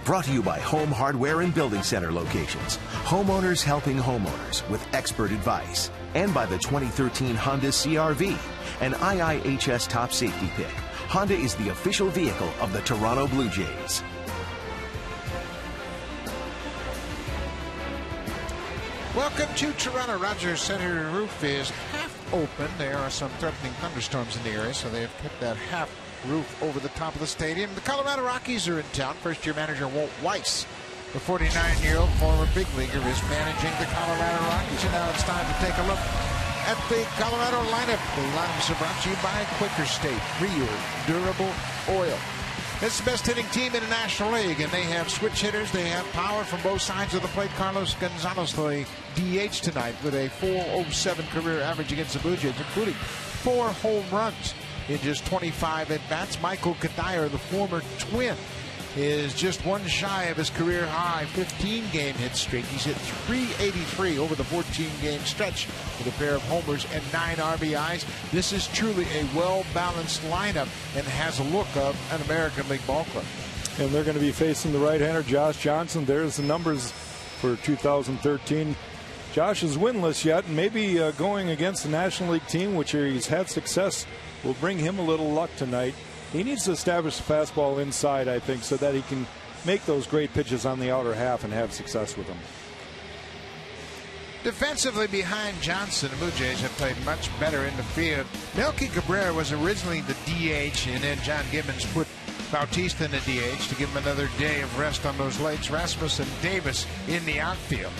Brought to you by Home Hardware and Building Center locations. Homeowners helping homeowners with expert advice. And by the 2013 Honda CR-V, an IIHS top safety pick. Honda is the official vehicle of the Toronto Blue Jays. Welcome to Toronto. Rogers Center roof is half open. There are some threatening thunderstorms in the area, so they have kept that half roof over the top of the stadium. The Colorado Rockies are in town. First-year manager Walt Weiss, the 49-year-old former big leaguer, is managing the Colorado Rockies. And now it's time to take a look at the Colorado lineup. The lineups are brought to you by Quaker State, real, durable oil. It's the best hitting team in the National League, and they have switch hitters. They have power from both sides of the plate. Carlos Gonzalez, the DH tonight, with a .407 career average against the Blue Jays, including 4 home runs in just 25 at-bats. Michael Kadire, the former Twin, is just one shy of his career high 15-game hit streak. He's hit .383 over the 14-game stretch with a pair of homers and 9 RBIs. This is truly a well-balanced lineup and has a look of an American League ball club. And they're going to be facing the right-hander, Josh Johnson. There's the numbers for 2013. Josh is winless yet, and maybe going against the National League team, which he's had success, will bring him a little luck tonight. He needs to establish the fastball inside, I think, so that he can make those great pitches on the outer half and have success with them. Defensively behind Johnson, the Blue Jays have played much better in the field. Melky Cabrera was originally the DH, and then John Gibbons put Bautista in the DH to give him another day of rest on those legs. Rasmussen Davis in the outfield.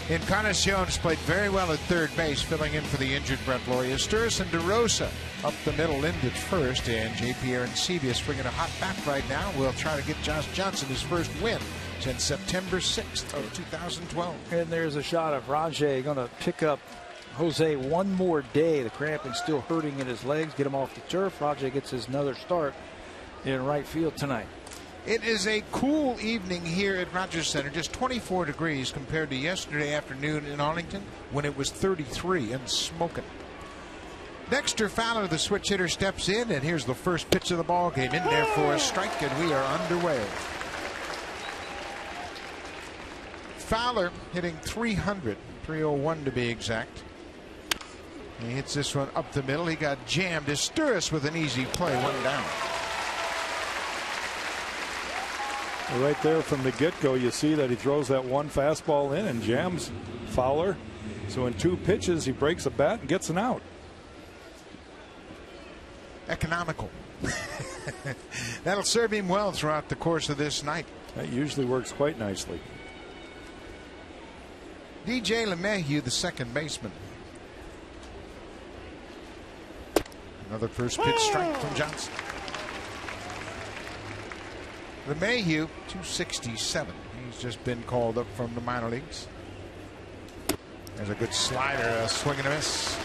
Encarnacion's played very well at third base, filling in for the injured Brett Laurie. Sturris and DeRosa up the middle ended first, and J.P. Arancibia swinging a hot bat right now. We'll try to get Josh Johnson his first win since September 6th of 2012. And there's a shot of Rajay going to pick up Jose one more day. The cramping still hurting in his legs. Get him off the turf. Rajay gets his another start in right field tonight. It is a cool evening here at Rogers Center, just 24 degrees compared to yesterday afternoon in Arlington when it was 33 and smoking. Dexter Fowler, the switch hitter, steps in, and here's the first pitch of the ball game. In there for a strike, and we are underway. Fowler hitting 301 to be exact. He hits this one up the middle. He got jammed. Sturris with an easy play, one down. Right there from the get-go, you see that he throws that one fastball in and jams Fowler. So in 2 pitches, he breaks a bat and gets an out. Economical. That'll serve him well throughout the course of this night. That usually works quite nicely. DJ LeMahieu, the second baseman. Another first pitch strike from Johnson. LeMahieu, 267. He's just been called up from the minor leagues. There's a good slider, a swing and a miss.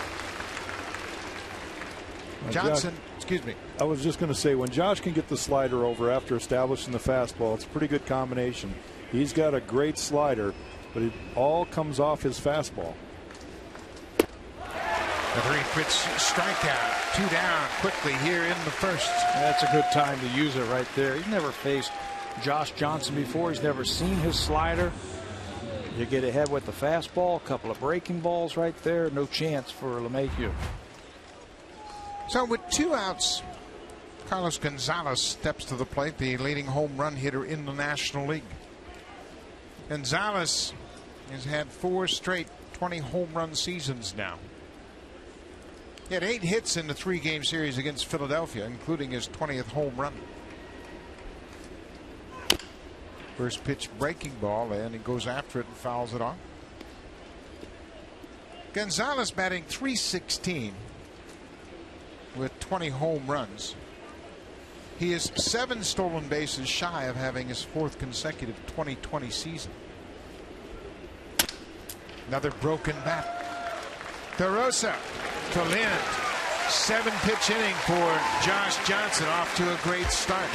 Johnson, excuse me. I was just going to say, when Josh can get the slider over after establishing the fastball, it's a pretty good combination. He's got a great slider, but it all comes off his fastball. A 3-pitch strikeout, 2 down quickly here in the first. That's a good time to use it right there. He's never faced Josh Johnson before. He's never seen his slider. You get ahead with the fastball, a couple of breaking balls right there. No chance for LeMahieu. So with 2 outs, Carlos Gonzalez steps to the plate, the leading home run hitter in the National League. Gonzalez has had 4 straight 20 home run seasons now. He had 8 hits in the 3-game series against Philadelphia, including his 20th home run. First pitch breaking ball, and he goes after it and fouls it off. Gonzalez batting .316 with 20 home runs. He is 7 stolen bases shy of having his 4th consecutive 2020 season. Another broken bat. DeRosa to Lind. 7-pitch inning for Josh Johnson, off to a great start.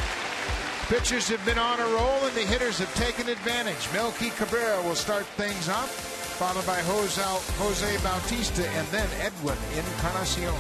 Pitchers have been on a roll, and the hitters have taken advantage. Melky Cabrera will start things off, followed by Jose Bautista, and then Edwin Encarnacion.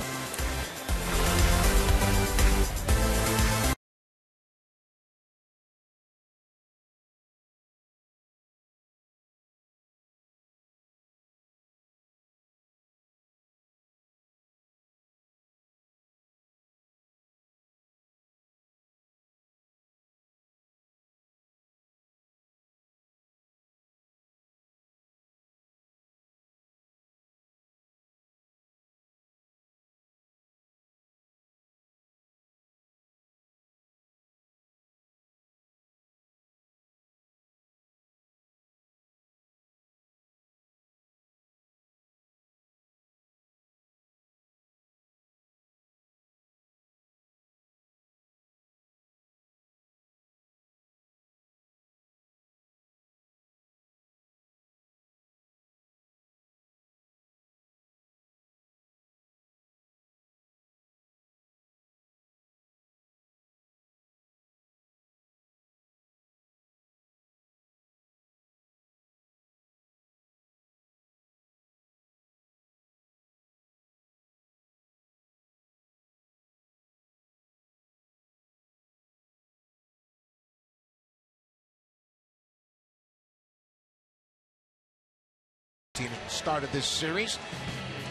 2019 at the start of this series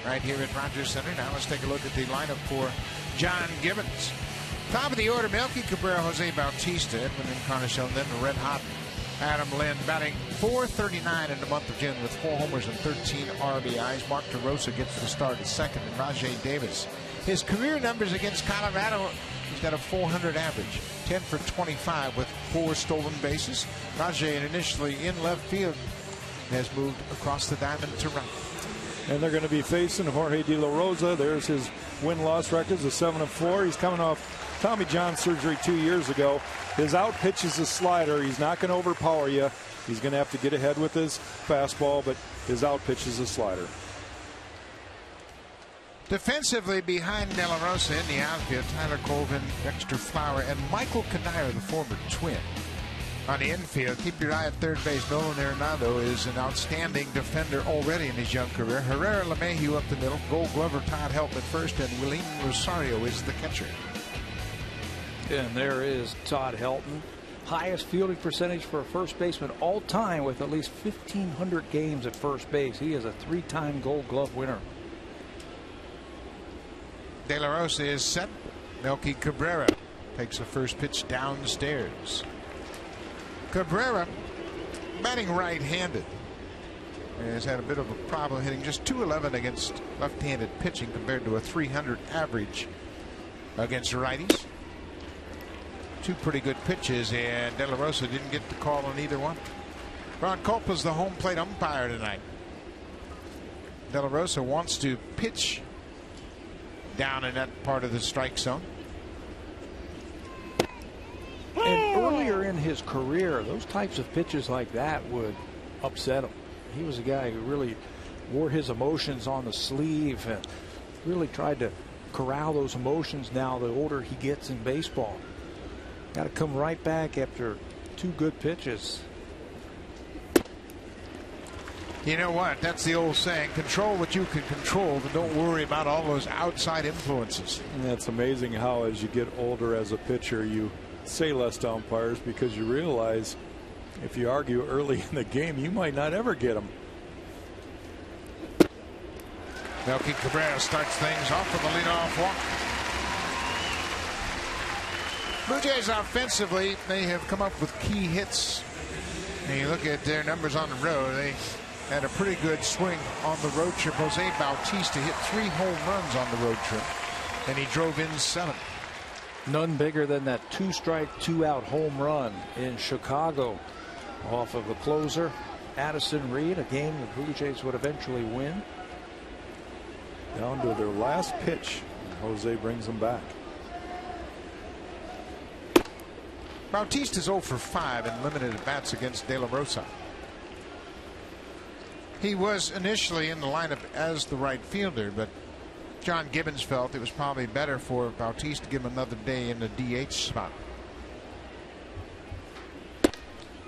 right here at Rogers Center. Now let's take a look at the lineup for John Gibbons. Top of the order, Melky Cabrera, Jose Bautista, Edwin Encarnacion, then the red-hot Adam Lind, batting .439 in the month of June with 4 homers and 13 RBIs. Mark DeRosa gets the start at second, and Rajay Davis. His career numbers against Colorado, he's got a .400 average, 10 for 25 with 4 stolen bases. Rajay, initially in left field, has moved across the diamond to right. And they're going to be facing Jorge De La Rosa. There's his win-loss records, a 7-4. He's coming off Tommy John surgery 2 years ago. His out pitch is a slider. He's not going to overpower you. He's going to have to get ahead with his fastball, but his out pitch is a slider. Defensively behind De La Rosa in the outfield, Tyler Colvin, Dexter Flower, and Michael Kanire, the former Twin. On the infield, keep your eye at third base. Nolan Arenado is an outstanding defender already in his young career. Herrera LeMahieu up the middle. Gold Glover Todd Helton at first, and William Rosario is the catcher. And there is Todd Helton, highest fielding percentage for a first baseman all time with at least 1,500 games at first base. He is a 3-time Gold Glove winner. De La Rosa is set. Melky Cabrera takes the first pitch downstairs. Cabrera, batting right-handed, has had a bit of a problem hitting just .211 against left-handed pitching compared to a .300 average against righties. 2 pretty good pitches, and De La Rosa didn't get the call on either one. Ron Culpa's the home plate umpire tonight. De La Rosa wants to pitch down in that part of the strike zone. And earlier in his career, those types of pitches like that would upset him. He was a guy who really wore his emotions on the sleeve and really tried to corral those emotions. Now the older he gets in baseball, got to come right back after 2 good pitches. You know what? That's the old saying, control what you can control, but don't worry about all those outside influences. And that's amazing how as you get older as a pitcher, you say less to umpires because you realize if you argue early in the game, you might not ever get them. Melky Cabrera starts things off with a leadoff walk. Blue Jays offensively, they have come up with key hits. And you look at their numbers on the road, they had a pretty good swing on the road trip. Jose Bautista hit 3 home runs on the road trip, and he drove in 7. None bigger than that 2-strike, 2-out home run in Chicago off of the closer, Addison Reed, a game the Blue Jays would eventually win. Down to their last pitch, Jose brings them back. Bautista's 0 for 5 in limited at-bats against De La Rosa. He was initially in the lineup as the right fielder, but John Gibbons felt it was probably better for Bautista to give him another day in the DH spot.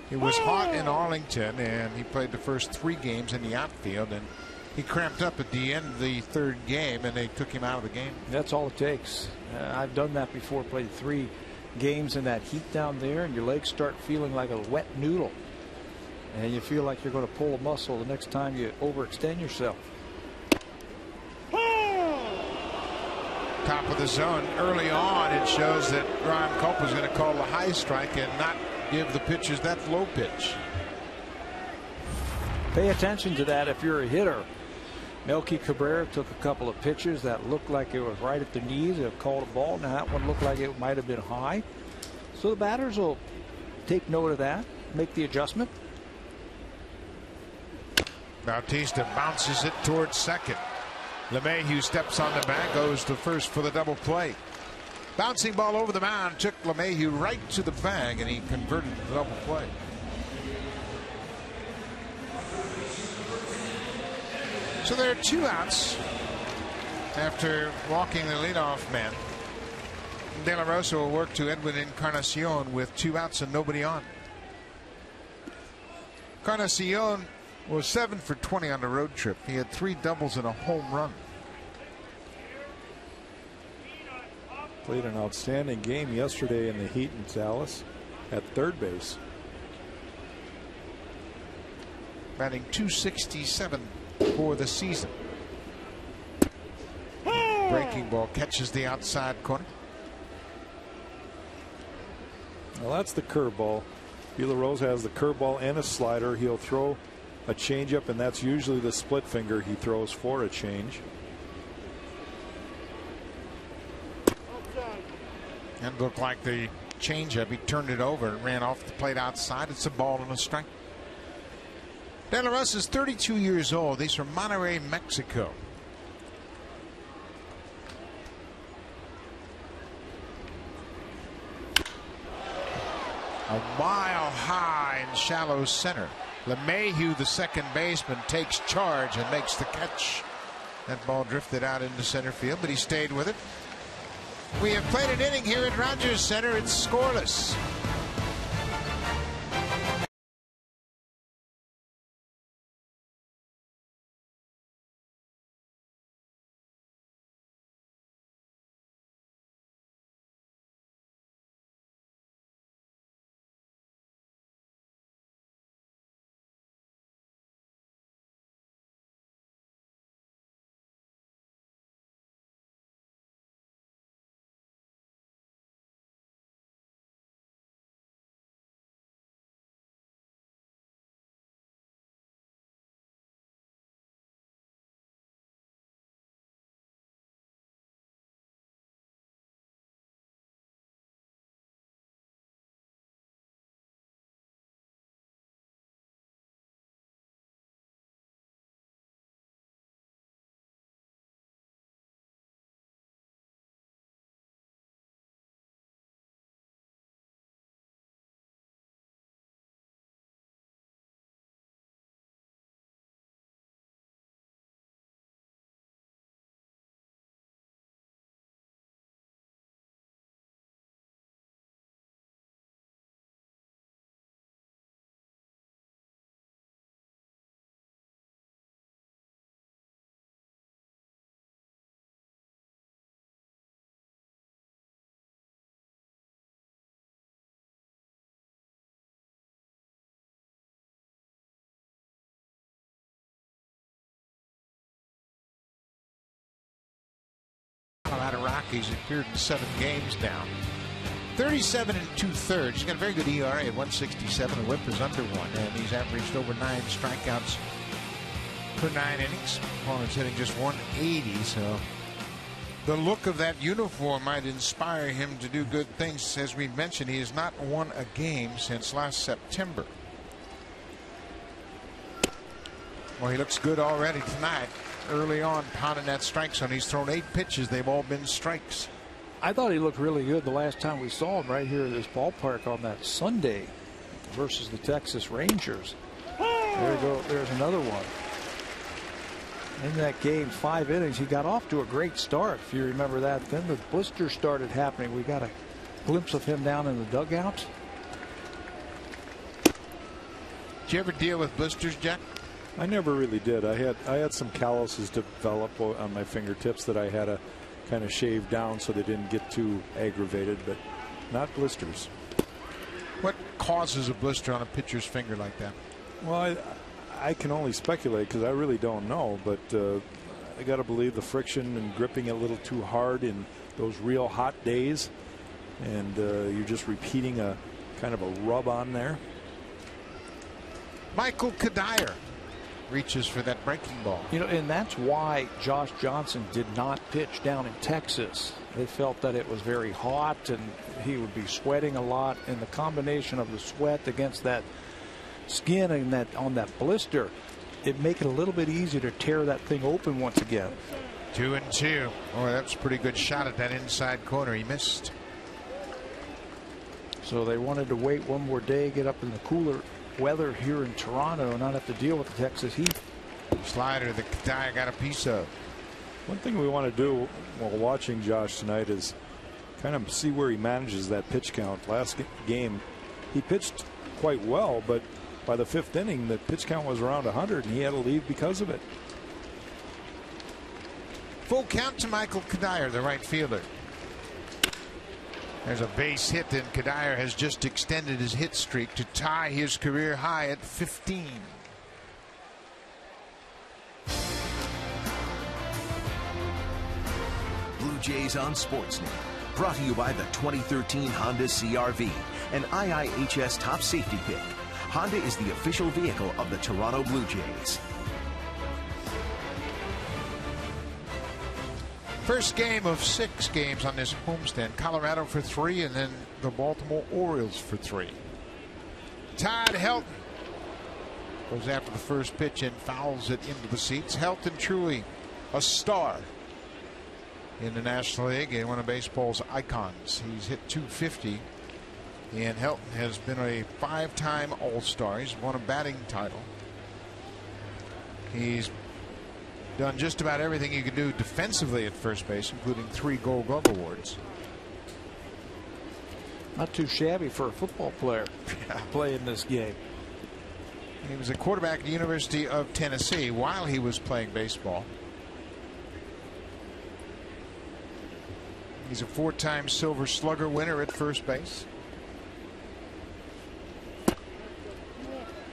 He was hot in Arlington, and he played the first 3 games in the outfield, and he cramped up at the end of the 3rd game, and they took him out of the game. That's all it takes. I've done that before, played 3 games in that heat down there, and your legs start feeling like a wet noodle, and you feel like you're going to pull a muscle the next time you overextend yourself. Top of the zone early on, it shows that Ron Culpa is going to call the high strike and not give the pitchers that low pitch. Pay attention to that if you're a hitter. Melky Cabrera took a couple of pitches that looked like it was right at the knees. They've called a ball. Now that one looked like it might have been high. So the batters will take note of that, make the adjustment. Bautista bounces it towards second. LeMahieu steps on the bag, goes to first for the double play. Bouncing ball over the mound took LeMahieu right to the bag, and he converted the double play. So there are 2 outs after walking the leadoff man. De La Rosa will work to Edwin Encarnacion with 2 outs and nobody on. Encarnacion was 7 for 20 on the road trip. He had 3 doubles and a home run. Played an outstanding game yesterday in the heat in Dallas at third base. Batting .267. for the season. Breaking ball catches the outside corner. Well, that's the curveball. Villarose has the curveball and a slider. He'll throw a changeup, and that's usually the split finger he throws for a change. And looked like the changeup. He turned it over and ran off the plate outside. It's a ball and a strike. De La Rosa is 32 years old. He's from Monterrey, Mexico. A mile high in shallow center. LeMahieu, the second baseman, takes charge and makes the catch. That ball drifted out into center field, but he stayed with it. We have played an inning here at Rogers Center. It's scoreless. Colorado Rockies appeared in 7 games now. 37 2/3. He's got a very good ERA at 167. The whip is under 1, and he's averaged over 9 strikeouts per 9 innings. Opponent's hitting just 180, so the look of that uniform might inspire him to do good things. As we mentioned, he has not won a game since last September. Well, he looks good already tonight. Early on, pounding that strike zone. He's thrown 8 pitches. They've all been strikes. I thought he looked really good the last time we saw him right here at this ballpark on that Sunday versus the Texas Rangers. There you go. There's another one. In that game, 5 innings, he got off to a great start, if you remember that. Then the blisters started happening. We got a glimpse of him down in the dugout. Did you ever deal with blisters, Jack? I never really did. I had some calluses develop on my fingertips that I had to kind of shave down so they didn't get too aggravated, but not blisters. What causes a blister on a pitcher's finger like that? Well, I can only speculate because I really don't know, but I got to believe the friction and gripping it a little too hard in those real hot days, and you're just repeating a kind of a rub on there. Michael Kadire reaches for that breaking ball. You know, and that's why Josh Johnson did not pitch down in Texas. They felt that it was very hot and he would be sweating a lot, and the combination of the sweat against that skin and that on that blister, it make it a little bit easier to tear that thing open once again. 2-2. Oh, that was a pretty good shot at that inside corner. He missed. So they wanted to wait one more day, get up in the cooler weather here in Toronto, and not have to deal with the Texas heat. Slider that Kadire got a piece of. One thing we want to do while watching Josh tonight is kind of see where he manages that pitch count. Last game, he pitched quite well, but by the 5th inning, the pitch count was around 100, and he had to leave because of it. Full count to Michael Kadire, the right fielder. There's a base hit, and Kadire has just extended his hit streak to tie his career high at 15. Jays on Sportsnet. Brought to you by the 2013 Honda CR-V, an IIHS top safety pick. Honda is the official vehicle of the Toronto Blue Jays. First game of 6 games on this homestand. Colorado for 3, and then the Baltimore Orioles for 3. Todd Helton goes after the first pitch and fouls it into the seats. Helton truly a star in the National League and one of baseball's icons. He's hit .250, and Helton has been a 5-time All-Star. He's won a batting title. He's done just about everything you can do defensively at first base, including 3 Gold Glove awards. Not too shabby for a football player playing this game. He was a quarterback at the University of Tennessee while he was playing baseball. He's a 4-time Silver Slugger winner at first base.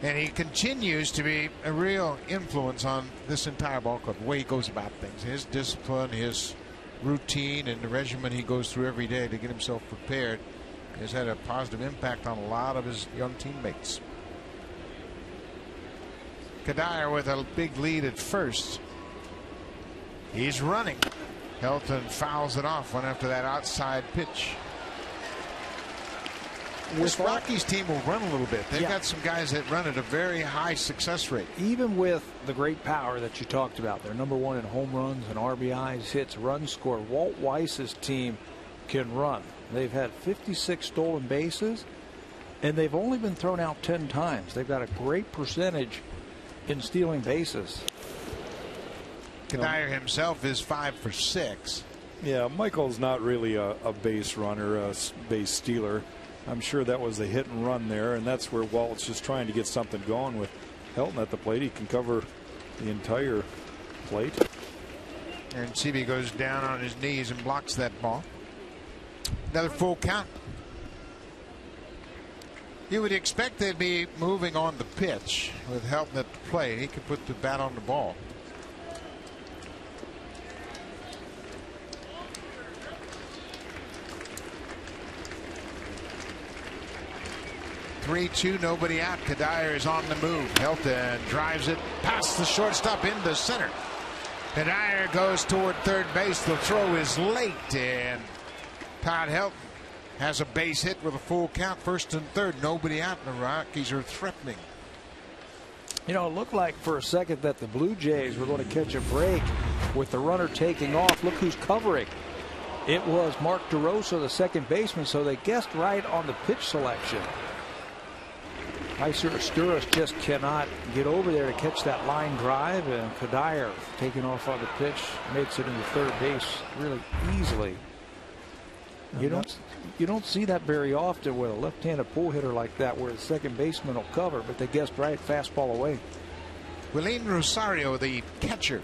And he continues to be a real influence on this entire ball club, the way he goes about things, his discipline, his routine, and the regimen he goes through every day to get himself prepared has had a positive impact on a lot of his young teammates. Kadire with a big lead at first. He's running. Helton fouls it off, one after that outside pitch. This Rockies team will run a little bit. They've got some guys that run at a very high success rate. Even with the great power that you talked about, they're number 1 in home runs and RBIs, hits, runs scored. Walt Weiss's team can run. They've had 56 stolen bases, and they've only been thrown out 10 times. They've got a great percentage in stealing bases. Kadire himself is 5 for 6. Yeah, Michael's not really a base runner, a base stealer. I'm sure that was a hit and run there, and that's where Walt's just trying to get something going with Helton at the plate. He can cover the entire plate. And CB goes down on his knees and blocks that ball. Another full count. You would expect they'd be moving on the pitch with Helton at the plate. He could put the bat on the ball. (3-2), nobody out. Kadire is on the move. Helton drives it past the shortstop into center. Kadire goes toward third base. The throw is late, and Todd Helton has a base hit with a full count, first and third. Nobody out, and the Rockies are threatening. You know, it looked like for a second that the Blue Jays were going to catch a break with the runner taking off. Look who's covering. It was Mark DeRosa, the second baseman, so they guessed right on the pitch selection. Isurus just cannot get over there to catch that line drive, and Kadire taking off on the pitch makes it into third base really easily. You don't see that very often with a left-handed pull hitter like that, where the second baseman will cover, but they guessed right, fastball away. Willeen Rosario, the catcher,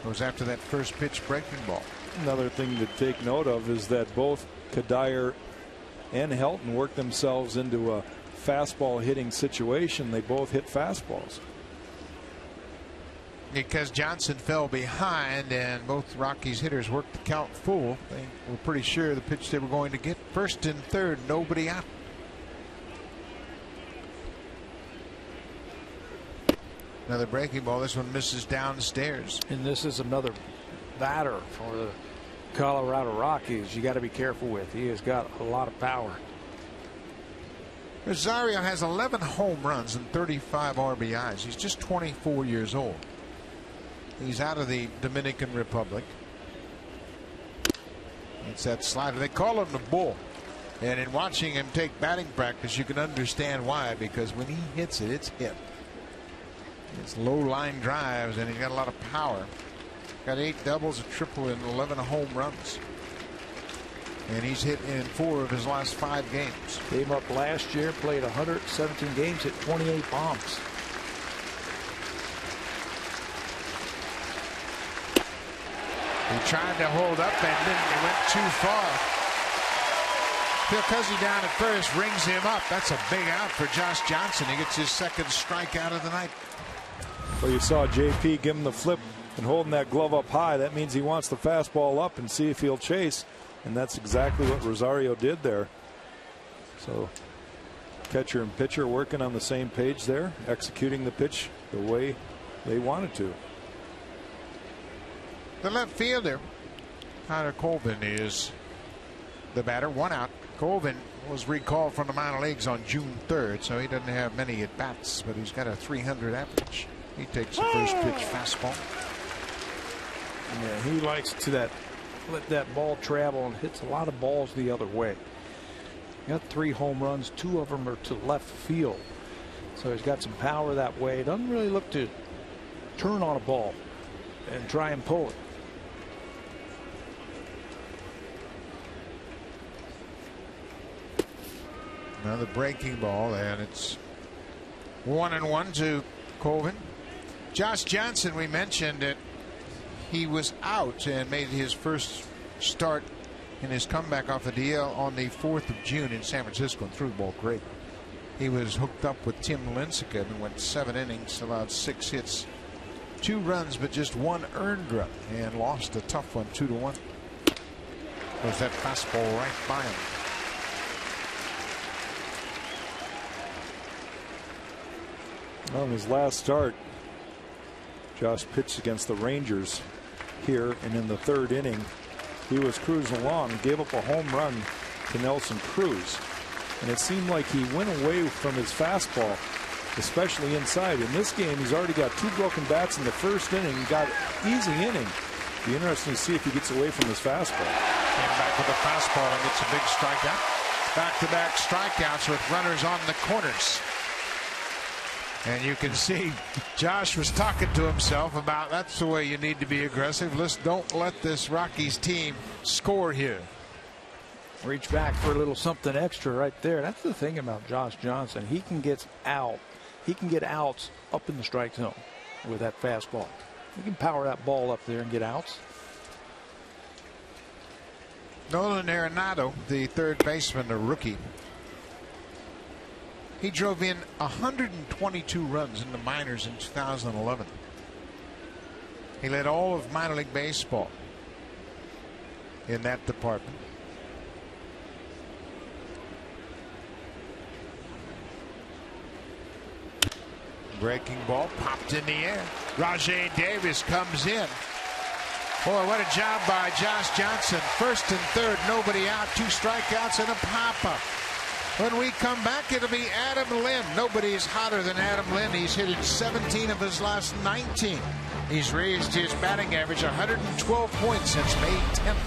goes after that first pitch breaking ball. Another thing to take note of is that both Kadire and Helton worked themselves into a fastball hitting situation. They both hit fastballs. Because Johnson fell behind and both Rockies hitters worked the count full, they were pretty sure the pitch they were going to get. First and third, nobody out. Another breaking ball. This one misses downstairs. And this is another batter for the Colorado Rockies you got to be careful with. He has got a lot of power. Rosario has 11 home runs and 35 RBIs. He's just 24 years old. He's out of the Dominican Republic. It's that slider. They call him the Bull. And in watching him take batting practice, you can understand why, because when he hits it, it's hit. It's low line drives, and he's got a lot of power. Got 8 doubles, a triple, and 11 home runs. And he's hit in 4 of his last 5 games. Came up last year, played 117 games, hit 28 bombs. He tried to hold up and then he went too far. Phil Cuzzy down at first, rings him up. That's a big out for Josh Johnson. He gets his second strikeout of the night. Well, you saw JP give him the flip and holding that glove up high, that means he wants the fastball up and see if he'll chase. And that's exactly what Rosario did there. So catcher and pitcher working on the same page there, executing the pitch the way they wanted to. The left fielder, Tyler Colvin, is the batter. 1 out. Colvin was recalled from the minor leagues on June 3rd, so he doesn't have many at bats, but he's got a 300 average. He takes the first pitch fastball. Yeah, he likes to let that ball travel and hits a lot of balls the other way. Got 3 home runs, 2 of them are to left field. So he's got some power that way. Doesn't really look to turn on a ball and try and pull it. Another breaking ball, and it's 1-1 to Colvin. Josh Johnson, we mentioned that he was out and made his first start in his comeback off the DL on the 4th of June in San Francisco and threw the ball great. He was hooked up with Tim Lincecum and went 7 innings, allowed 6 hits, 2 runs, but just 1 earned run, and lost a tough one 2-1. Was that fastball right by him? On his last start, Josh pitched against the Rangers here, and in the 3rd inning, he was cruising along, gave up a home run to Nelson Cruz, and it seemed like he went away from his fastball, especially inside. In this game, he's already got 2 broken bats in the 1st inning. He got easy inning. Be interesting to see if he gets away from his fastball. Came back with a fastball and gets a big strikeout. Back-to-back strikeouts with runners on the corners. And you can see Josh was talking to himself about that's the way you need to be aggressive. Don't let this Rockies team score here. Reach back for a little something extra right there. That's the thing about Josh Johnson. He can get out. He can get outs up in the strike zone with that fastball. He can power that ball up there and get outs. Nolan Arenado, the 3rd baseman, a rookie. He drove in 122 runs in the minors in 2011. He led all of minor league baseball in that department. Breaking ball popped in the air. Rajay Davis comes in. Boy, what a job by Josh Johnson. 1st and 3rd, nobody out, 2 strikeouts and a pop-up. When we come back, it'll be Adam Lynn. Nobody's hotter than Adam Lynn. He's hit 17 of his last 19. He's raised his batting average 112 points since May 10th.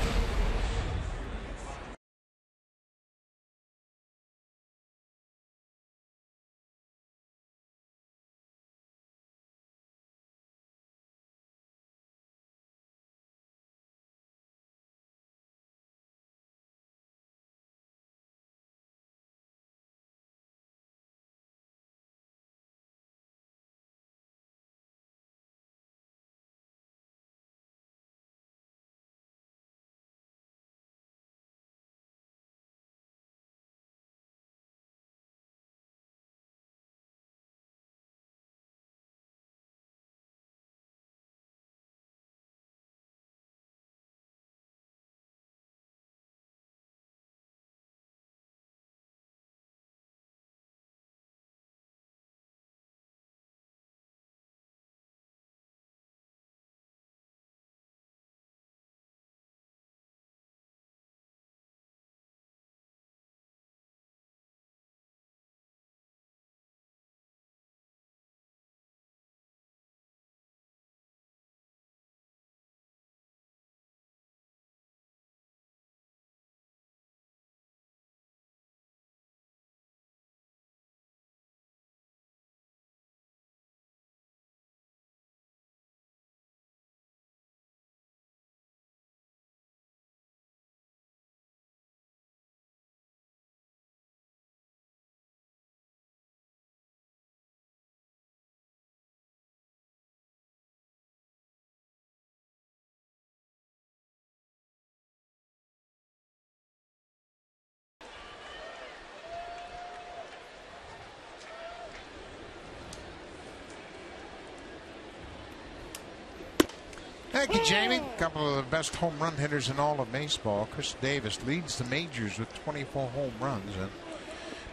Thank you, Jamie. A couple of the best home run hitters in all of baseball. Chris Davis leads the majors with 24 home runs. And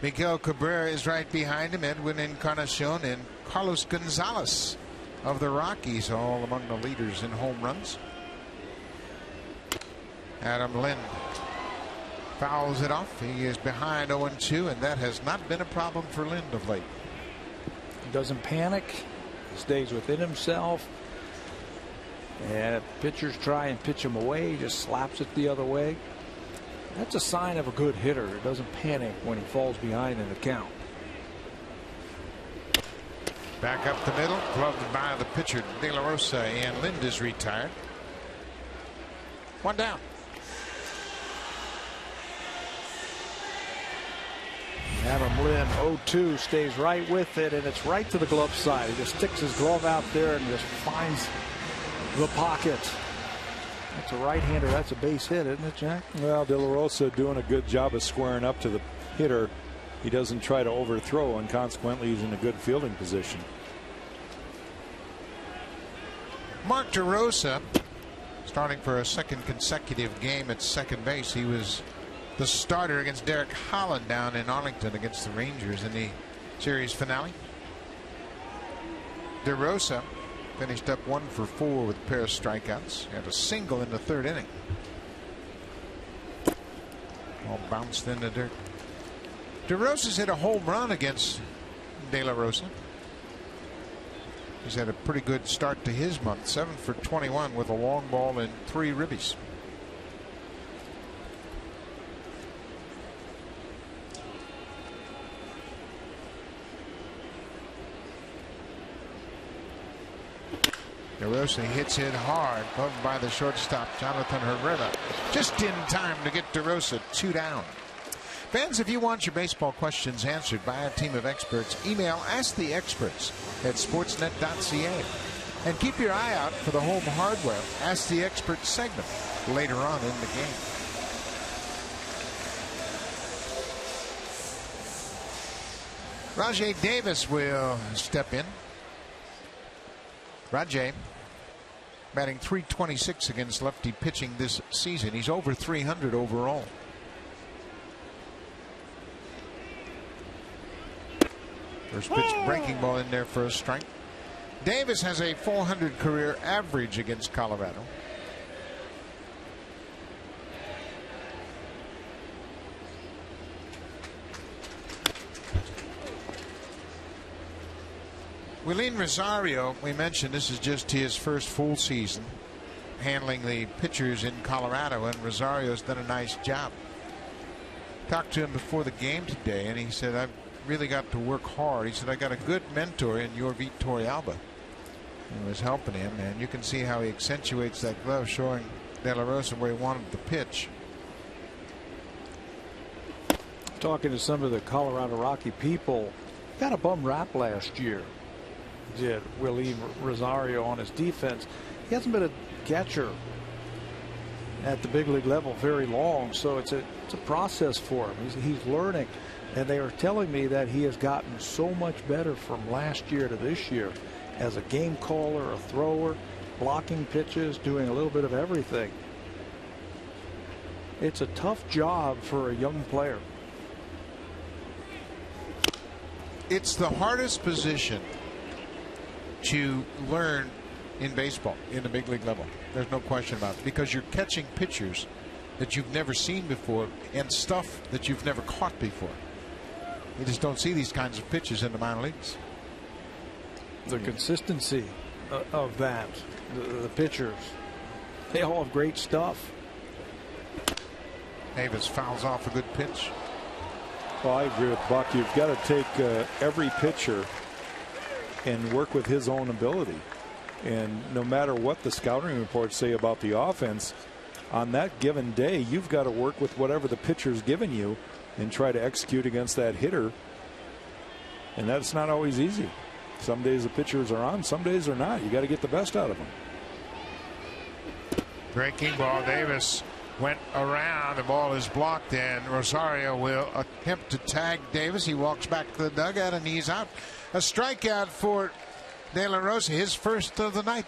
Miguel Cabrera is right behind him. Edwin Encarnacion and Carlos Gonzalez of the Rockies, all among the leaders in home runs. Adam Lind fouls it off. He is behind 0-2, and that has not been a problem for Lind of late. He doesn't panic. He stays within himself. And if pitchers try and pitch him away, he just slaps it the other way. That's a sign of a good hitter. It doesn't panic when he falls behind in the count. Back up the middle, gloved by the pitcher De La Rosa, and Lind is retired. One down. Adam Lind, 0-2, stays right with it, and it's right to the glove side. He just sticks his glove out there and just finds the pocket. That's a right-hander. That's a base hit, isn't it, Jack? Well, De La Rosa doing a good job of squaring up to the hitter. He doesn't try to overthrow, and consequently he's in a good fielding position. Mark DeRosa starting for a second consecutive game at second base. He was the starter against Derek Holland down in Arlington against the Rangers in the series finale. DeRosa finished up 1 for 4 with a pair of strikeouts. Had a single in the third inning. All bounced in the dirt. DeRosa's hit a home run against De La Rosa. He's had a pretty good start to his month. 7 for 21 with a long ball and 3 ribbies. DeRosa hits it hard, bumped by the shortstop Jonathan Herrera. Just in time to get DeRosa 2 down. Fans, if you want your baseball questions answered by a team of experts, email asktheexperts@sportsnet.ca. And keep your eye out for the home hardware Ask the Experts segment later on in the game. Rajai Davis will step in. Rajai batting .326 against lefty pitching this season. He's over .300 overall. First pitch breaking ball in there for a strike. Davis has a .400 career average against Colorado. Willeen Rosario, we mentioned this is just his first full season handling the pitchers in Colorado, and Rosario's done a nice job. Talked to him before the game today, and he said, I've really got to work hard. He said, I got a good mentor in Yorvit Torrealba who was helping him, and you can see how he accentuates that glove, showing De La Rosa where he wanted the pitch. Talking to some of the Colorado Rocky people, got a bum rap last year. Did Willeen Rosario on his defense. He hasn't been a catcher at the big league level very long, so it's a process for him. He's learning, and they are telling me that he has gotten so much better from last year to this year as a game caller, a thrower, blocking pitches, doing a little bit of everything. It's a tough job for a young player. It's the hardest position to learn in baseball in the big league level. There's no question about it, because you're catching pitchers that you've never seen before and stuff that you've never caught before. You just don't see these kinds of pitches in the minor leagues. The consistency of that, the pitchers, they all have great stuff. Davis fouls off a good pitch. Well, I agree with Buck. You've got to take every pitcher and work with his own ability. And no matter what the scouting reports say about the offense, on that given day, you've got to work with whatever the pitcher's given you and try to execute against that hitter. And that's not always easy. Some days the pitchers are on, some days they're not. You got to get the best out of them. Breaking ball. Davis went around. The ball is blocked, and Rosario will attempt to tag Davis. He walks back to the dugout, and he's out. A strikeout for De La Rosa, his first of the night.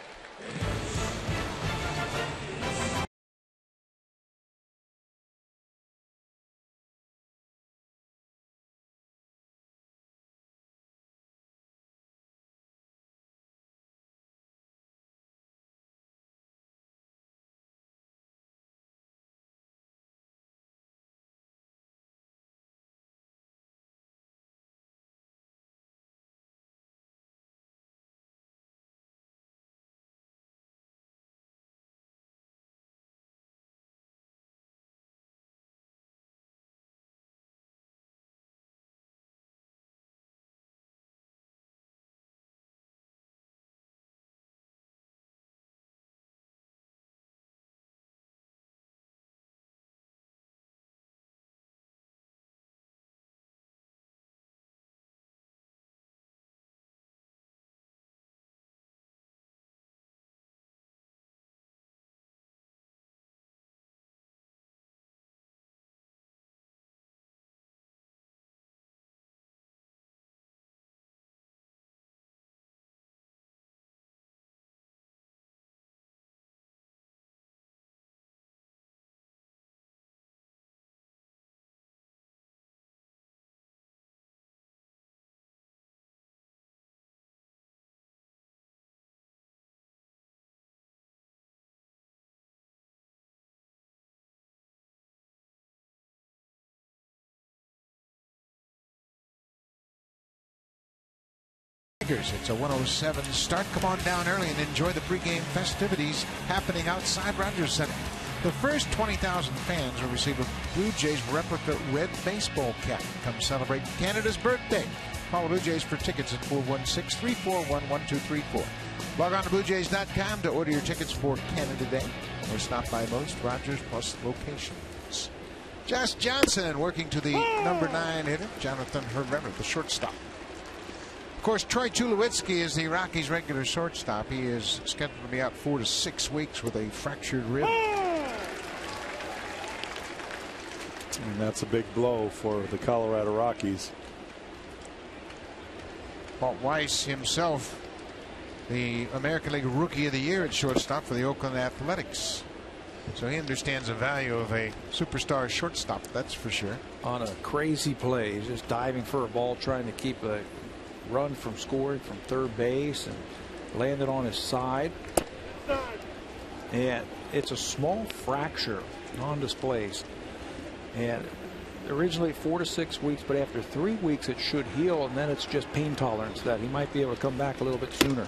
It's a 107 start. Come on down early and enjoy the pregame festivities happening outside Rogers Center. The first 20,000 fans will receive a Blue Jays replica red baseball cap. Come celebrate Canada's birthday. Call Blue Jays for tickets at 416-341-1234. Log on to BlueJays.com to order your tickets for Canada Day or stop by most Rogers Plus locations. Josh Johnson working to the number 9 hitter, Jonathan Herrera, the shortstop. Of course, Troy Tulowitzki is the Rockies' regular shortstop. He is scheduled to be out 4 to 6 weeks with a fractured rib. And that's a big blow for the Colorado Rockies. Walt Weiss himself, the American League Rookie of the Year at shortstop for the Oakland Athletics. So he understands the value of a superstar shortstop, that's for sure. On a crazy play, he's just diving for a ball, trying to keep a run from scoring from third base, and landed on his side. And it's a small fracture, non-displaced. And originally 4 to 6 weeks, but after 3 weeks it should heal, and then it's just pain tolerance that he might be able to come back a little bit sooner.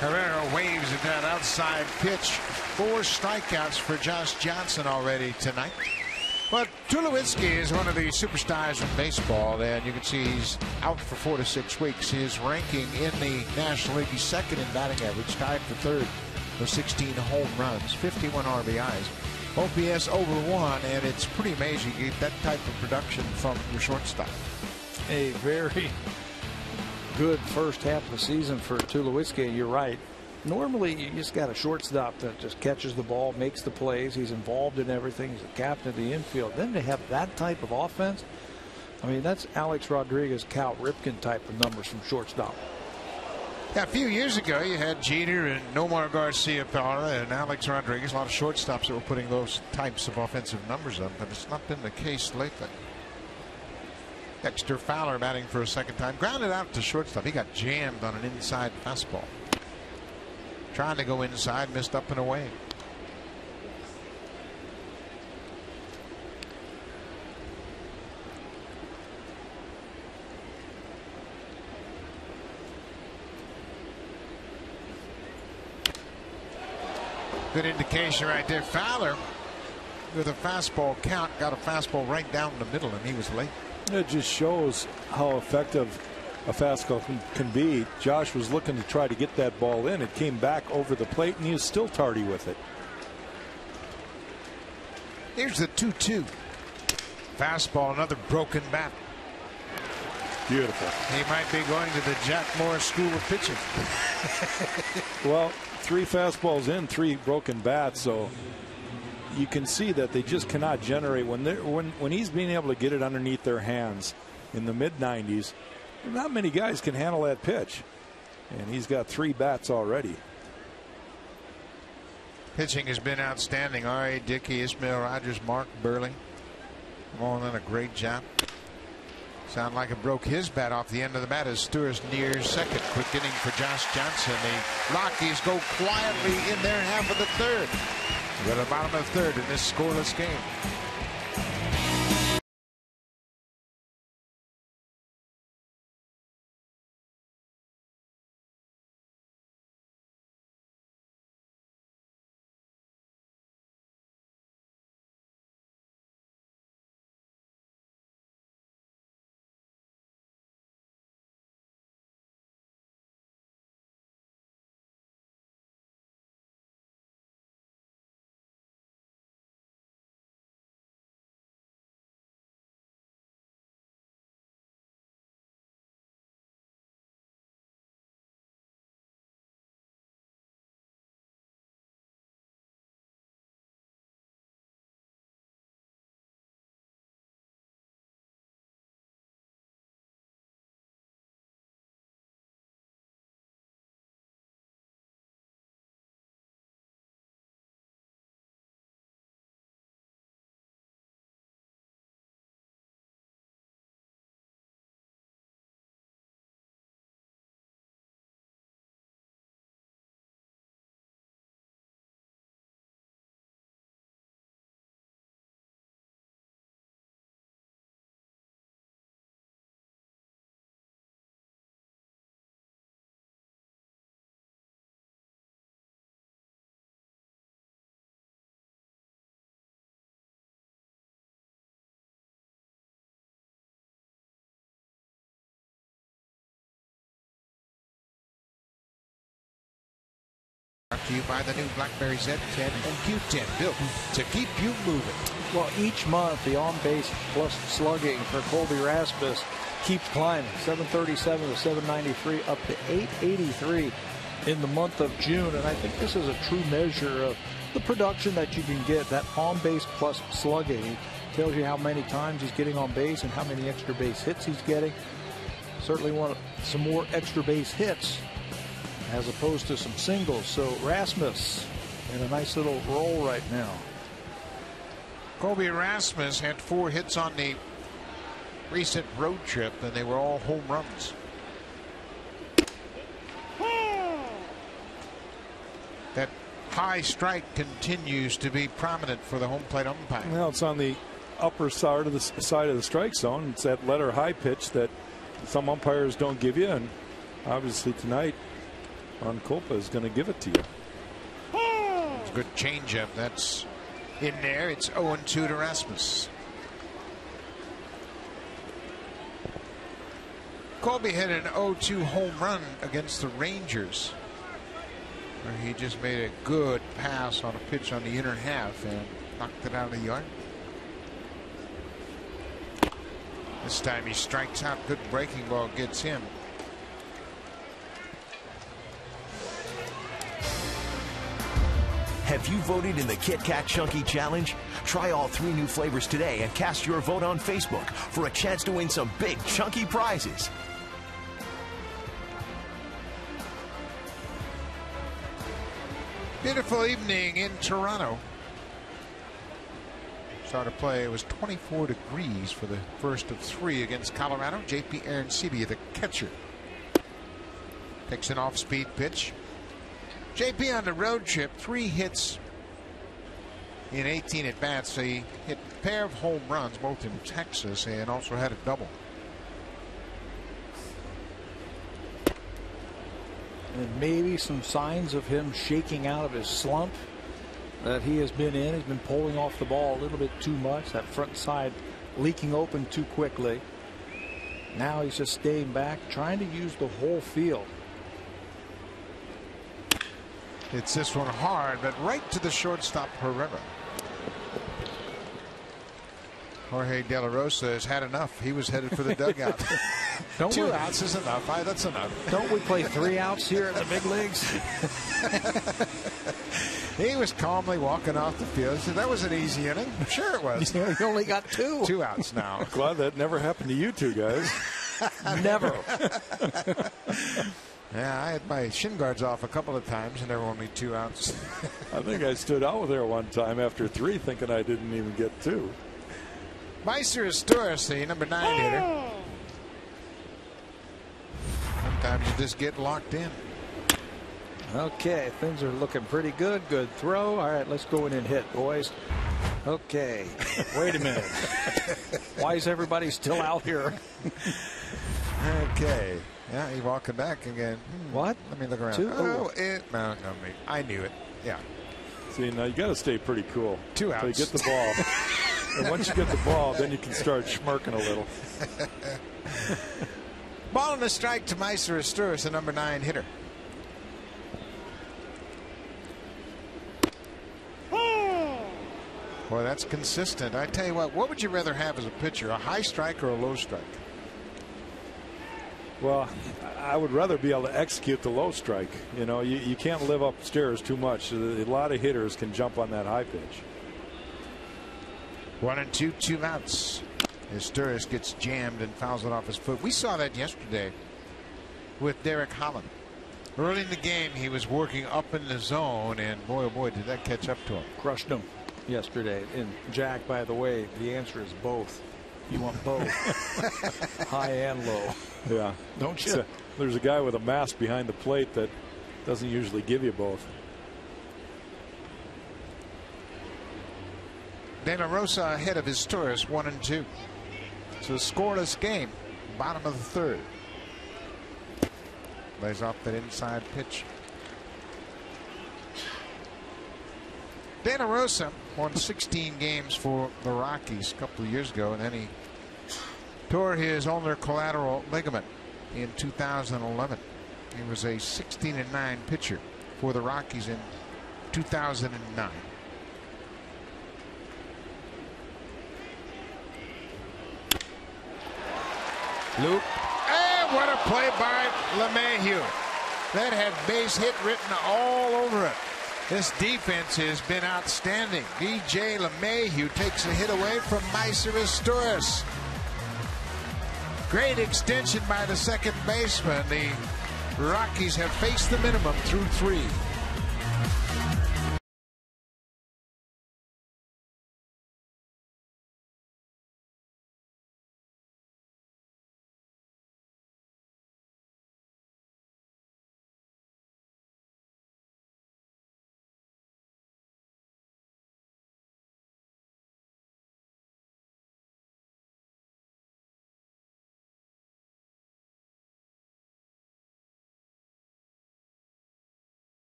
Herrera waves at that outside pitch. 4 strikeouts for Josh Johnson already tonight. But Tulowitzki is one of the superstars in baseball, and you can see he's out for 4 to 6 weeks. His ranking in the National League, he's second in batting average, tied for third with 16 home runs, 51 RBIs, OPS over 1, and it's pretty amazing you get that type of production from your shortstop. A very good first half of the season for Tulowitzki. You're right. Normally, you just got a shortstop that just catches the ball, makes the plays. He's involved in everything. He's a captain of the infield. Then to have that type of offense, I mean, that's Alex Rodriguez, Cal Ripken type of numbers from shortstop. Yeah, a few years ago, you had Jeter and Nomar Garciaparra and Alex Rodriguez. A lot of shortstops that were putting those types of offensive numbers up, but it's not been the case lately. Dexter Fowler batting for a second time. Grounded out to shortstop. He got jammed on an inside fastball. Trying to go inside, missed up and away. Good indication right there. Fowler with a fastball count, got a fastball right down the middle, and he was late. It just shows how effective a fastball can be. Josh was looking to try to get that ball in. It came back over the plate, and he was still tardy with it. Here's the 2-2. Fastball, another broken bat. Beautiful. He might be going to the Jack Morris School of Pitching. Well, 3 fastballs in, 3 broken bats, so you can see that they just cannot generate when he's being able to get it underneath their hands in the mid-90s. Not many guys can handle that pitch, and he's got 3 bats already. Pitching has been outstanding. R.A. Dickey, Ismail Rogers, Mark Burley, all done a great job. Sound like it broke his bat off the end of the bat as Stewart nears second. Quick inning for Josh Johnson. The Rockies go quietly in their half of the third. We're at the bottom of the third in this scoreless game. to you by the new BlackBerry Z10 and Q10, built to keep you moving. Well, each month the on-base plus slugging for Colby Rasmus keeps climbing. 737 to 793, up to 883 in the month of June. And I think this is a true measure of the production that you can get. That on-base plus slugging, it tells you how many times he's getting on base and how many extra base hits he's getting. Certainly want some more extra base hits as opposed to some singles. So Rasmus in a nice little roll right now. Colby Rasmus had 4 hits on the recent road trip, and they were all home runs. That high strike continues to be prominent for the home plate umpire. Well, it's on the upper side of the strike zone. It's that letter high pitch that some umpires don't give you, and obviously tonight Ron Kolpa is going to give it to you. It's a good changeup. That's in there. It's 0-2 to Rasmus. Colby hit an 0-2 home run against the Rangers, where he just made a good pass on a pitch on the inner half and knocked it out of the yard. This time he strikes out. Good breaking ball gets him. Have you voted in the Kit Kat Chunky Challenge? Try all 3 new flavors today and cast your vote on Facebook for a chance to win some big chunky prizes. Beautiful evening in Toronto. Started play. It was 24 degrees for the first of 3 against Colorado. JP Arancibia, the catcher, takes an off-speed pitch. JP on the road trip, 3 hits in 18 at bats. So he hit a pair of home runs, both in Texas, and also had a double. And maybe some signs of him shaking out of his slump that he has been in. He's been pulling off the ball a little bit too much. That front side leaking open too quickly. Now he's just staying back, trying to use the whole field. It's this one hard, but right to the shortstop, Herrera. Jorge De La Rosa has had enough. He was headed for the dugout. 2 outs is enough. That's enough. Don't we play 3 outs here in the big leagues? He was calmly walking off the field. He said, that was an easy inning. Sure it was. You only got 2. 2 outs now. Glad that never happened to you two guys. Never. Yeah, I had my shin guards off a couple of times, and there were only 2 outs. I think I stood out there one time after 3 thinking I didn't even get 2. Meister Asturias, the number 9 hitter. Sometimes you just get locked in. Okay, things are looking pretty good. Good throw. All right, let's go in and hit, boys. Okay. Wait a minute. Why is everybody still out here? Okay. Yeah, he's walking back again. What? Let me look around. 2? No, I knew it. Yeah. See, now you got to stay pretty cool. 2 outs. So you get the ball. And once you get the ball, then you can start smirking a little. Ball and a strike to Meister Asturias, the number 9 hitter. Boy, that's consistent. I tell you what would you rather have as a pitcher, a high strike or a low strike? Well, I would rather be able to execute the low strike. You know, you can't live upstairs too much. A lot of hitters can jump on that high pitch. 1-2, 2 outs. Asturias gets jammed and fouls it off his foot. We saw that yesterday with Derek Holland. Early in the game, he was working up in the zone, and boy, oh boy, did that catch up to him. Crushed him yesterday. And Jack, by the way, the answer is both. You want both. High and low. Yeah. Don't you? So, there's a guy with a mask behind the plate that doesn't usually give you both. De La Rosa ahead of Asturias, 1-2. It's a scoreless game. Bottom of the 3rd. Lays off that inside pitch. De La Rosa won 16 games for the Rockies a couple of years ago, and then he tore his ulnar collateral ligament in 2011. He was a 16-9 pitcher for the Rockies in 2009. Luke. And what a play by LeMahieu. That had base hit written all over it. This defense has been outstanding. DJ LeMahieu takes a hit away from Meiser. Great extension by the second baseman. The Rockies have faced the minimum through 3.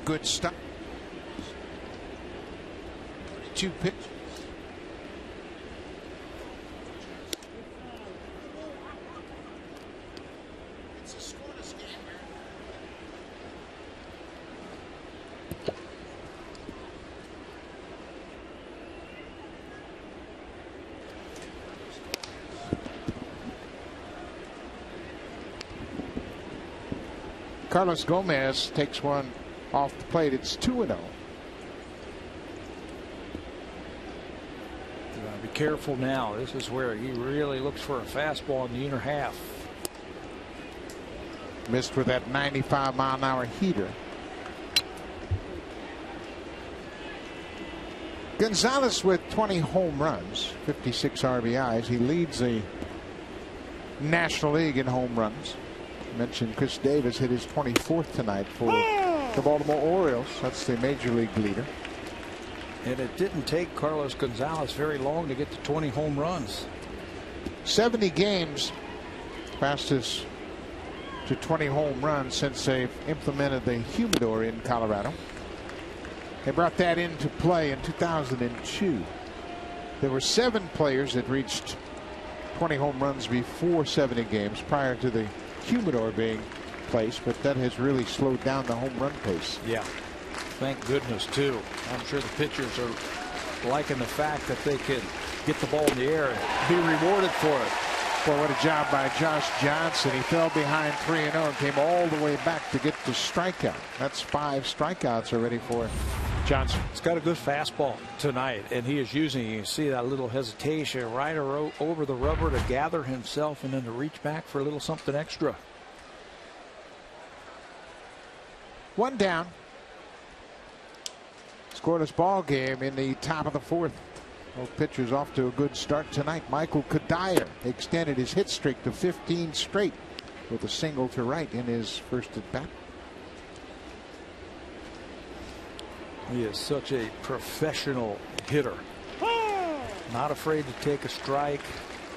Good stuff. 2 pitch. Carlos Gomez takes one off the plate. It's 2-0. Be careful now. This is where he really looks for a fastball in the inner half. Missed with that 95-mile-an-hour heater. Gonzalez with 20 home runs, 56 RBIs. He leads the National League in home runs. I mentioned Chris Davis hit his 24th tonight for the Baltimore Orioles. That's the major league leader. And it didn't take Carlos Gonzalez very long to get to 20 home runs. 70 games, fastest to 20 home runs since they've implemented the humidor in Colorado. They brought that into play in 2002. There were 7 players that reached 20 home runs before 70 games prior to the humidor being placed, but that has really slowed down the home run pace. Yeah, thank goodness too. I'm sure the pitchers are liking the fact that they can get the ball in the air and be rewarded for it. Boy, what a job by Josh Johnson. He fell behind 3-0 and came all the way back to get the strikeout. That's 5 strikeouts already for Johnson. He's got a good fastball tonight, and he is using, you see that little hesitation right over the rubber to gather himself and then to reach back for a little something extra. 1 down. Scoreless ball game in the top of the 4th. Both pitchers off to a good start tonight. Michael Kadire extended his hit streak to 15 straight with a single to right in his first at bat. He is such a professional hitter. Not afraid to take a strike,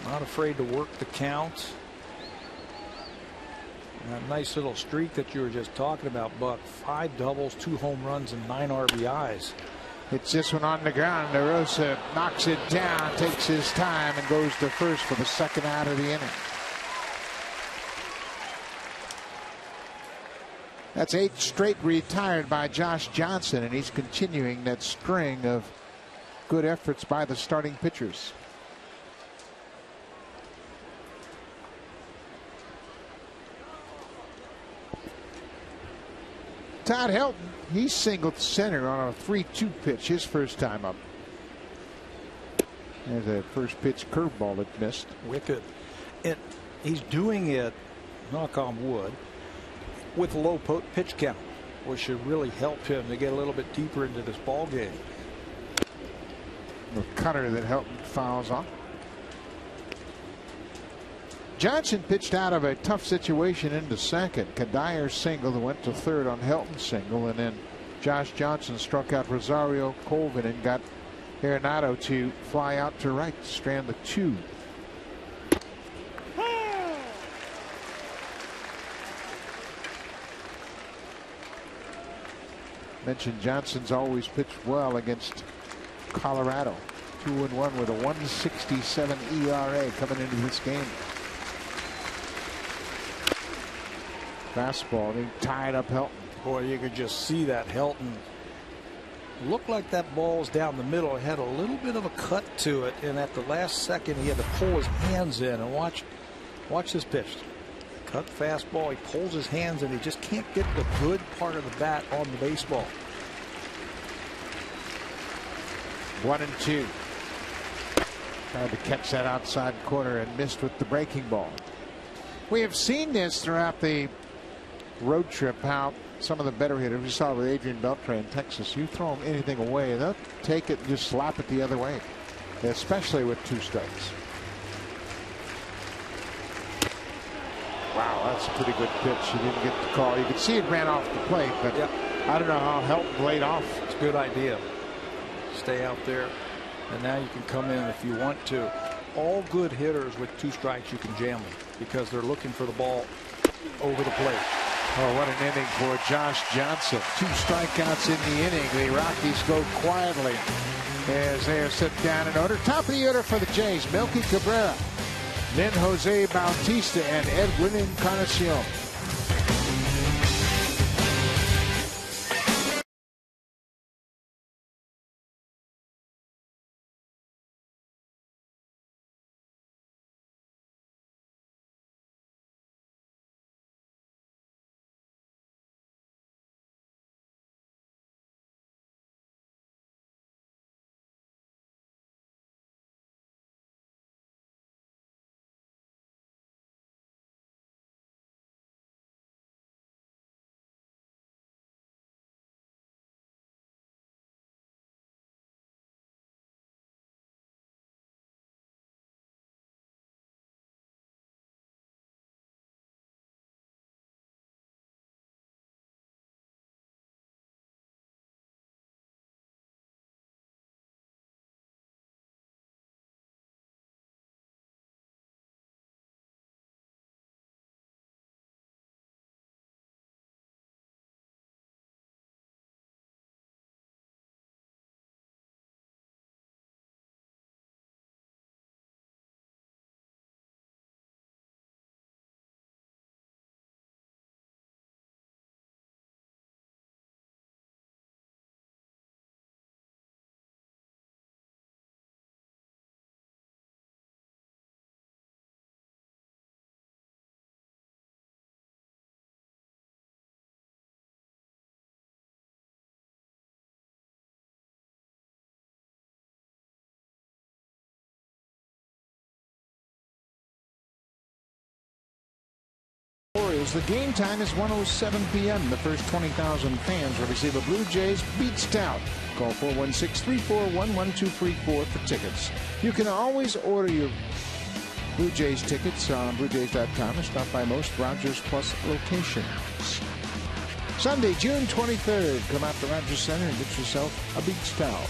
not afraid to work the count. And that nice little streak that you were just talking about, Buck. 5 doubles, 2 home runs, and 9 RBIs. It's this one on the ground. DeRosa knocks it down, takes his time, and goes to first for the second out of the inning. That's 8 straight retired by Josh Johnson, and he's continuing that string of good efforts by the starting pitchers. Todd Helton, he singled center on a 3-2 pitch his first time up. There's a first pitch curveball that missed. Wicked. He's doing it, knock on wood, with a low pitch count, which should really help him to get a little bit deeper into this ball game. The cutter that Helton fouls off. Johnson pitched out of a tough situation into second. Kadire singled and went to third on Helton's single, and then Josh Johnson struck out Rosario Colvin and got Arenado to fly out to right, strand the 2. Mentioned Johnson's always pitched well against Colorado. 2-1 with a 1.67 ERA coming into this game. Fastball, he tied up Helton. Boy, you could just see that Helton looked like that ball's down the middle. It had a little bit of a cut to it, and at the last second he had to pull his hands in. And watch this pitch. Cut fastball, he pulls his hands and he just can't get the good part of the bat on the baseball. 1-2. Tried to catch that outside corner and missed with the breaking ball. We have seen this throughout the road trip, how some of the better hitters, we saw with Adrian Beltre in Texas, you throw them anything away, they'll take it and just slap it the other way, especially with 2 strikes. Wow, that's a pretty good pitch. He didn't get the call. You could see it ran off the plate, but yep. I don't know how Helton laid off. It's a good idea. Stay out there, and now you can come in if you want to. All good hitters with 2 strikes, you can jam them because they're looking for the ball over the plate. Oh, what an inning for Josh Johnson. 2 strikeouts in the inning. The Rockies go quietly as they are set down in order. Top of the order for the Jays, Melky Cabrera, then Jose Bautista, and Edwin Encarnacion. The game time is 1:07 p.m. The first 20,000 fans will receive a Blue Jays Beat Stout. Call 416-341-1234 for tickets. You can always order your Blue Jays tickets on BlueJays.com or stop by most Rogers Plus locations. Sunday, June 23rd, come out to Rogers Center and get yourself a Beat Stout.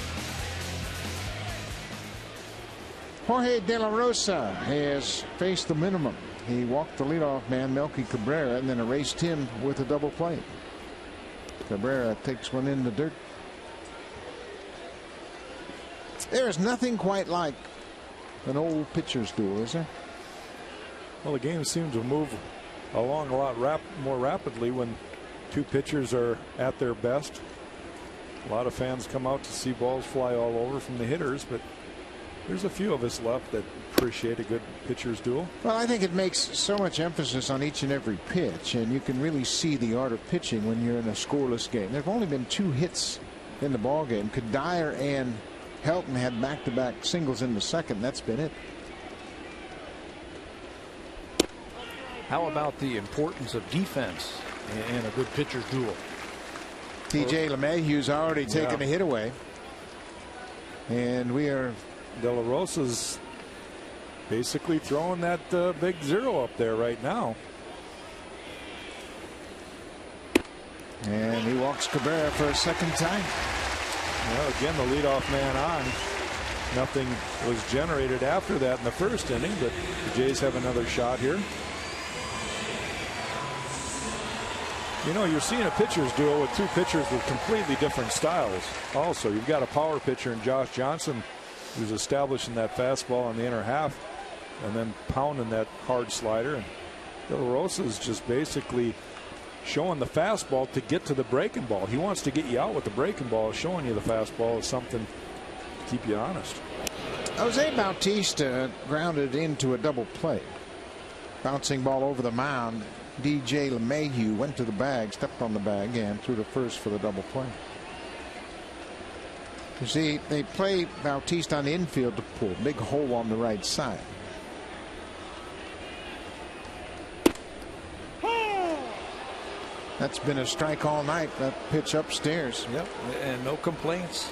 Jorge De La Rosa has faced the minimum. He walked the leadoff man, Melky Cabrera, and then erased him with a double play. Cabrera takes one in the dirt. There is nothing quite like an old pitcher's duel, is there? Well, the game seems to move along a lot more rapidly when two pitchers are at their best. A lot of fans come out to see balls fly all over from the hitters, but there's a few of us left that appreciate a good pitcher's duel. Well, I think it makes so much emphasis on each and every pitch, and you can really see the art of pitching when you're in a scoreless game. There have only been 2 hits in the ball game. Dyer and Helton had back-to-back singles in the second. That's been it. How about the importance of defense in a good pitcher's duel? DJ LeMahieu's already taken a hit away. And we are. De La Rosa's basically throwing that big 0 up there right now. And he walks Cabrera for a second time. Well, again, the leadoff man on. Nothing was generated after that in the first inning, but the Jays have another shot here. You know, you're seeing a pitcher's duel with 2 pitchers with completely different styles. Also, you've got a power pitcher in Josh Johnson, who's establishing that fastball on the inner half and then pounding that hard slider. And De La Rosa is just basically showing the fastball to get to the breaking ball. He wants to get you out with the breaking ball. Showing you the fastball is something to keep you honest. Jose Bautista grounded into a double play. Bouncing ball over the mound. DJ LeMahieu went to the bag, stepped on the bag, and threw to first for the double play. You see, they play Bautista on the infield to pull. Big hole on the right side. That's been a strike all night. That pitch upstairs. Yep, and no complaints.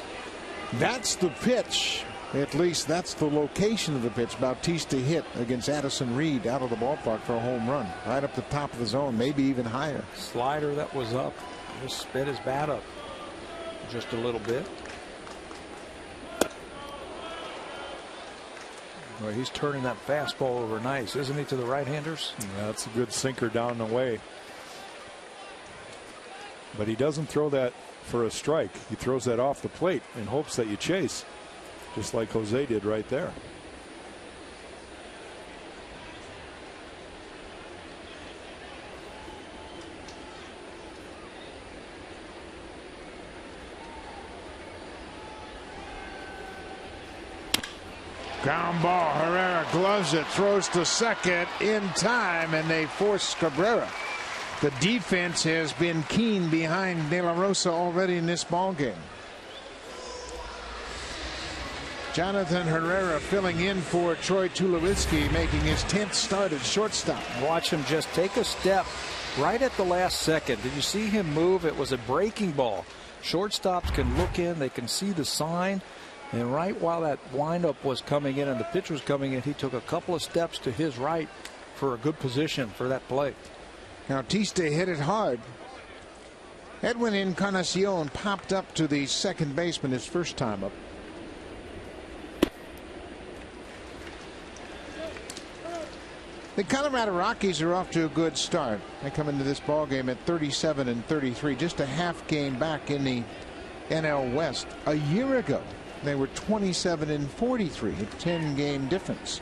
That's the pitch. At least that's the location of the pitch. Bautista hit against Addison Reed out of the ballpark for a home run. Right up the top of the zone, maybe even higher. Slider that was up. Just spit his bat up just a little bit. Well, he's turning that fastball over nice, isn't he, to the right-handers? Yeah, that's a good sinker down the way. But he doesn't throw that for a strike. He throws that off the plate in hopes that you chase, just like Jose did right there. Ground ball. Herrera gloves it, throws to second in time, and they force Cabrera. The defense has been keen behind De La Rosa already in this ball game. Jonathan Herrera filling in for Troy Tulowitzki, making his 10th start at shortstop. Watch him just take a step right at the last second. Did you see him move? It was a breaking ball. Shortstops can look in, they can see the sign. And right while that windup was coming in and the pitch was coming in, he took a couple of steps to his right for a good position for that play. Now, Bautista hit it hard. Edwin Encarnacion popped up to the second baseman his first time up. The Colorado Rockies are off to a good start. They come into this ball game at 37-33, just a half game back in the NL West. A year ago, they were 27-43, a 10-game difference.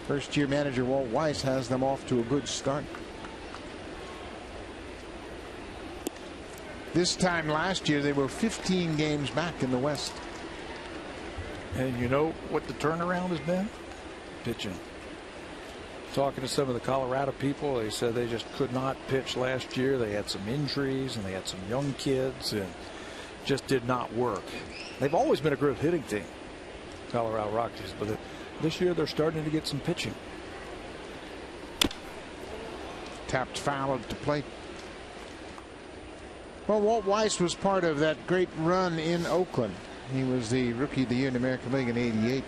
First-year manager Walt Weiss has them off to a good start. This time last year, they were 15 games back in the West. And you know what the turnaround has been? Pitching. Talking to some of the Colorado people, they said they just could not pitch last year. They had some injuries and they had some young kids and just did not work. They've always been a good hitting team, Colorado Rockies, but this year they're starting to get some pitching. Tapped foul at the plate. Well, Walt Weiss was part of that great run in Oakland. He was the Rookie of the Year in the American League in '88.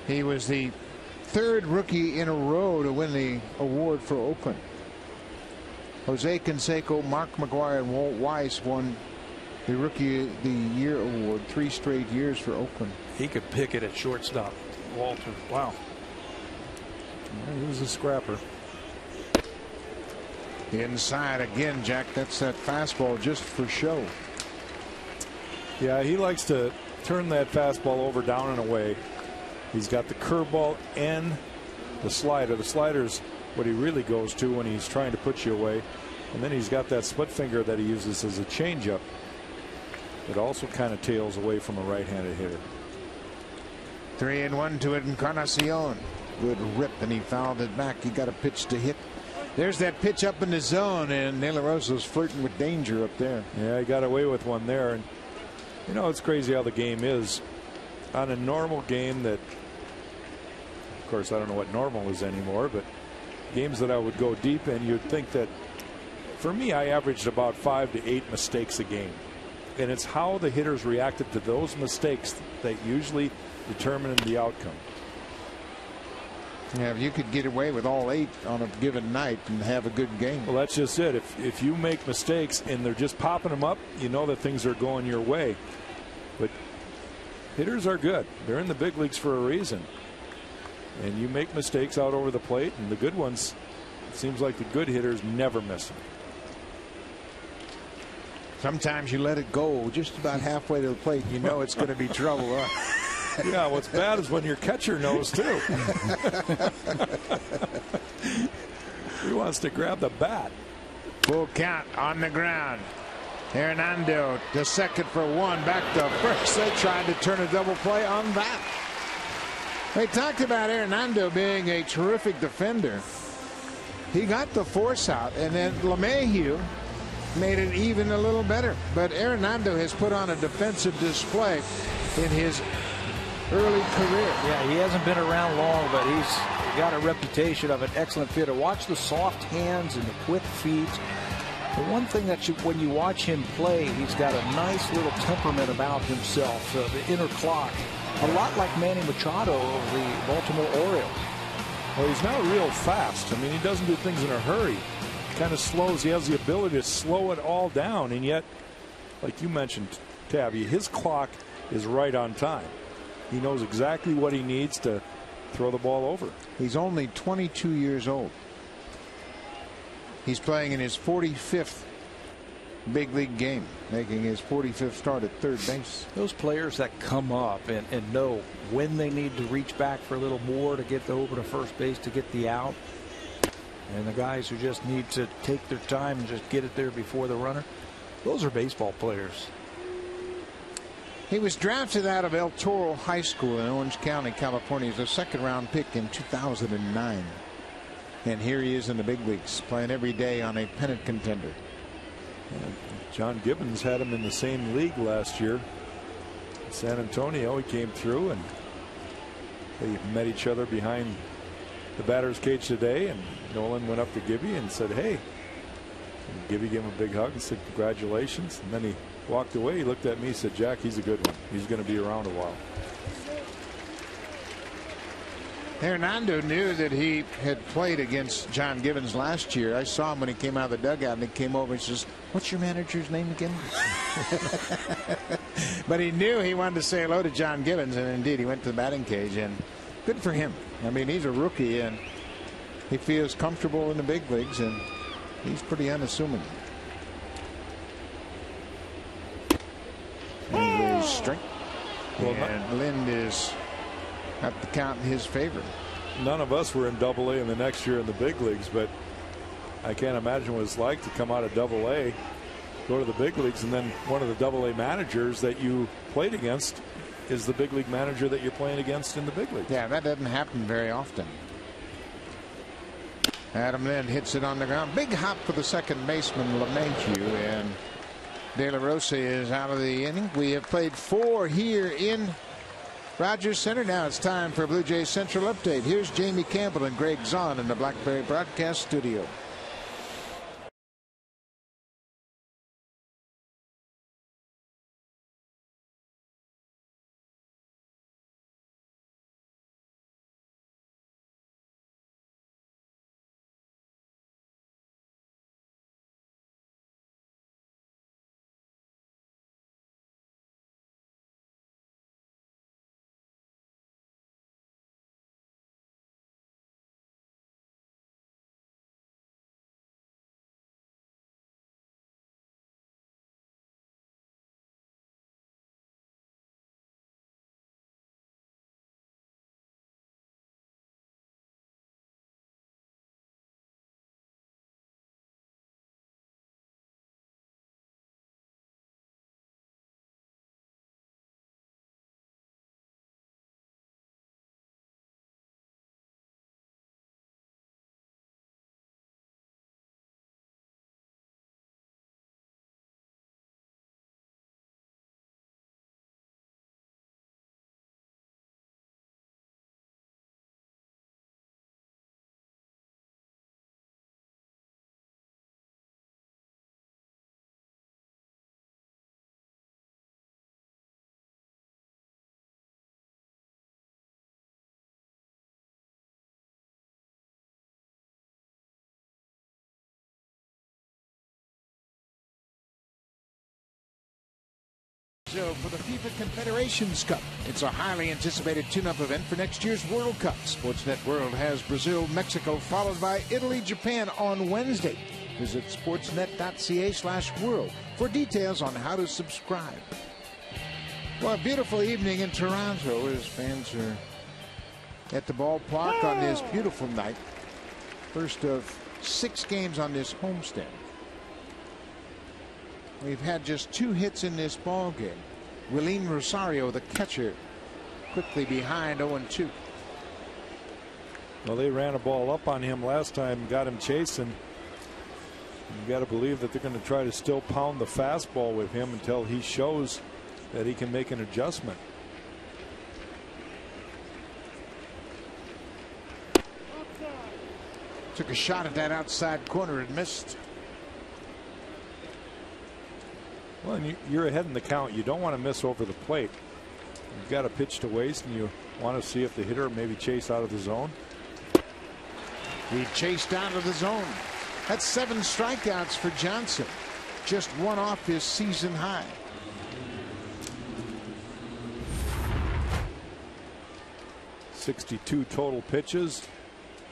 He was the third rookie in a row to win the award for Oakland. Jose Canseco, Mark McGwire, and Walt Weiss won the Rookie of the Year award 3 straight years for Oakland. He could pick it at shortstop. Walter, wow. He was a scrapper. Inside again, Jack. That's that fastball just for show. Yeah, he likes to turn that fastball over, down and away. He's got the curveball and the slider. The slider's what he really goes to when he's trying to put you away. And then he's got that split finger that he uses as a changeup. It also kind of tails away from a right-handed hitter. 3-1 to Encarnacion. Good rip, and he fouled it back. He got a pitch to hit. There's that pitch up in the zone, and De La Rosa's flirting with danger up there. Yeah, he got away with one there. And you know, it's crazy how the game is. On a normal game that, of course, I don't know what normal is anymore, but games that I would go deep in, you'd think that, for me, I averaged about 5 to 8 mistakes a game. And it's how the hitters reacted to those mistakes that usually determine the outcome. Yeah, if you could get away with all 8 on a given night and have a good game. Well, that's just it. If you make mistakes and they're just popping them up, you know that things are going your way. But hitters are good. They're in the big leagues for a reason. And you make mistakes out over the plate, and the good ones, it seems like the good hitters never miss them. Sometimes you let it go just about halfway to the plate. You know it's going to be trouble. Yeah, what's bad is when your catcher knows too. He wants to grab the bat. Full count on the ground. Hernando to second for 1, back to first. They tried to turn a double play on that. They talked about Hernando being a terrific defender. He got the force out, and then LeMahieu made it even a little better. But Hernando has put on a defensive display in his early career. Yeah, he hasn't been around long, but he's got a reputation of an excellent fielder. Watch the soft hands and the quick feet. The one thing that when you watch him play, he's got a nice little temperament about himself, the inner clock. A lot like Manny Machado of the Baltimore Orioles. Well, he's not real fast. I mean, he doesn't do things in a hurry. Kind of slows. He has the ability to slow it all down, and yet, like you mentioned, Tabby, his clock is right on time. He knows exactly what he needs to throw the ball over. He's only 22 years old. He's playing in his 45th big league game, making his 45th start at third base. Those players that come up and know when they need to reach back for a little more to get over to first base to get the out, and the guys who just need to take their time and just get it there before the runner, those are baseball players. He was drafted out of El Toro High School in Orange County, California, as a second-round pick in 2009. And here he is in the big leagues, playing every day on a pennant contender. John Gibbons had him in the same league last year. San Antonio, he came through, and they met each other behind the batter's cage today, and Nolan went up to Gibby and said, hey. And Gibby gave him a big hug and said, congratulations. And then he walked away. He looked at me and said, Jack, he's a good one. He's going to be around a while. Hernando knew that he had played against John Gibbons last year. I saw him when he came out of the dugout, and he came over and says, what's your manager's name again? But he knew he wanted to say hello to John Gibbons, and indeed he went to the batting cage, and good for him. I mean, he's a rookie, and he feels comfortable in the big leagues, and he's pretty unassuming. And the strength. And Lind is at the count in his favor. None of us were in Double-A in the next year in the big leagues, but I can't imagine what it's like to come out of Double-A, go to the big leagues, and then one of the Double-A managers that you played against is the big league manager that you're playing against in the big leagues. Yeah, that doesn't happen very often. Adam Lind hits it on the ground. Big hop for the second baseman, LeMahieu, and De La Rosa is out of the inning. We have played 4 here in Rogers Center. Now it's time for Blue Jays Central Update. Here's Jamie Campbell and Greg Zahn in the Blackberry Broadcast Studio. Brazil for the FIFA Confederations Cup. It's a highly anticipated tune-up event for next year's World Cup. Sportsnet World has Brazil, Mexico, followed by Italy, Japan on Wednesday. Visit sportsnet.ca/world for details on how to subscribe. Well, a beautiful evening in Toronto as fans are at the ballpark on this beautiful night. First of 6 games on this homestand. We've had just 2 hits in this ball game. Willeen Rosario, the catcher, quickly behind 0-2. Well, they ran a ball up on him last time, got him chasing. You got to believe that they're going to try to still pound the fastball with him until he shows that he can make an adjustment. Took a shot at that outside corner and missed. Well, and you're ahead in the count. You don't want to miss over the plate. You've got a pitch to waste, and you want to see if the hitter maybe chase out of the zone. He chased out of the zone. That's 7 strikeouts for Johnson. Just 1 off his season high. .62 total pitches.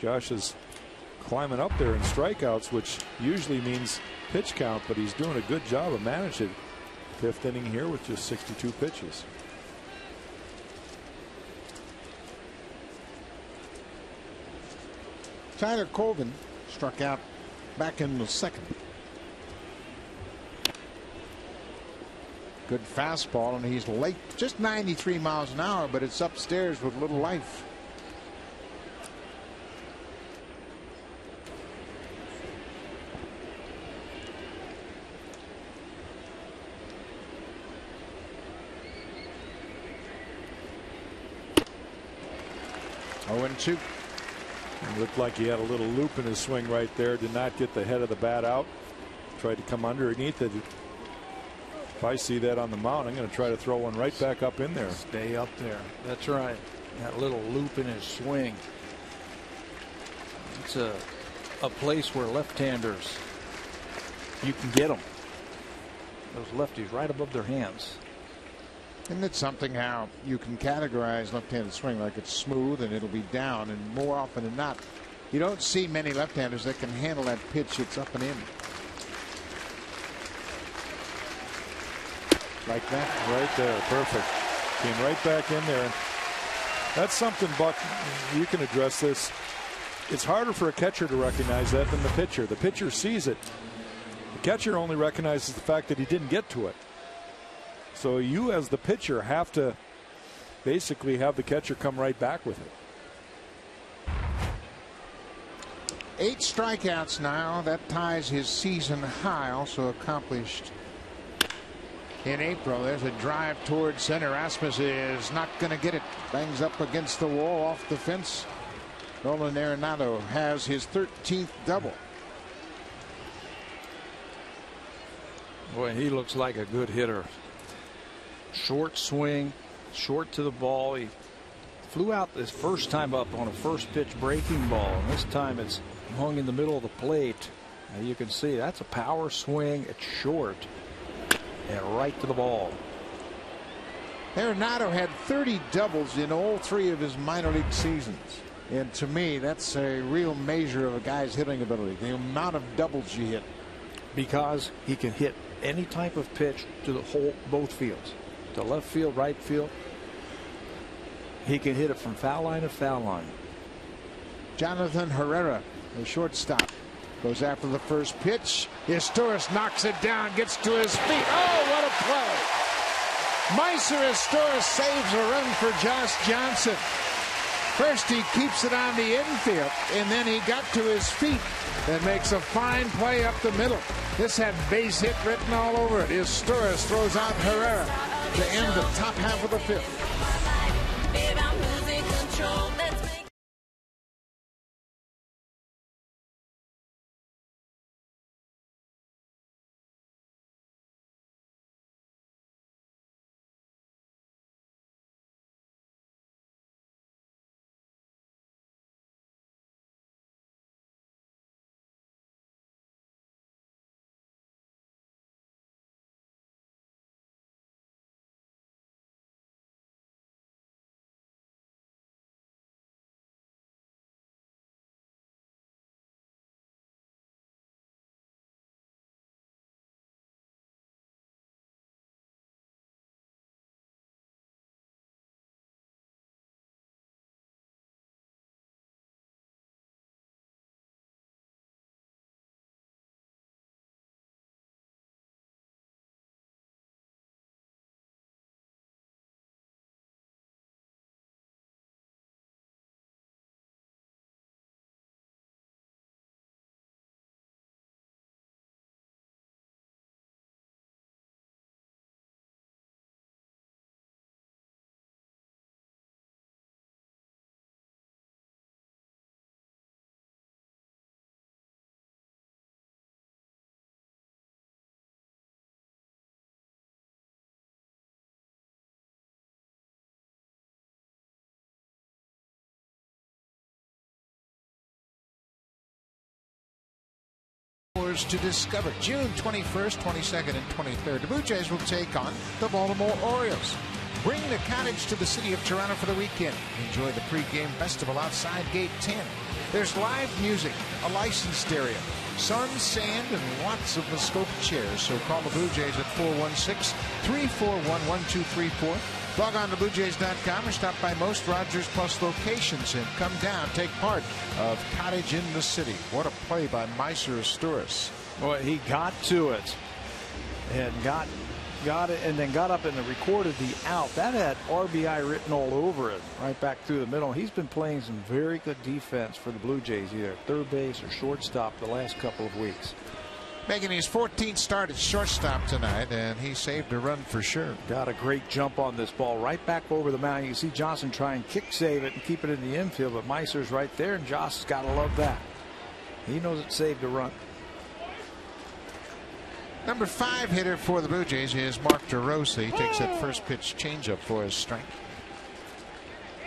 Josh is climbing up there in strikeouts, which usually means pitch count, but he's doing a good job of managing 5th inning here with just 62 pitches. Tyler Colvin struck out back in the 2nd. Good fastball, and he's late, just 93 miles an hour, but it's upstairs with little life. Two. It looked like he had a little loop in his swing right there. Did not get the head of the bat out. Tried to come underneath it. If I see that on the mound, I'm going to try to throw one right back up in there. Stay up there. That's right. That little loop in his swing. It's a place where left-handers, you can get them. Those lefties right above their hands. Isn't it something how you can categorize left-handed swing like it's smooth and it'll be down, and more often than not you don't see many left-handers that can handle that pitch. It's up and in like that right there. Perfect. Came right back in there. That's something, Buck, you can address this. It's harder for a catcher to recognize that than the pitcher. The pitcher sees it. The catcher only recognizes the fact that he didn't get to it. So you as the pitcher have to basically have the catcher come right back with it. 8 strikeouts now. That ties his season high, also accomplished in April. There's a drive toward center. Rasmus is not going to get it. Bangs up against the wall off the fence. Nolan Arenado has his 13th double. Boy, he looks like a good hitter. Short swing, short to the ball. He flew out this first time up on a first pitch breaking ball, and this time it's hung in the middle of the plate. Now you can see that's a power swing. It's short and right to the ball. Arenado had 30 doubles in all 3 of his minor league seasons, and to me that's a real measure of a guy's hitting ability, the amount of doubles you hit. Because he can hit any type of pitch to the both fields. To left field, right field. He can hit it from foul line to foul line. Jonathan Herrera, the shortstop, goes after the first pitch. Torres knocks it down, gets to his feet. Oh, what a play! Meiser Torres saves a run for Josh Johnson. First he keeps it on the infield, and then he got to his feet and makes a fine play up the middle. This had base hit written all over it. Torres throws out Herrera to end the top half of the 5th. yours to discover. June 21st, 22nd, and 23rd. The Blue Jays will take on the Baltimore Orioles. Bring the Cottage to the city of Toronto for the weekend. Enjoy the pregame festival outside Gate 10. There's live music, a licensed area, sun, sand, and lots of Muskoka chairs. So call the Blue Jays at 416-341-1234. Log on to BlueJays.com or stop by most Rogers Plus locations and come down, take part of Cottage in the City. What a play by Meiser Astouris. Well, he got to it and got it, and then got up and recorded the out. That had RBI written all over it, right back through the middle. He's been playing some very good defense for the Blue Jays, either third base or shortstop, the last couple of weeks. Making his 14th start at shortstop tonight, and he saved a run for sure. Got a great jump on this ball, right back over the mound. You can see Johnson try and kick save it and keep it in the infield, but Meiser's right there, and Joss has got to love that. He knows it saved a run. Number 5 hitter for the Blue Jays is Mark DeRosa. He takes that first pitch changeup for his strike.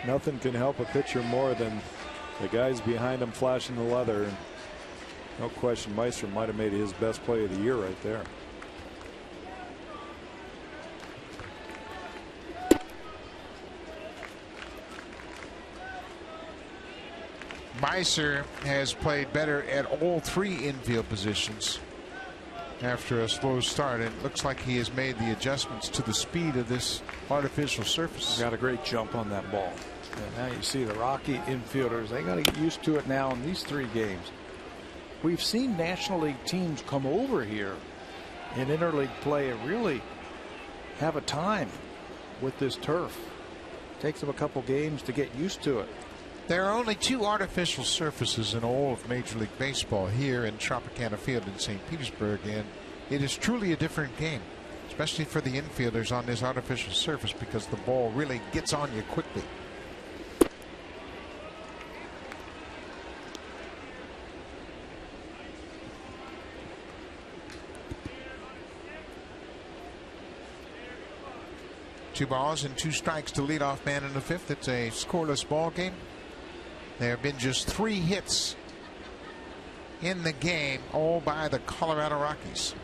Nothing can help a pitcher more than the guys behind him flashing the leather. And no question, Meiser might have made his best play of the year right there. Meiser has played better at all 3 infield positions after a slow start. It looks like he has made the adjustments to the speed of this artificial surface. Got a great jump on that ball. And now you see the Rocky infielders, they got to get used to it now in these 3 games. We've seen National League teams come over here in interleague play and really have a time with this turf. Takes them a couple games to get used to it. There are only 2 artificial surfaces in all of Major League Baseball, here in Tropicana Field in St. Petersburg, and it is truly a different game, especially for the infielders on this artificial surface, because the ball really gets on you quickly. Two balls and 2 strikes to leadoff man in the 5th. It's a scoreless ball game. There have been just 3 hits in the game, all by the Colorado Rockies.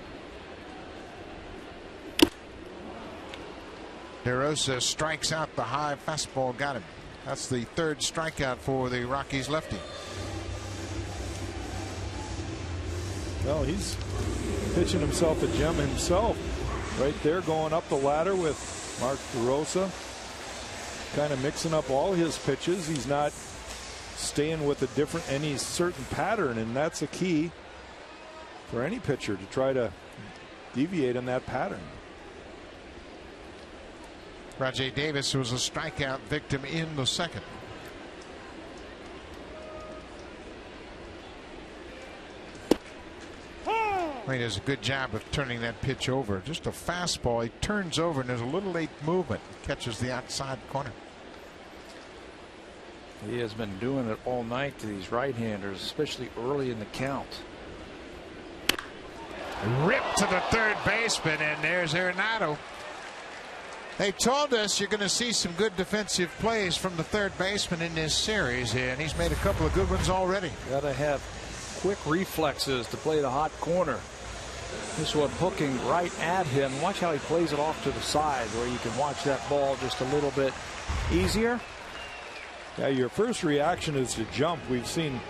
DeRosa strikes out the high fastball, got him. That's the 3rd strikeout for the Rockies lefty. Well, he's pitching himself a gem himself right there, going up the ladder with Mark DeRosa, kind of mixing up all his pitches. He's not staying with any certain pattern, and that's a key for any pitcher, to try to deviate in that pattern. Rajay Davis was a strikeout victim in the 2nd. He does a good job of turning that pitch over. Just a fastball. He turns over, and there's a little late movement. Catches the outside corner. He has been doing it all night to these right-handers, especially early in the count. Ripped to the 3rd baseman, and there's Arenado. They told us you're going to see some good defensive plays from the 3rd baseman in this series, and he's made a couple of good ones already. Got to have quick reflexes to play the hot corner. This one hooking right at him. Watch how he plays it off to the side, where you can watch that ball just a little bit easier. Yeah, your first reaction is to jump. We've seen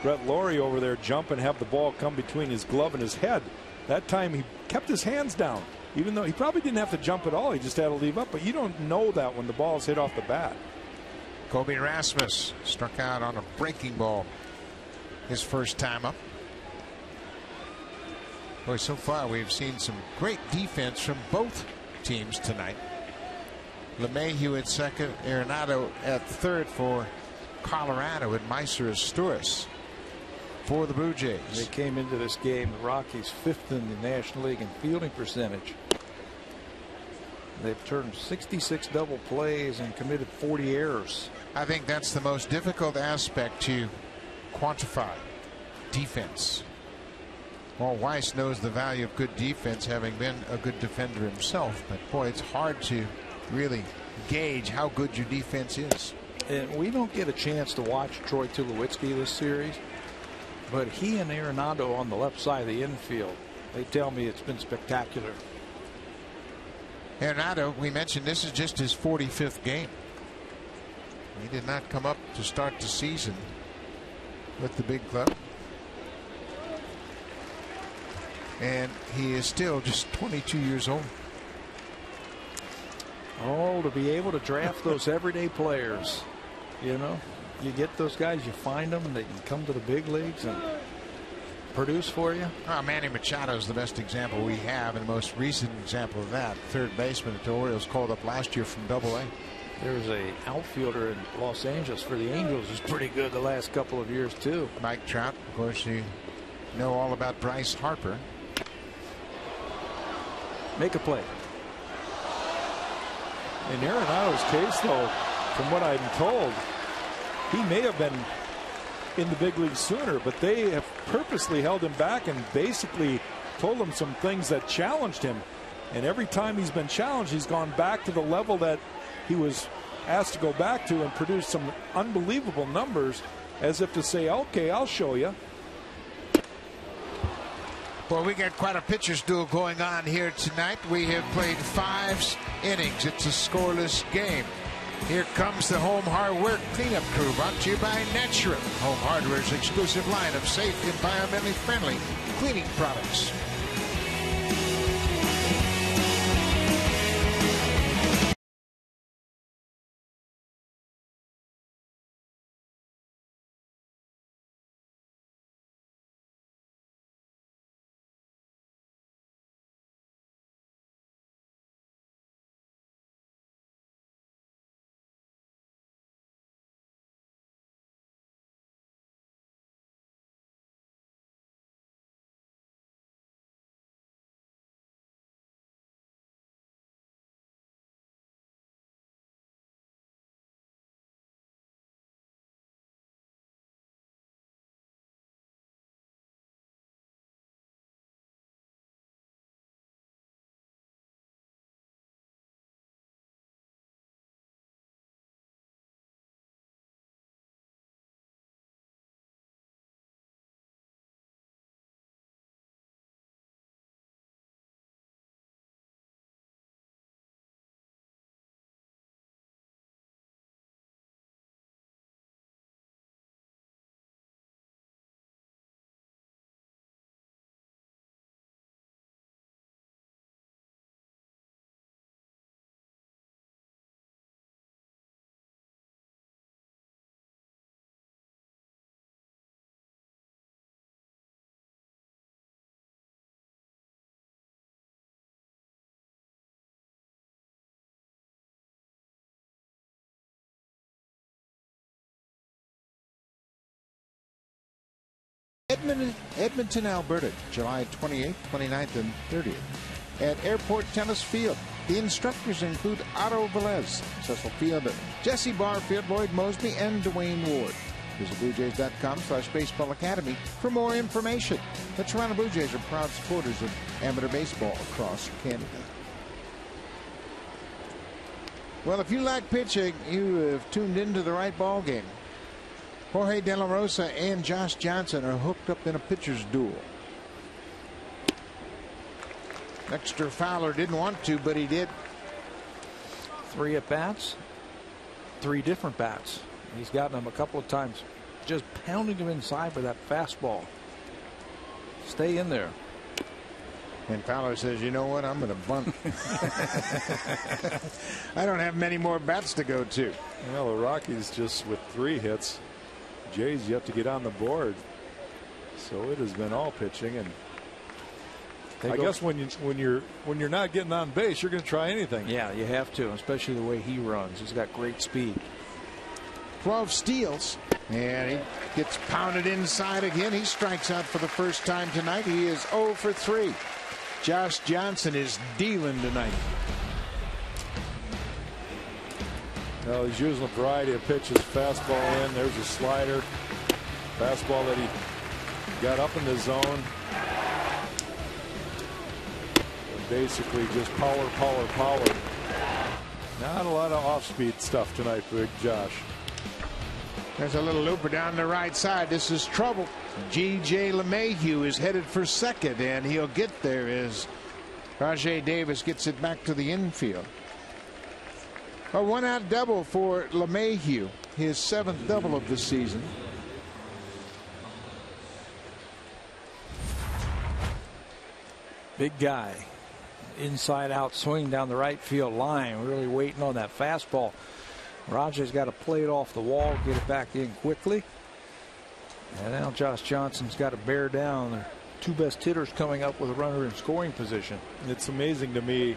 Brett Laurie over there jump and have the ball come between his glove and his head. That time he kept his hands down, even though he probably didn't have to jump at all. He just had to leave up, but you don't know that when the ball is hit off the bat. Kobe Rasmus struck out on a breaking ball his first time up. Boy, so far we've seen some great defense from both teams tonight. LeMahieu at 2nd, Arenado at 3rd for Colorado, and Meiser Astouris for the Blue Jays. They came into this game, the Rockies 5th in the National League in fielding percentage. They've turned 66 double plays and committed 40 errors. I think that's the most difficult aspect to quantify. Defense. Well, Weiss knows the value of good defense, having been a good defender himself, but boy, it's hard to really gauge how good your defense is. And we don't get a chance to watch Troy Tulowitzki this series. But he and Arenado on the left side of the infield, they tell me it's been spectacular. Arenado, we mentioned this is just his 45th game. He did not come up to start the season with the big club. And he is still just 22 years old. Oh, to be able to draft those everyday players, you know, you get those guys, you find them, they can come to the big leagues and produce for you. Manny Machado is the best example we have, and the most recent example of that. Third baseman at the Orioles, called up last year from Double-A. There's a outfielder in Los Angeles for the Angels who's pretty good the last couple of years too. Mike Trout, of course, you know all about Bryce Harper. Make a play. In Arenado's case, though, from what I'm told, he may have been in the big leagues sooner, but they have purposely held him back and basically told him some things that challenged him. And every time he's been challenged, he's gone back to the level that he was asked to go back to and produce some unbelievable numbers, as if to say, okay, I'll show you. Well, we got quite a pitcher's duel going on here tonight. We have played 5 innings. It's a scoreless game. Here comes the Home Hardware Cleanup Crew, brought to you by Natura, Home Hardware's exclusive line of safe, environmentally friendly cleaning products. Edmonton, Alberta, July 28th, 29th, and 30th. At Airport Tennis Field, the instructors include Otto Velez, Cecil Fielder, Jesse Barfield, Lloyd Mosby, and Dwayne Ward. Visit BlueJays.com/Baseball Academy for more information. The Toronto Blue Jays are proud supporters of amateur baseball across Canada. Well, if you like pitching, you have tuned into the right ball game. Jorge De La Rosa and Josh Johnson are hooked up in a pitcher's duel. Dexter Fowler didn't want to, but he did. 3 at bats, 3 different bats. He's gotten them a couple of times, just pounding him inside with that fastball. Stay in there. And Fowler says, you know what, I'm going to bunt. I don't have many more bats to go to. Well, the Rockies just with 3 hits. Jays yet to get on the board. So it has been all pitching, and I guess when you're not getting on base, you're going to try anything. Yeah, you have to, especially the way he runs. He's got great speed. 12 steals, and he gets pounded inside again. He strikes out for the first time tonight. He is 0 for 3. Josh Johnson is dealing tonight. Well, he's using a variety of pitches. Fastball in, there's a slider. Fastball that he got up in the zone. And basically just power. Not a lot of off-speed stuff tonight for Big Josh. There's a little looper down the right side. This is trouble. G.J. LeMahieu is headed for second, and he'll get there as Rajay Davis gets it back to the infield. A one-out double for LeMahieu, his 7th double of the season. Big guy. Inside out swing down the right field line. Really waiting on that fastball. Rajay's got to play it off the wall, get it back in quickly. And now Josh Johnson's got to bear down. Their two best hitters coming up with a runner in scoring position. It's amazing to me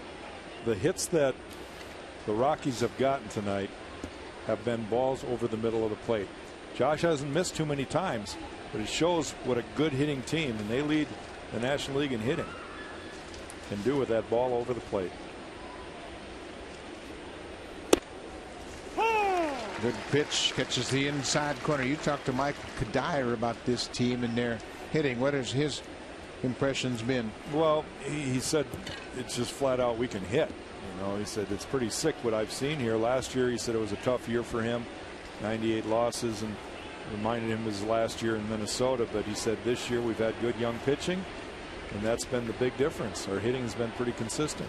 the hits that the Rockies have gotten tonight have been balls over the middle of the plate. Josh hasn't missed too many times, but it shows what a good hitting team, and they lead the National League in hitting, can do with that ball over the plate. Good pitch, catches the inside corner. You talked to Mike Kadire about this team and their hitting. What has his impressions been? Well, he said it's just flat out we can hit. You know, he said it's pretty sick what I've seen here. Last year he said it was a tough year for him, 98 losses, and reminded him of his last year in Minnesota. But he said this year we've had good young pitching, and that's been the big difference. Our hitting has been pretty consistent.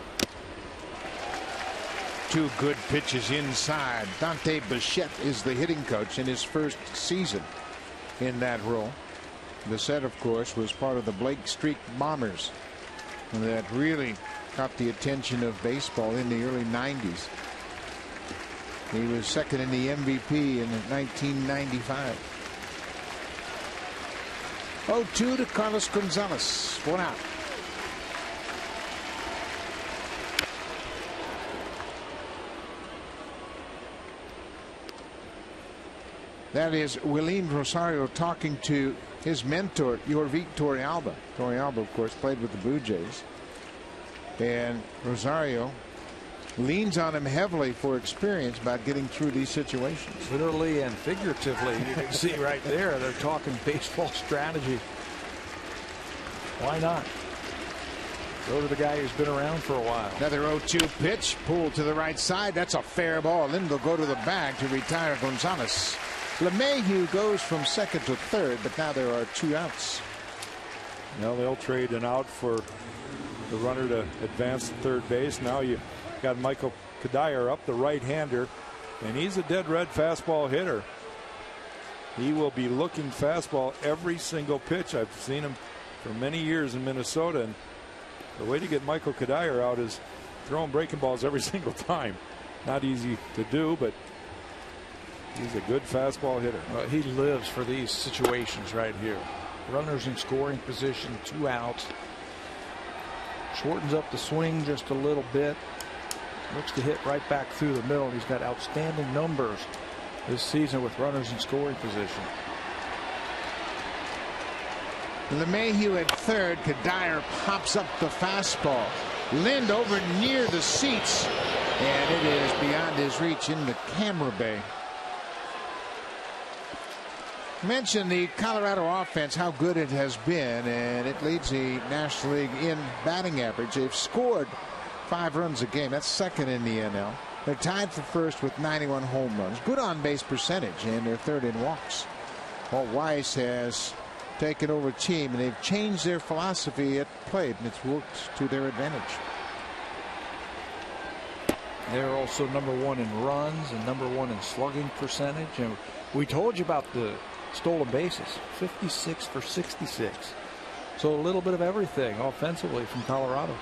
Two good pitches inside. Dante Bichette is the hitting coach in his first season in that role. Bichette, of course, was part of the Blake Streak Bombers that really caught the attention of baseball in the early 90s. He was second in the MVP in 1995. 0-2 to Carlos Gonzalez. 1 out. That is Willeen Rosario talking to his mentor, Yorvik Torrealba. Torrealba, of course, played with the Blue Jays. And Rosario leans on him heavily for experience about getting through these situations. Literally and figuratively. You can see right there, they're talking baseball strategy. Why not? Go to the guy who's been around for a while. Another 0-2 pitch, pulled to the right side. That's a fair ball. Then they'll go to the bag to retire Gonzalez. LeMahieu goes from second to third, but now there are 2 outs. Now they'll trade an out for the runner to advance to third base. Now you got Michael Kadire up, the right-hander, and he's a dead red fastball hitter. He will be looking fastball every single pitch. I've seen him for many years in Minnesota, and the way to get Michael Kadire out is throwing breaking balls every single time. Not easy to do, but he's a good fastball hitter. He lives for these situations right here. Runners in scoring position, 2 outs. Shortens up the swing just a little bit. Looks to hit right back through the middle. He's got outstanding numbers this season with runners in scoring position. LeMahieu at third. Kadire pops up the fastball. Lind over near the seats, and it is beyond his reach in the camera bay. Mention the Colorado offense, how good it has been, and it leads the National League in batting average. They've scored 5 runs a game. That's second in the NL. They're tied for first with 91 home runs. Good on base percentage, and they're third in walks. Walt Weiss has taken over team, and they've changed their philosophy at plate, and it's worked to their advantage. They're also #1 in runs and #1 in slugging percentage. And we told you about the stolen bases, 56 for 66. So a little bit of everything offensively from Colorado.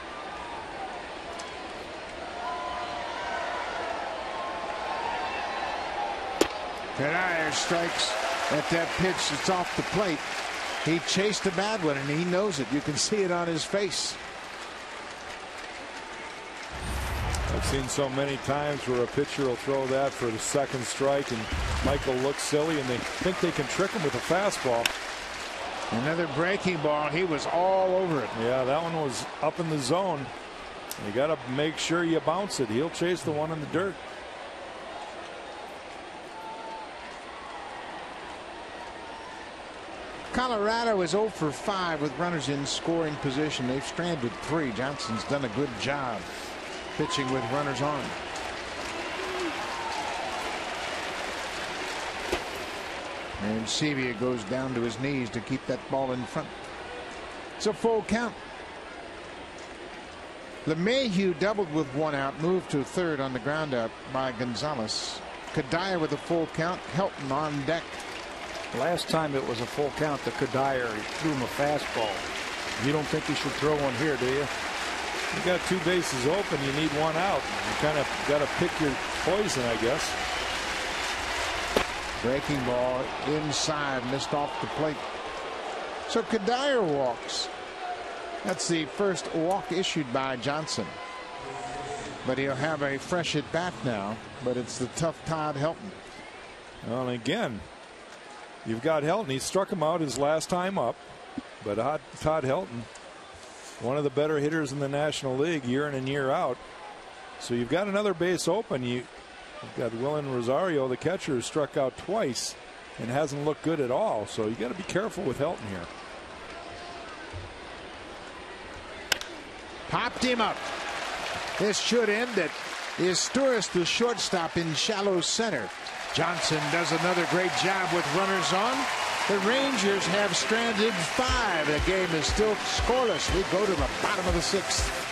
Kadire strikes at that pitch. It's off the plate. He chased a bad one, and he knows it. You can see it on his face. I've seen so many times where a pitcher will throw that for the second strike, and Michael looks silly, and they think they can trick him with a fastball. Another breaking ball. He was all over it. Yeah, that one was up in the zone. You got to make sure you bounce it. He'll chase the one in the dirt. Colorado is 0 for 5 with runners in scoring position. They've stranded 3. Johnson's done a good job pitching with runners on. And Sevilla goes down to his knees to keep that ball in front. It's a full count. LeMahieu doubled with one out, moved to third on the ground out by Gonzalez. Kadire with a full count. Helton on deck. Last time it was a full count to Kadire. He threw him a fastball. You don't think he should throw one here, do you? You got two bases open. You need one out. You kind of got to pick your poison, I guess. Breaking ball inside, missed off the plate. So Kadire walks. That's the first walk issued by Johnson. But he'll have a fresh at bat now. But it's the tough Todd Helton. Well, and again, you've got Helton. He struck him out his last time up. But Todd Helton, one of the better hitters in the National League year in and year out. So you've got another base open. You've got Willen Rosario, the catcher, who struck out twice and hasn't looked good at all. So you got to be careful with Helton here. Popped him up. This should end it. Isturiz, the shortstop, in shallow center. Johnson does another great job with runners on. The Rangers have stranded 5. The game is still scoreless. We go to the bottom of the 6th.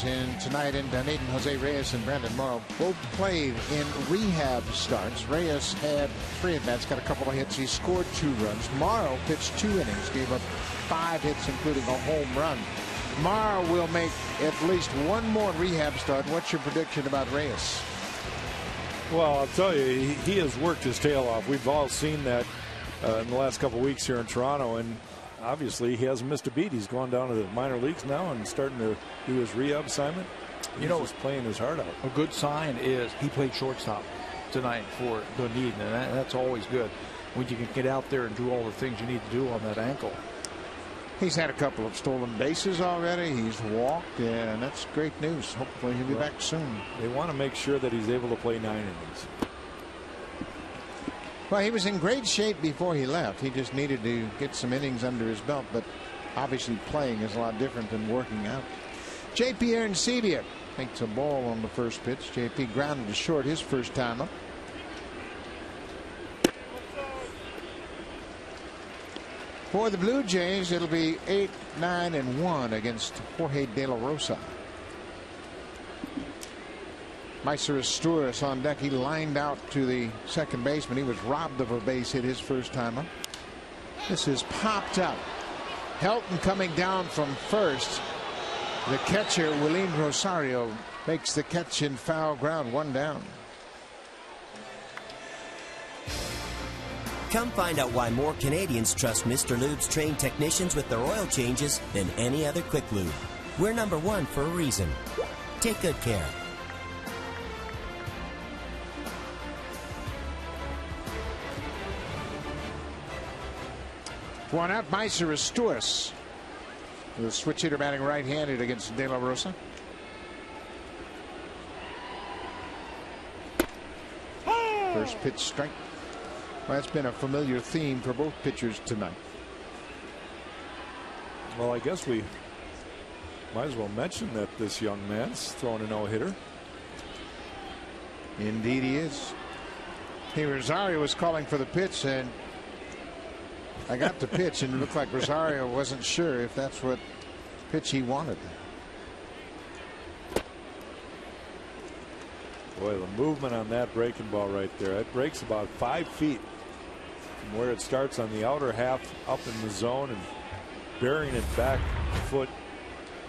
And tonight in Dunedin, Jose Reyes and Brandon Morrow both played in rehab starts. Reyes had 3 at-bats, got a couple of hits. He scored 2 runs. Morrow pitched 2 innings, gave up 5 hits, including a home run. Morrow will make at least 1 more rehab start. What's your prediction about Reyes? Well, I'll tell you, he has worked his tail off. We've all seen that in the last couple of weeks here in Toronto, and obviously he hasn't missed a beat. He's gone down to the minor leagues now and starting to do his rehab assignment. He's just playing his heart out. A good sign is he played shortstop tonight for Dunedin, and that's always good when you can get out there and do all the things you need to do on that ankle. He's had a couple of stolen bases already. He's walked, and that's great news. Hopefully he'll be back soon. They want to make sure that he's able to play 9 innings. Well, he was in great shape before he left. He just needed to get some innings under his belt, but obviously playing is a lot different than working out. J.P. Arencibia takes a ball on the first pitch. J.P. grounded to short his first time up. For the Blue Jays, it'll be 8-9-1 against Jorge De La Rosa. Meiser Isturiz on deck. He lined out to the second baseman. He was robbed of a base hit his first time up. This is popped up. Helton coming down from first. The catcher, Willen Rosario, makes the catch in foul ground. 1 down. Come find out why more Canadians trust Mr. Lube's trained technicians with their oil changes than any other quick lube. We're #1 for a reason. Take good care. One out. Meiser Isturiz, the switch hitter batting right-handed against De La Rosa. first pitch strike. Well, that's been a familiar theme for both pitchers tonight. Well, I guess we might as well mention that this young man's throwing a no-hitter. Indeed he is. Hey, Rosario was calling for the pitch, and I got the pitch, and it looked like Rosario wasn't sure if that's what pitch he wanted. Boy, the movement on that breaking ball right there. It breaks about 5 feet from where it starts on the outer half up in the zone and burying it back foot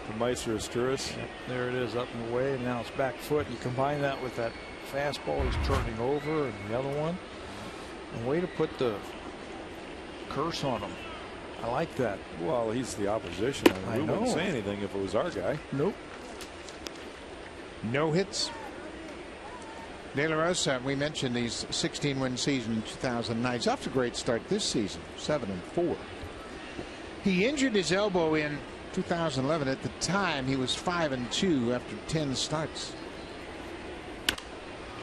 to Meister Asturias. Yep, there it is up and away, and now it's back foot. You combine that with that fastball he's turning over and the other one. A way to put the curse on him. I like that. Well, he's the opposition. I mean, we wouldn't say anything if it was our guy. Nope. No hits. De La Rosa, we mentioned these 16-win season in 2009. He's off to a great start this season, 7-4. He injured his elbow in 2011. At the time, he was 5-2 after 10 starts.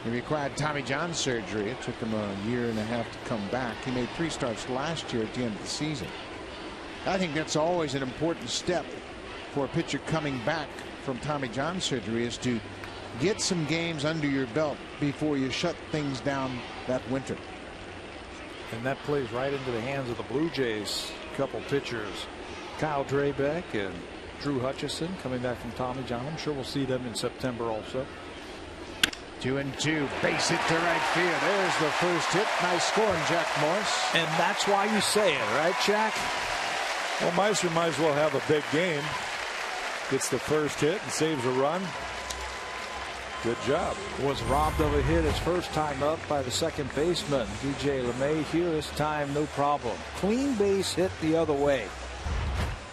He required Tommy John surgery. It took him a year and a half to come back. He made 3 starts last year at the end of the season. I think that's always an important step for a pitcher coming back from Tommy John surgery, is to get some games under your belt before you shut things down that winter. And that plays right into the hands of the Blue Jays. A couple pitchers, Kyle Drabek and Drew Hutchison, coming back from Tommy John. I'm sure we'll see them in September also. 2-2, base hit to right field. There's the first hit. Nice scoring, Jack Morris. And that's why you say it, right, Jack? Well, Meister might as well have a big game. Gets the first hit and saves a run. Good job. Was robbed of a hit his first time up by the second baseman, DJ LeMay. Here this time, no problem. Clean base hit the other way.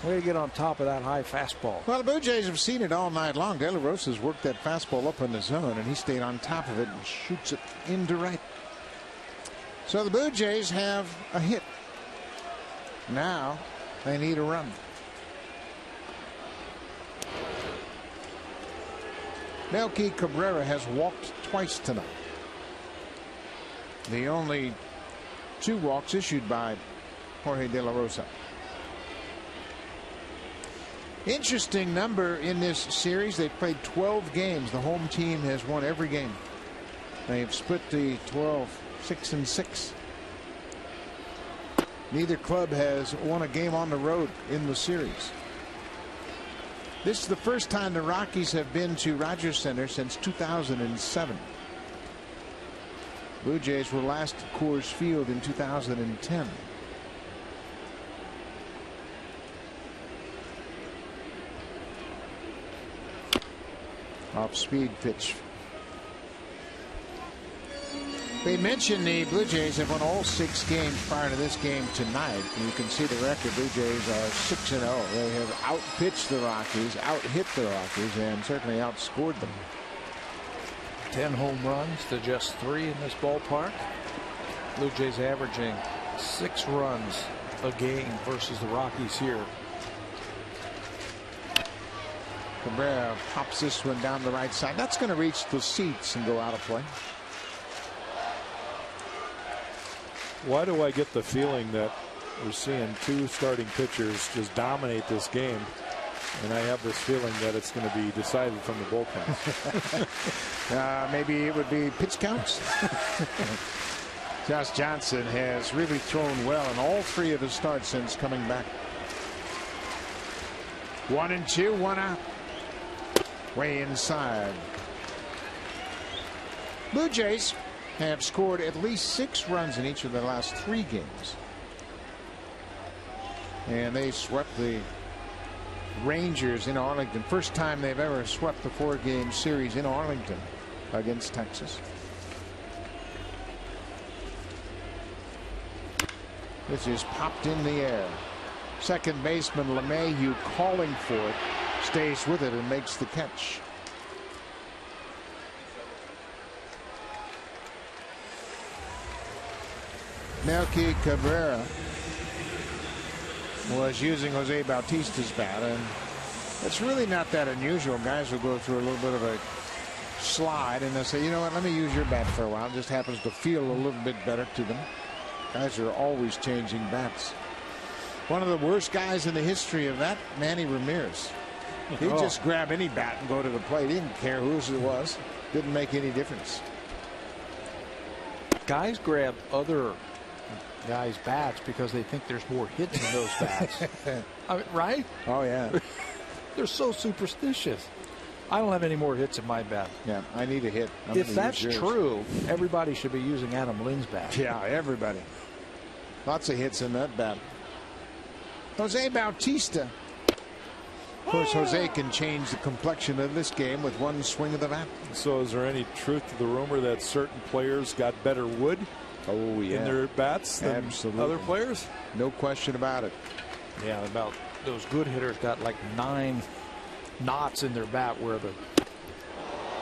Way to get on top of that high fastball. Well, the Blue Jays have seen it all night long. De La Rosa's worked that fastball up in the zone, and he stayed on top of it and shoots it into right. So the Blue Jays have a hit. Now they need a run. Melky Cabrera has walked twice tonight. The only 2 walks issued by Jorge De La Rosa. Interesting number in this series. They've played 12 games. The home team has won every game. They've split the 12 6-6. Neither club has won a game on the road in the series. This is the first time the Rockies have been to Rogers Center since 2007. Blue Jays were last at Coors Field in 2010. Off speed pitch. We mentioned the Blue Jays have won all 6 games prior to this game tonight. And you can see the record. Blue Jays are 6-0. They have outpitched the Rockies, out-hit the Rockies, and certainly outscored them. 10 home runs to just 3 in this ballpark. Blue Jays averaging 6 runs a game versus the Rockies here. Cabrera pops this one down the right side. That's going to reach the seats and go out of play. Why do I get the feeling that we're seeing 2 starting pitchers just dominate this game, and I have this feeling that it's going to be decided from the bullpen? Maybe it would be pitch counts. Josh Johnson has really thrown well in all 3 of his starts since coming back. 1-2, 1 out. Way inside. Blue Jays have scored at least 6 runs in each of the last 3 games. And they swept the Rangers in Arlington. First time they've ever swept the 4-game series in Arlington against Texas. This is popped in the air. Second baseman LeMahieu calling for it. Stays with it and makes the catch. Melky Cabrera was using Jose Bautista's bat, and it's really not that unusual. Guys will go through a little bit of a slide, and they'll say, you know what, let me use your bat for a while. It just happens to feel a little bit better to them. Guys are always changing bats. One of the worst guys in the history of that, Manny Ramirez. He'd just grab any bat and go to the plate. He didn't care whose it was. Didn't make any difference. Guys grab other guys' bats because they think there's more hits in those bats. I mean, right? Oh, yeah. They're so superstitious. I don't have any more hits in my bat. Yeah, I need a hit. If that's true, everybody should be using Adam Lynn's bat. Yeah, everybody. Lots of hits in that bat. Jose Bautista. Of course, Jose can change the complexion of this game with one swing of the bat. So is there any truth to the rumor that certain players got better wood in their bats than other players? No question about it. Yeah, about those good hitters got like 9 knots in their bat where the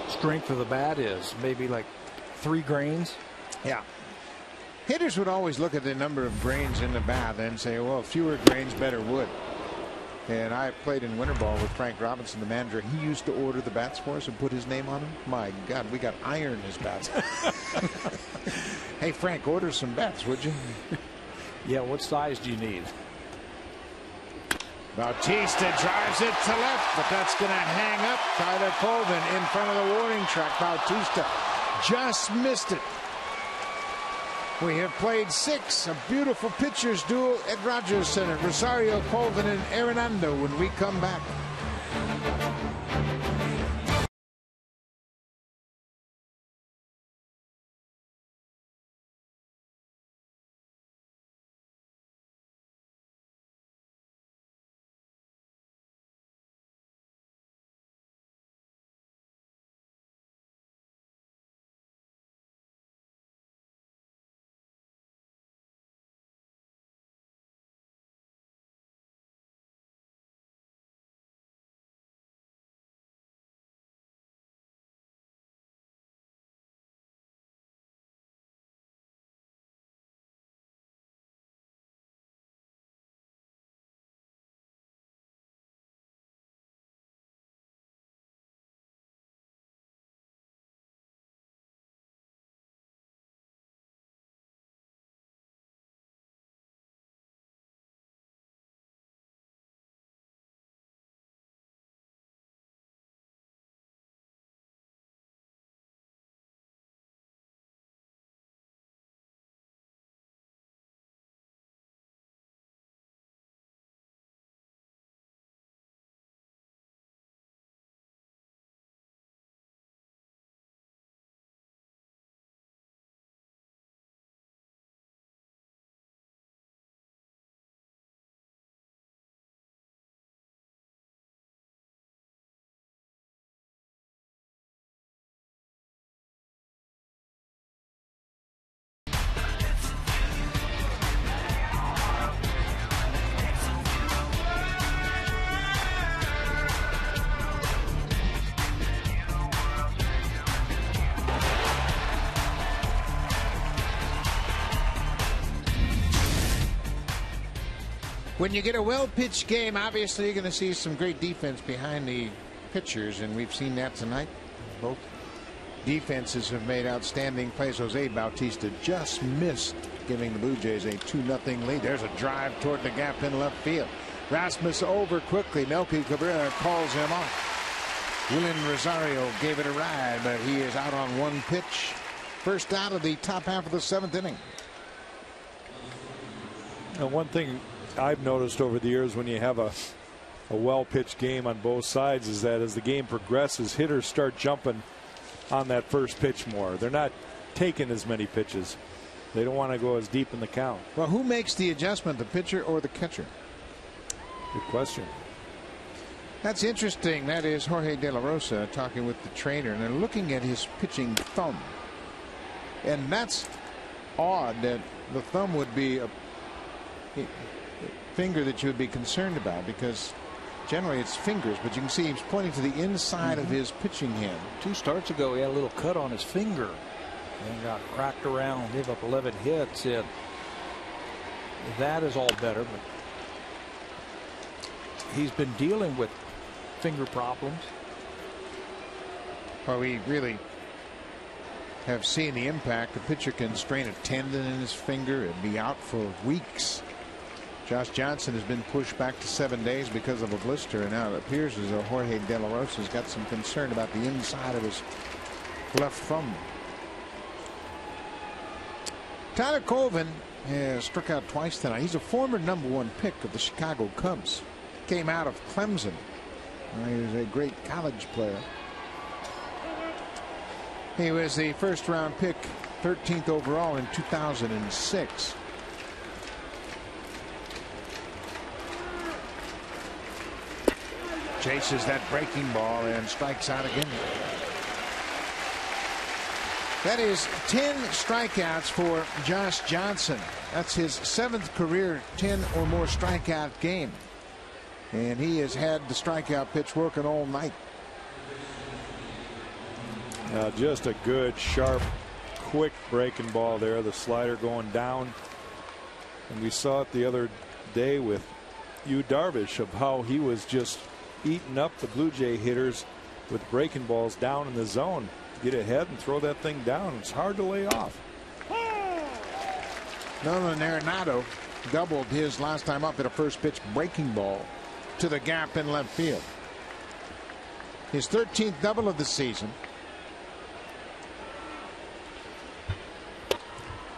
strength of the bat is maybe like 3 grains. Yeah. Hitters would always look at the number of grains in the bat and say, well, fewer grains, better wood. And I played in winter ball with Frank Robinson, the manager. He used to order the bats for us and put his name on them. My God, we got iron in his bats. Hey, Frank, order some bats, would you? Yeah, what size do you need? Bautista drives it to left, but that's going to hang up. Tyler Colvin in front of the warning track. Bautista just missed it. We have played 6, a beautiful pitcher's duel at Rogers Center. Rosario, Colvin, and Arenado when we come back. When you get a well-pitched game, obviously you're going to see some great defense behind the pitchers, and we've seen that tonight. Both defenses have made outstanding plays. Jose Bautista just missed giving the Blue Jays a 2-0 lead. There's a drive toward the gap in left field. Rasmus over quickly. Melky Cabrera calls him off. Willian Rosario gave it a ride, but he is out on one pitch. First out of the top half of the 7th inning. Now, one thing I've noticed over the years when you have a well-pitched game on both sides is that as the game progresses, hitters start jumping on that first pitch more. They're not taking as many pitches. They don't want to go as deep in the count. Well, who makes the adjustment, the pitcher or the catcher? Good question. That's interesting. That is Jorge De La Rosa talking with the trainer, and they're looking at his pitching thumb. And that's odd that the thumb would be a finger that you would be concerned about, because generally it's fingers, but you can see he's pointing to the inside of his pitching hand. 2 starts ago, he had a little cut on his finger and got cracked around, gave up 11 hits. And that is all better, but he's been dealing with finger problems. Well, we really have seen the impact. A pitcher can strain a tendon in his finger and be out for weeks. Josh Johnson has been pushed back to 7 days because of a blister, and now it appears as though Jorge De La Rosa has got some concern about the inside of his left thumb. Tyler Colvin has struck out twice tonight. He's a former #1 pick of the Chicago Cubs. Came out of Clemson. He was a great college player. He was the first-round pick, 13th overall in 2006. Chases that breaking ball and strikes out again. That is 10 strikeouts for Josh Johnson. That's his 7th career 10 or more strikeout game. And he has had the strikeout pitch working all night. Just a good, sharp, quick breaking ball there. The slider going down. And we saw it the other day with Yu Darvish of how he was just eating up the Blue Jay hitters with breaking balls down in the zone. Get ahead and throw that thing down. It's hard to lay off. Nolan Arenado doubled his last time up at a first pitch breaking ball to the gap in left field. His 13th double of the season.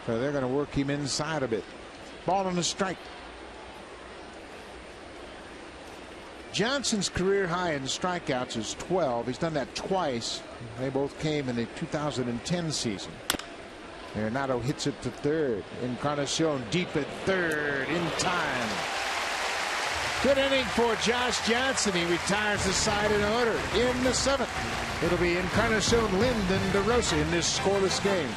So they're going to work him inside a bit. Ball on a strike. Johnson's career high in strikeouts is 12. He's done that twice. They both came in the 2010 season. Arenado hits it to third. Encarnacion deep at third in time. Good inning for Josh Johnson. He retires the side in order in the 7th. It'll be Encarnacion, Lind, and DeRosa in this scoreless game.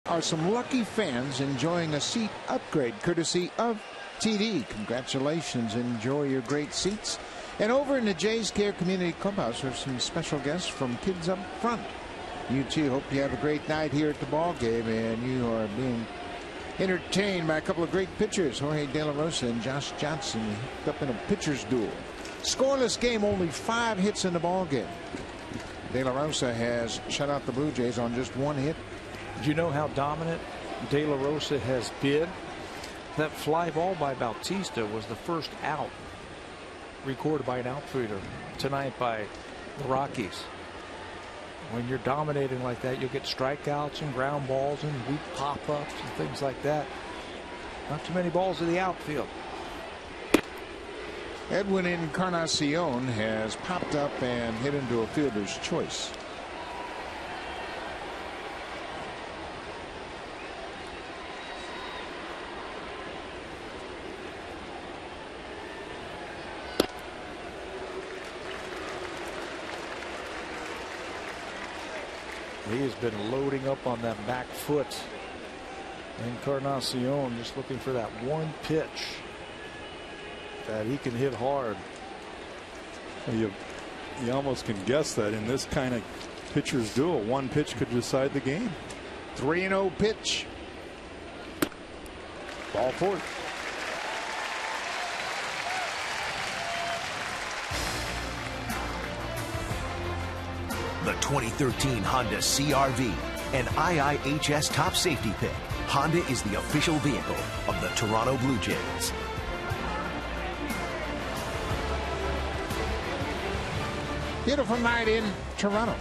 Are some lucky fans enjoying a seat upgrade courtesy of TD. Congratulations. Enjoy your great seats. And over in the Jays Care Community Clubhouse are some special guests from Kids Up Front. You too, hope you have a great night here at the ball game and you are being entertained by a couple of great pitchers. Jorge De La Rosa and Josh Johnson hooked up in a pitcher's duel. Scoreless game, only 5 hits in the ball game. De La Rosa has shut out the Blue Jays on just 1 hit. Do you know how dominant De La Rosa has been? That fly ball by Bautista was the first out recorded by an outfielder tonight by the Rockies. When you're dominating like that, you'll get strikeouts and ground balls and weak pop-ups and things like that. Not too many balls in the outfield. Edwin Encarnacion has popped up and hit into a fielder's choice. He has been loading up on that back foot. Encarnacion just looking for that one pitch that he can hit hard. You almost can guess that in this kind of pitcher's duel, one pitch could decide the game. 3-0 pitch. Ball four. The 2013 Honda CR-V, an IIHS top safety pick. Honda is the official vehicle of the Toronto Blue Jays. Beautiful night in Toronto.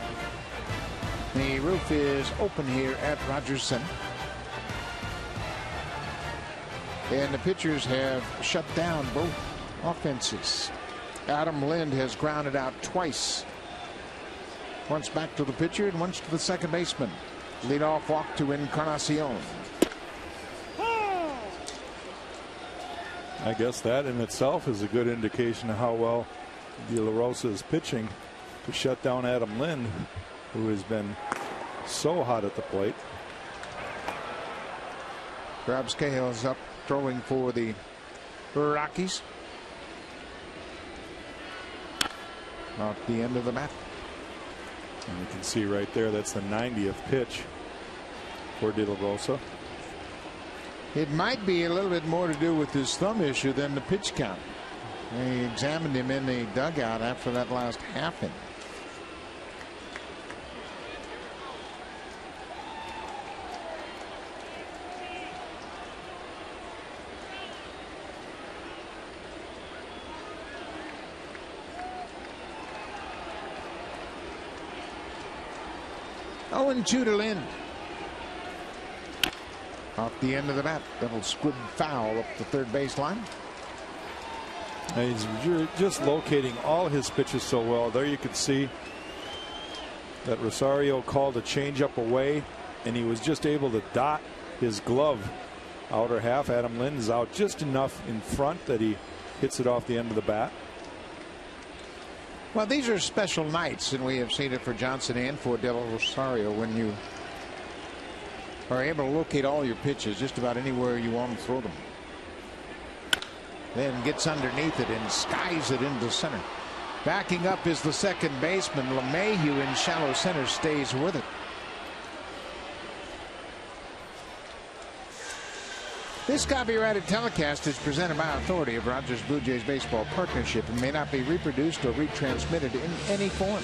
The roof is open here at Rogers Center. And the pitchers have shut down both offenses. Adam Lind has grounded out twice. Once back to the pitcher and once to the second baseman. Leadoff walk to Encarnacion. I guess that in itself is a good indication of how well De La Rosa is pitching to shut down Adam Lind, who has been so hot at the plate. Grabs Cahill's up, throwing for the Rockies. Off the end of the bat. And you can see right there, that's the 90th pitch for De La Rosa. It might be a little bit more to do with his thumb issue than the pitch count. They examined him in the dugout after that last half inning. Oh, and 2 to Lind. Off the end of the bat, that'll squib foul up the third baseline. He's just locating all his pitches so well. There you can see that Rosario called a changeup away, and he was just able to dot his glove outer half. Adam Lind is out just enough in front that he hits it off the end of the bat. Well, these are special nights, and we have seen it for Johnson and for De La Rosario, when you are able to locate all your pitches just about anywhere you want to throw them. Then gets underneath it and skies it into center. Backing up is the second baseman. LeMahieu in shallow center stays with it. This copyrighted telecast is presented by authority of Rogers Blue Jays Baseball Partnership and may not be reproduced or retransmitted in any form.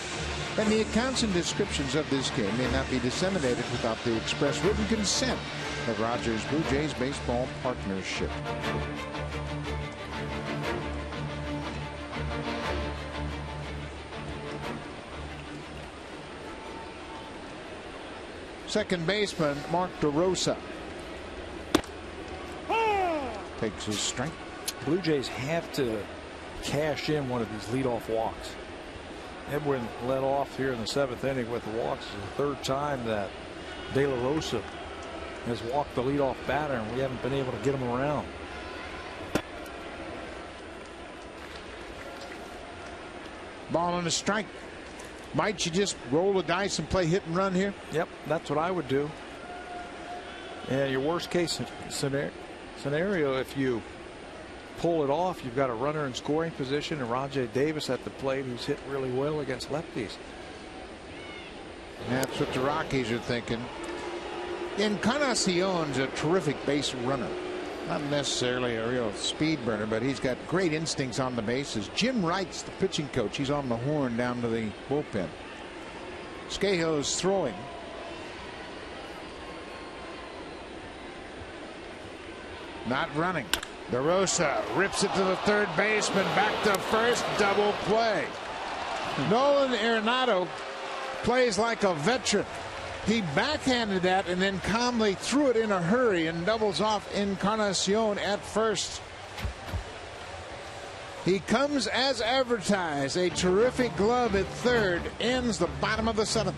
And the accounts and descriptions of this game may not be disseminated without the express written consent of Rogers Blue Jays Baseball Partnership. Second baseman Mark DeRosa takes his strike. Blue Jays have to cash in one of these leadoff walks. Edwin led off here in the 7th inning with the walks. It's the third time that De La Rosa has walked the leadoff batter, and we haven't been able to get him around. Ball on a strike. Might you just roll the dice and play hit and run here? Yep, that's what I would do. And your worst case scenario, if you pull it off, you've got a runner in scoring position and Rajay Davis at the plate, who's hit really well against lefties. That's what the Rockies are thinking. Encarnacion's a terrific base runner. Not necessarily a real speed burner, but he's got great instincts on the bases. Jim Wright's the pitching coach. He's on the horn down to the bullpen. Scahill is throwing. Not running. DeRosa rips it to the third baseman. Back to first. Double play. Nolan Arenado plays like a veteran. He backhanded that and then calmly threw it in a hurry and doubles off Encarnacion at first. He comes as advertised. A terrific glove at third ends the bottom of the 7th.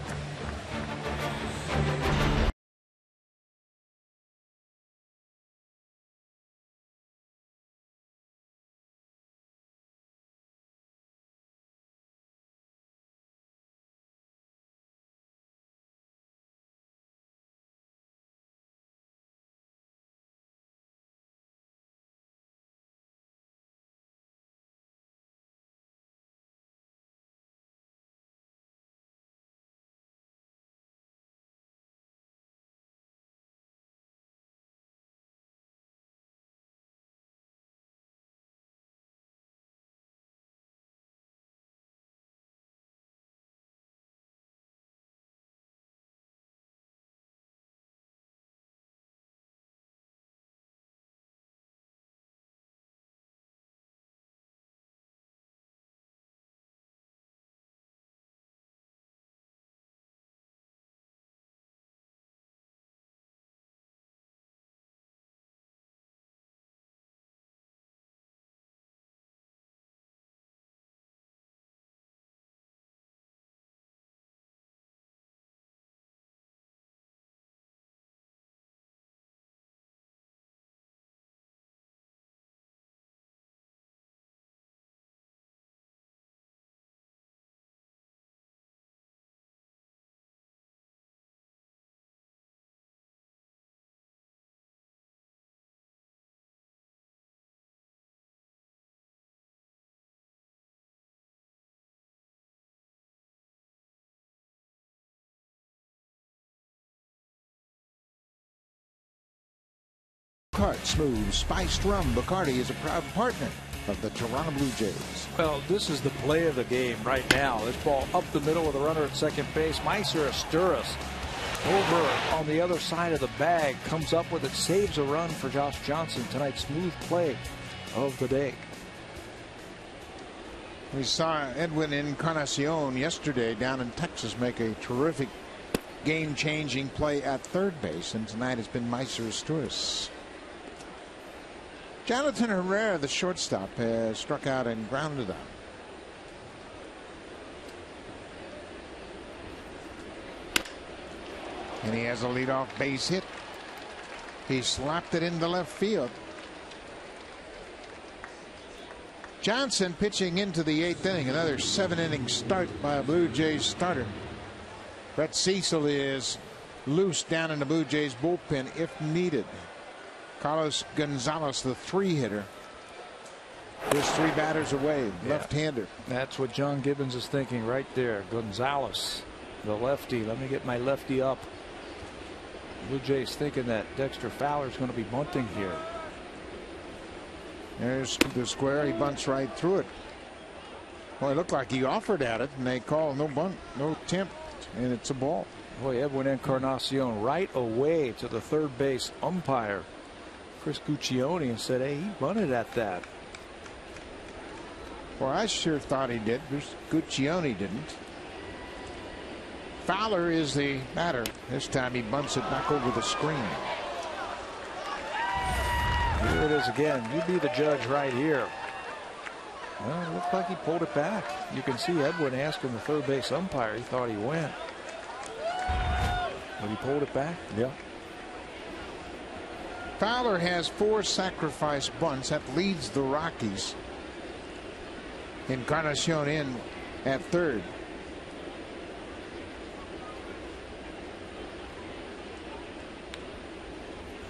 Heart Smooth Spiced Rum Bacardi is a proud partner of the Toronto Blue Jays. Well, this is the play of the game right now. This ball up the middle with a runner at second base. Meiser Asturas over on the other side of the bag, comes up with it, saves a run for Josh Johnson. Tonight's smooth play of the day. We saw Edwin Encarnacion yesterday down in Texas make a terrific game-changing play at third base, and tonight has been Meiser Asturas. Jonathan Herrera, the shortstop, has struck out and grounded out. And he has a leadoff base hit. He slapped it into left field. Johnson pitching into the 8th inning. Another 7-inning start by a Blue Jays starter. Brett Cecil is loose down in the Blue Jays bullpen if needed. Carlos Gonzalez, the 3-hitter, is 3 batters away, left-hander. That's what John Gibbons is thinking right there. Gonzalez, the lefty. Let me get my lefty up. Blue Jays thinking that Dexter Fowler is going to be bunting here. There's the square. He bunts right through it. Well, it looked like he offered at it, and they call no bunt, no attempt, and it's a ball. Boy, Edwin Encarnacion right away to the third base umpire, Chris Guccione, and said, hey, he bunted at that. Well, I sure thought he did. Guccione didn't. Fowler is the batter. This time he bunts it back over the screen. Here it is again. You be the judge right here. Well, it looked like he pulled it back. You can see Edwin asking the third base umpire. He thought he went. But he pulled it back. Yeah. Fowler has 4 sacrifice bunts. That leads the Rockies. Encarnacion in at third.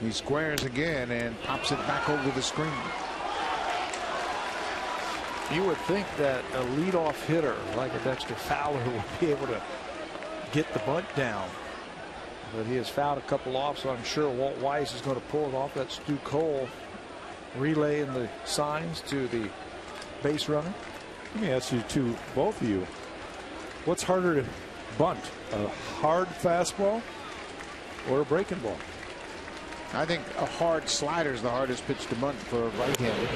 He squares again and pops it back over the screen. You would think that a leadoff hitter like a Dexter Fowler would be able to get the bunt down. But he has fouled a couple off, so I'm sure Walt Weiss is going to pull it off. That's Stu Cole relaying the signs to the base runner. Let me ask you both of you, what's harder to bunt, a hard fastball or a breaking ball? I think a hard slider is the hardest pitch to bunt for a right-hander,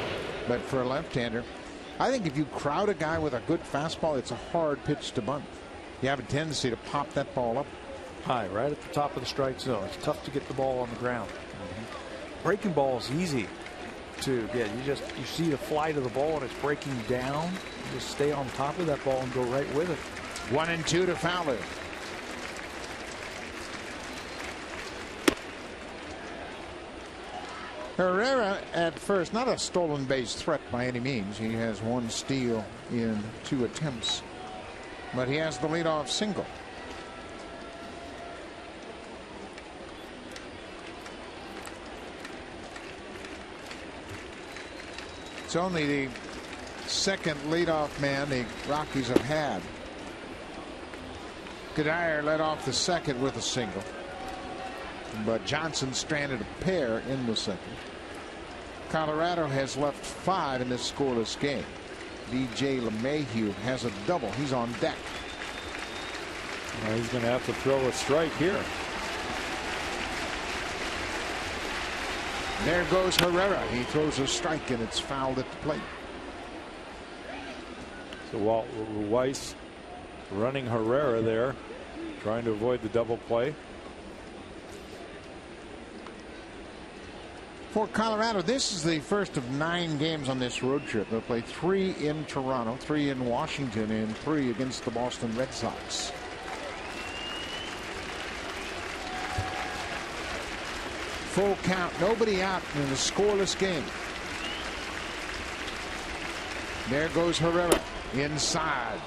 but for a left-hander, I think if you crowd a guy with a good fastball, it's a hard pitch to bunt. You have a tendency to pop that ball up high, right at the top of the strike zone. It's tough to get the ball on the ground. Breaking ball is easy to get. You see the flight of the ball and it's breaking down. You just stay on top of that ball and go right with it. 1-2 to Fowler. Herrera at first, not a stolen base threat by any means. He has 1 steal in 2 attempts, but he has the leadoff single. It's only the second leadoff man the Rockies have had. Cuddyer led off the second with a single, but Johnson stranded a pair in the second. Colorado has left 5 in this scoreless game. DJ LeMahieu has a double. He's on deck. Well, he's going to have to throw a strike here. There goes Herrera. He throws a strike and it's fouled at the plate. So Walt Weiss running Herrera there, trying to avoid the double play. For Colorado, this is the first of 9 games on this road trip. They'll play 3 in Toronto, 3 in Washington, and 3 against the Boston Red Sox. Full count, nobody out in a scoreless game. There goes Herrera inside.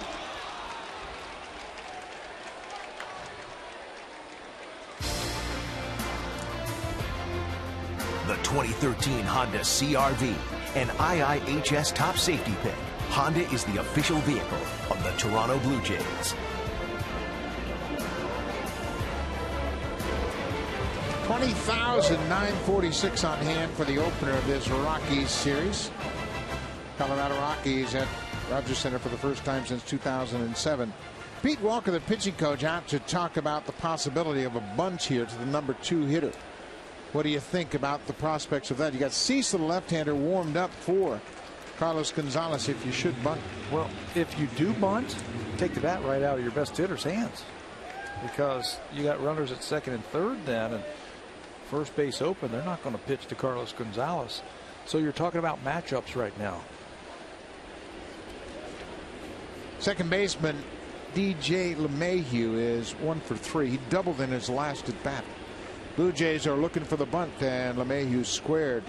The 2013 Honda CR-V, an IIHS top safety pick. Honda is the official vehicle of the Toronto Blue Jays. 20,946 on hand for the opener of this Rockies series. Colorado Rockies at Rogers Center for the first time since 2007. Pete Walker, the pitching coach, out to talk about the possibility of a bunt here to the number 2 hitter. What do you think about the prospects of that? You got Cecil, the left-hander, warmed up for Carlos Gonzalez if you should bunt. Well, if you do bunt, take the bat right out of your best hitter's hands, because you got runners at second and third then, and first base open. They're not going to pitch to Carlos Gonzalez. So you're talking about matchups right now. Second baseman DJ LeMahieu is 1 for 3. He doubled in his last at bat. Blue Jays are looking for the bunt, and LeMahieu squared.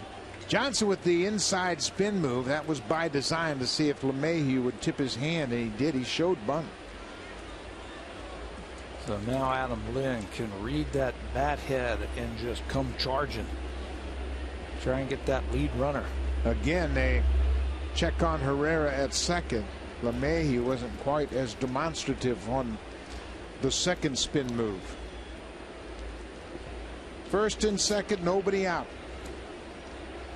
Johnson with the inside spin move. That was by design to see if LeMahieu would tip his hand, and he did. He showed bunt. So now Adam Lynn can read that bat head and just come charging. Try and get that lead runner. Again, they check on Herrera at second. LeMahieu wasn't quite as demonstrative on the second spin move. First and second, nobody out.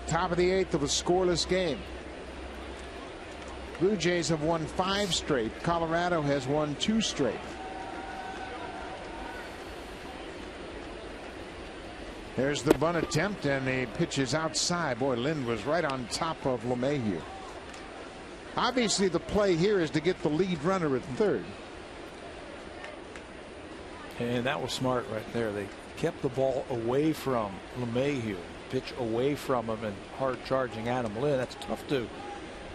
Top of the 8th of a scoreless game. Blue Jays have won 5 straight. Colorado has won 2 straight. There's the bunt attempt, and the pitch is outside. Boy, Lynn was right on top of LeMahieu. Obviously, the play here is to get the lead runner at third. And that was smart right there. They kept the ball away from LeMahieu. Pitch away from him, and hard charging Adam Lynn. That's tough to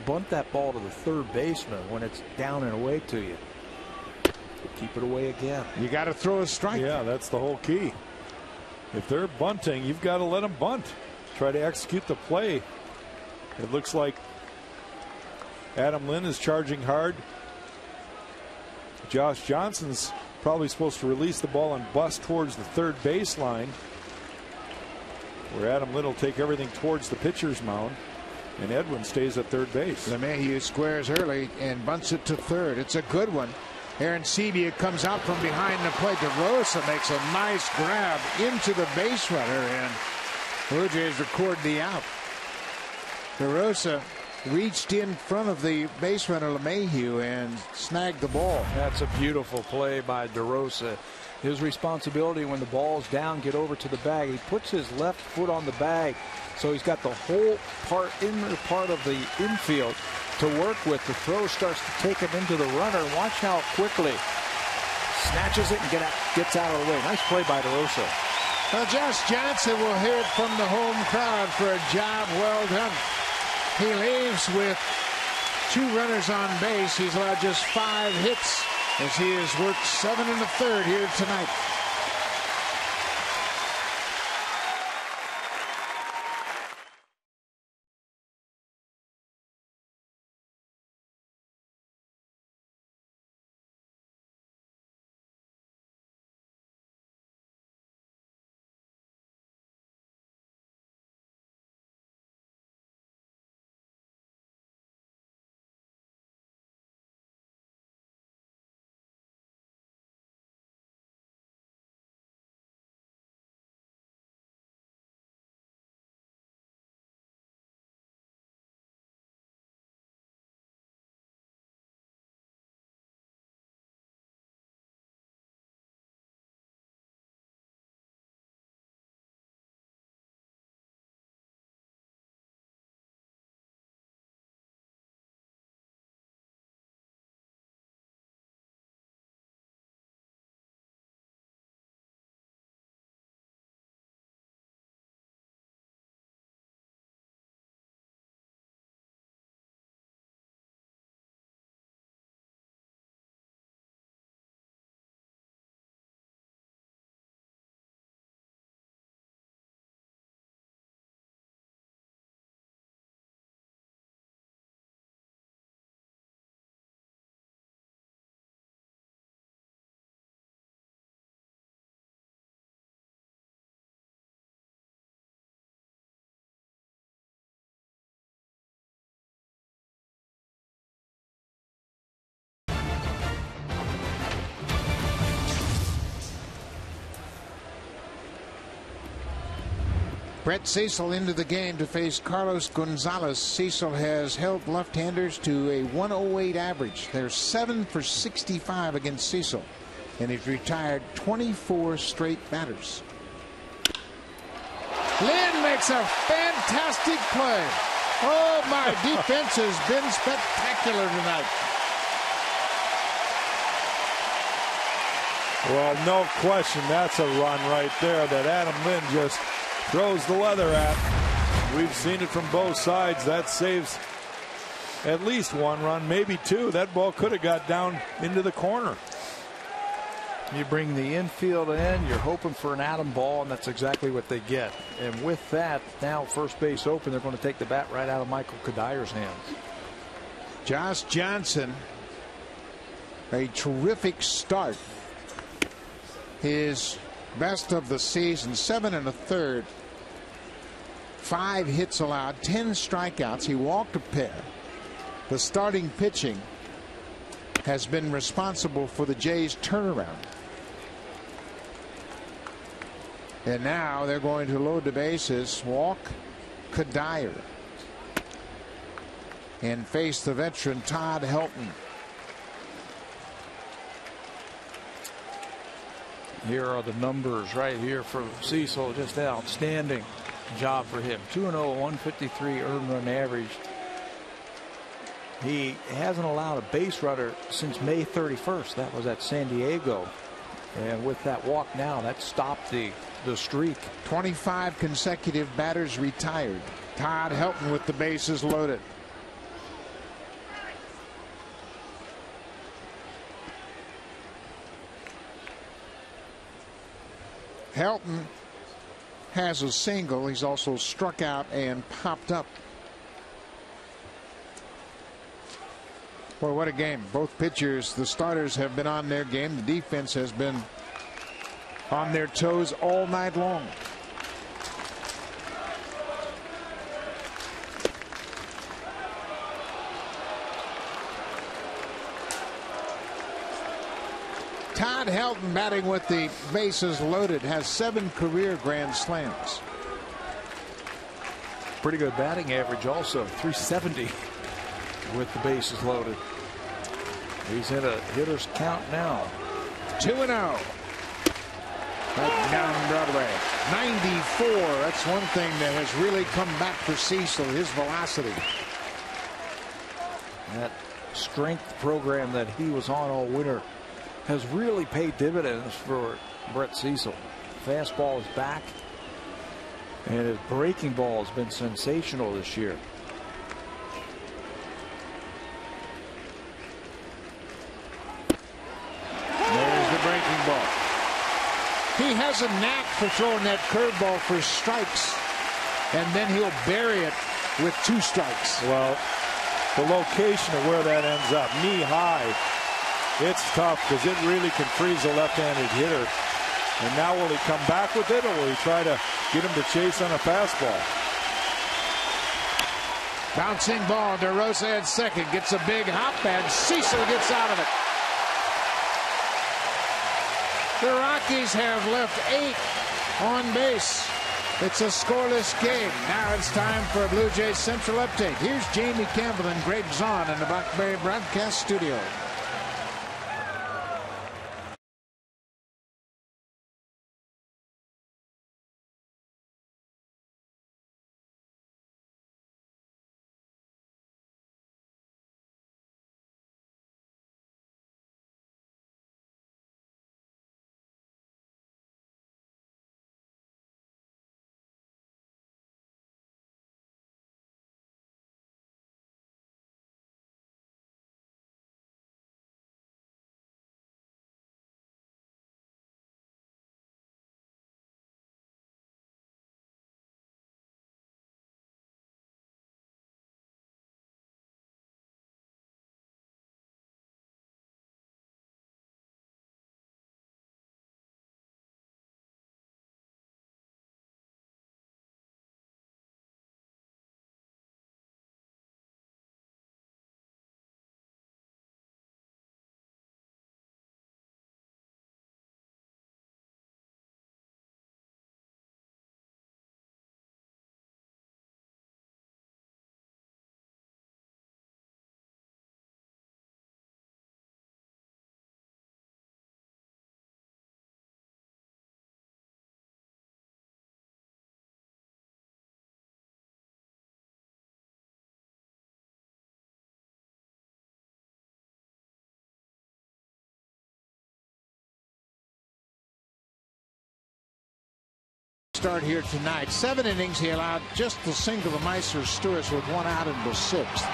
bunt that ball to the third baseman when it's down and away to you. Keep it away again. You got to throw a strike. Yeah, that's the whole key. If they're bunting, you've got to let them bunt. Try to execute the play. It looks like Adam Lynn is charging hard. Josh Johnson's probably supposed to release the ball and bust towards the third baseline, where Adam Lynn will take everything towards the pitcher's mound, and Edwin stays at third base. LeMahieu squares early and bunts it to third. It's a good one. Aaron Sebia comes out from behind the plate. DeRosa makes a nice grab into the base runner, and Blue Jays record the out. DeRosa reached in front of the base runner LeMahieu and snagged the ball. That's a beautiful play by DeRosa. His responsibility when the ball's down, get over to the bag. He puts his left foot on the bag, so he's got the whole inner part of the infield to work with. The throw starts to take him into the runner. Watch how quickly snatches it and gets out of the way. Nice play by DeRosa. Well, Josh Johnson will hear it from the home crowd for a job well done. He leaves with 2 runners on base. He's allowed just 5 hits as he has worked 7 1/3 here tonight. Brett Cecil into the game to face Carlos Gonzalez. Cecil has held left-handers to a 108 average. They're 7 for 65 against Cecil, and he's retired 24 straight batters. Lynn makes a fantastic play. Oh, my defense has been spectacular tonight. Well, no question, that's a run right there that Adam Lynn just throws the leather at. We've seen it from both sides. That saves at least one run, maybe two. That ball could have got down into the corner. You bring the infield in, you're hoping for an Adam ball, and that's exactly what they get. And with that, now first base open, they're going to take the bat right out of Michael Kadyr's hands. Josh Johnson, a terrific start. His best of the season, 7 1/3. 5 hits allowed, 10 strikeouts. He walked a pair. The starting pitching has been responsible for the Jays' turnaround. And now they're going to load the bases, walk Kadir, and face the veteran Todd Helton. Here are the numbers right here for Cecil. Just outstanding job for him. 2-0, 153 earned run average. He hasn't allowed a base runner since May 31st. That was at San Diego. And with that walk now, that stopped the streak. 25 consecutive batters retired. Todd Helton with the bases loaded. Helton has a single. He's also struck out and popped up. Boy, what a game. Both pitchers, the starters, have been on their game. The defense has been on their toes all night long. Todd Helton batting with the bases loaded, has 7 career grand slams. Pretty good batting average also, 370 with the bases loaded. He's in a hitter's count now. 2-0. Right down Broadway. 94. That's one thing that has really come back for Cecil, his velocity. That strength program that he was on all winter has really paid dividends for Brett Cecil. Fastball is back, and his breaking ball has been sensational this year. There's the breaking ball. He has a knack for throwing that curveball for strikes, and then he'll bury it with 2 strikes. Well, the location of where that ends up, knee high, it's tough because it really can freeze a left-handed hitter. And now will he come back with it, or will he try to get him to chase on a fastball? Bouncing ball. DeRosa at second. Gets a big hop, and Cecil gets out of it. The Rockies have left 8 on base. It's a scoreless game. Now it's time for a Blue Jays Central update. Here's Jamie Campbell and Greg Zahn in the Blackberry Broadcast Studio. start here tonight. 7 innings. He allowed just the single to Meister Stewart's with 1 out in the 6th.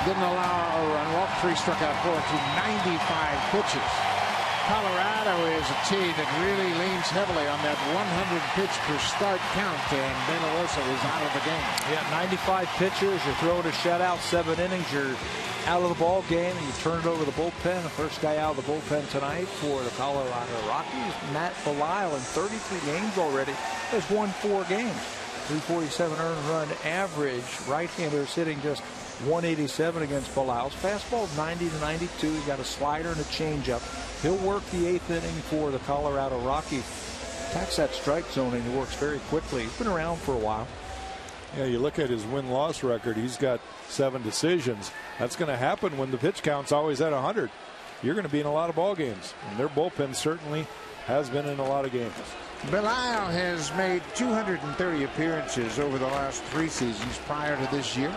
Didn't allow a run. Walked 3, struck out 4 through 95 pitches. Colorado is a team that really leans heavily on that 100 pitch per start count, and Benarosa is out of the game. Yeah, 95 pitches. You're throwing a shutout, 7 innings. You're out of the ball game, and you turn it over to the bullpen. The first guy out of the bullpen tonight for the Colorado Rockies, Matt Belisle, in 33 games already, has won 4 games. 347 earned run average. Right-hander sitting just 187 against Belisle's fastball, 90 to 92. He's got a slider and a changeup. He'll work the 8th inning for the Colorado Rockies. Attacks that strike zone, and he works very quickly. He's been around for a while. Yeah, you look at his win-loss record. He's got 7 decisions. That's going to happen when the pitch count's always at 100. You're going to be in a lot of ball games, and their bullpen certainly has been in a lot of games. Belisle has made 230 appearances over the last 3 seasons prior to this year.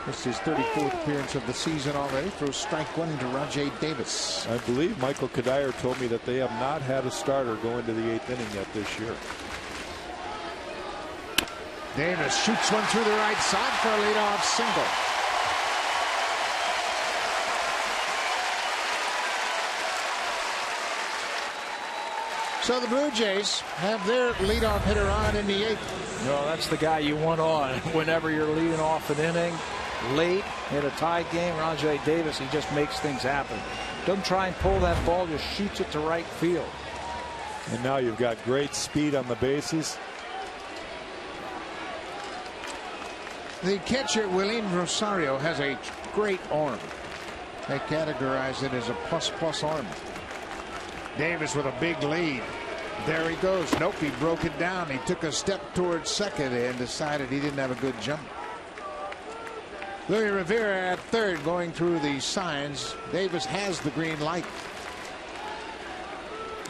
This is his 34th appearance of the season already. Throws strike 1 into Rajay Davis. I believe Michael Kadire told me that they have not had a starter go into the 8th inning yet this year. Davis shoots one through the right side for a leadoff single. So the Blue Jays have their leadoff hitter on in the 8th. No, that's the guy you want on whenever you're leading off an inning late in a tie game. Rajay Davis, he just makes things happen. Doesn't try and pull that ball, just shoots it to right field. And now you've got great speed on the bases. The catcher, William Rosario, has a great arm. They categorize it as a plus arm. Davis with a big lead. There he goes. Nope, he broke it down. He took a step towards second and decided he didn't have a good jump. Louis Rivera at third, going through the signs. Davis has the green light.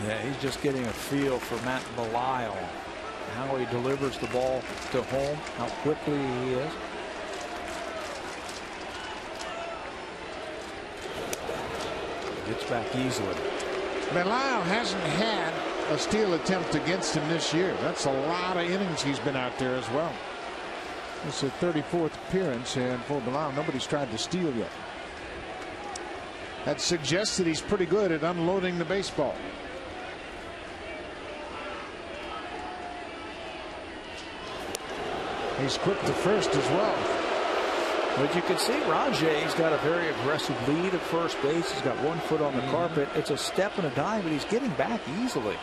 Yeah, he's just getting a feel for Matt Belisle. How he delivers the ball to home, how quickly he is. Gets back easily. Belisle hasn't had a steal attempt against him this year. That's a lot of innings he's been out there as well. This is his 34th appearance, and for Belisle, nobody's tried to steal yet. That suggests that he's pretty good at unloading the baseball. He's quick to first as well. But you can see Rajay's got a very aggressive lead at first base. He's got 1 foot on the carpet. It's a step and a dive, but he's getting back easily.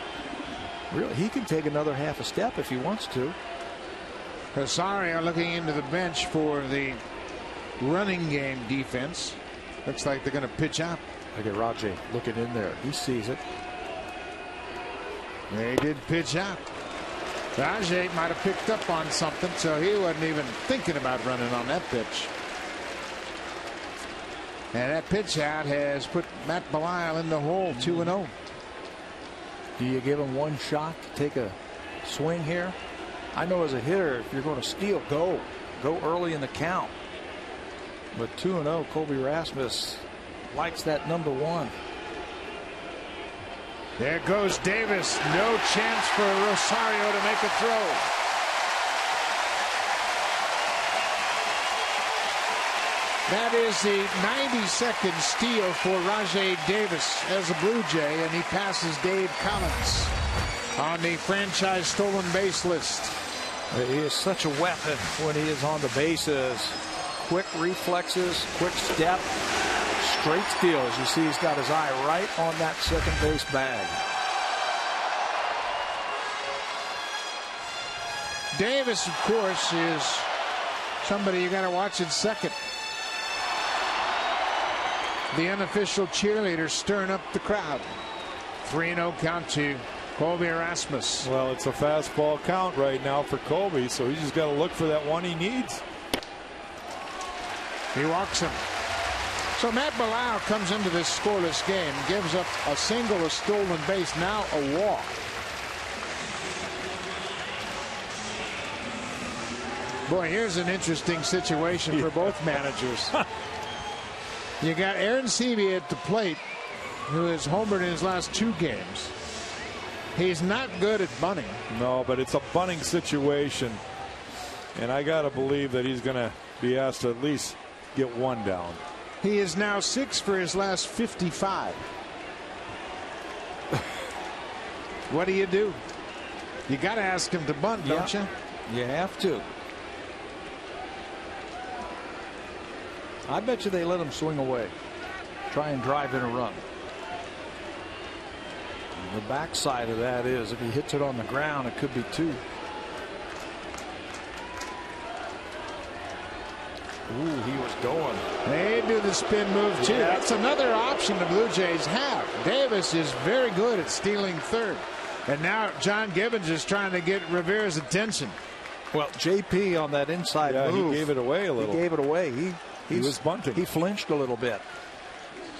Really, he can take another half a step if he wants to. Rosario looking into the bench for the running game defense. Looks like they're going to pitch out. Look at Rajay looking in there. He sees it. They did pitch out. Rajay might have picked up on something, so he wasn't even thinking about running on that pitch. And that pitch out has put Matt Belisle in the hole, 2-0. Do you give him one shot to take a swing here? I know as a hitter, if you're going to steal, go early in the count. But 2-0, Colby Rasmus likes that number 1. There goes Davis. No chance for Rosario to make a throw. That is the 92nd steal for Rajay Davis as a Blue Jay, and he passes Dave Collins on the franchise stolen base list. He is such a weapon when he is on the bases. Quick reflexes, quick step, straight steals. You see he's got his eye right on that second base bag. Davis, of course, is somebody you got to watch at second. The unofficial cheerleader stirring up the crowd. 3-0 count to Colby Rasmus. Well, it's a fastball count right now for Colby, so he's just got to look for that one he needs. He walks him. So Matt Belisle comes into this scoreless game, gives up a single, a stolen base, now a walk. Boy, here's an interesting situation for both managers. You got Aaron Seavey at the plate, who has homered in his last 2 games. He's not good at bunting. No, but it's a bunting situation. And I got to believe that he's going to be asked to at least get one down. He is now 6 for his last 55. What do? You got to ask him to bunt, don't you? You have to. I bet you they let him swing away. Try and drive in a run. And the backside of that is if he hits it on the ground, it could be 2. Ooh, he was going. They do the spin move too. Yeah. That's another option the Blue Jays have. Davis is very good at stealing third. And now John Gibbons is trying to get Rivera's attention. Well, JP on that inside move. He gave it away a little. He gave it away. He was bunting. He flinched a little bit.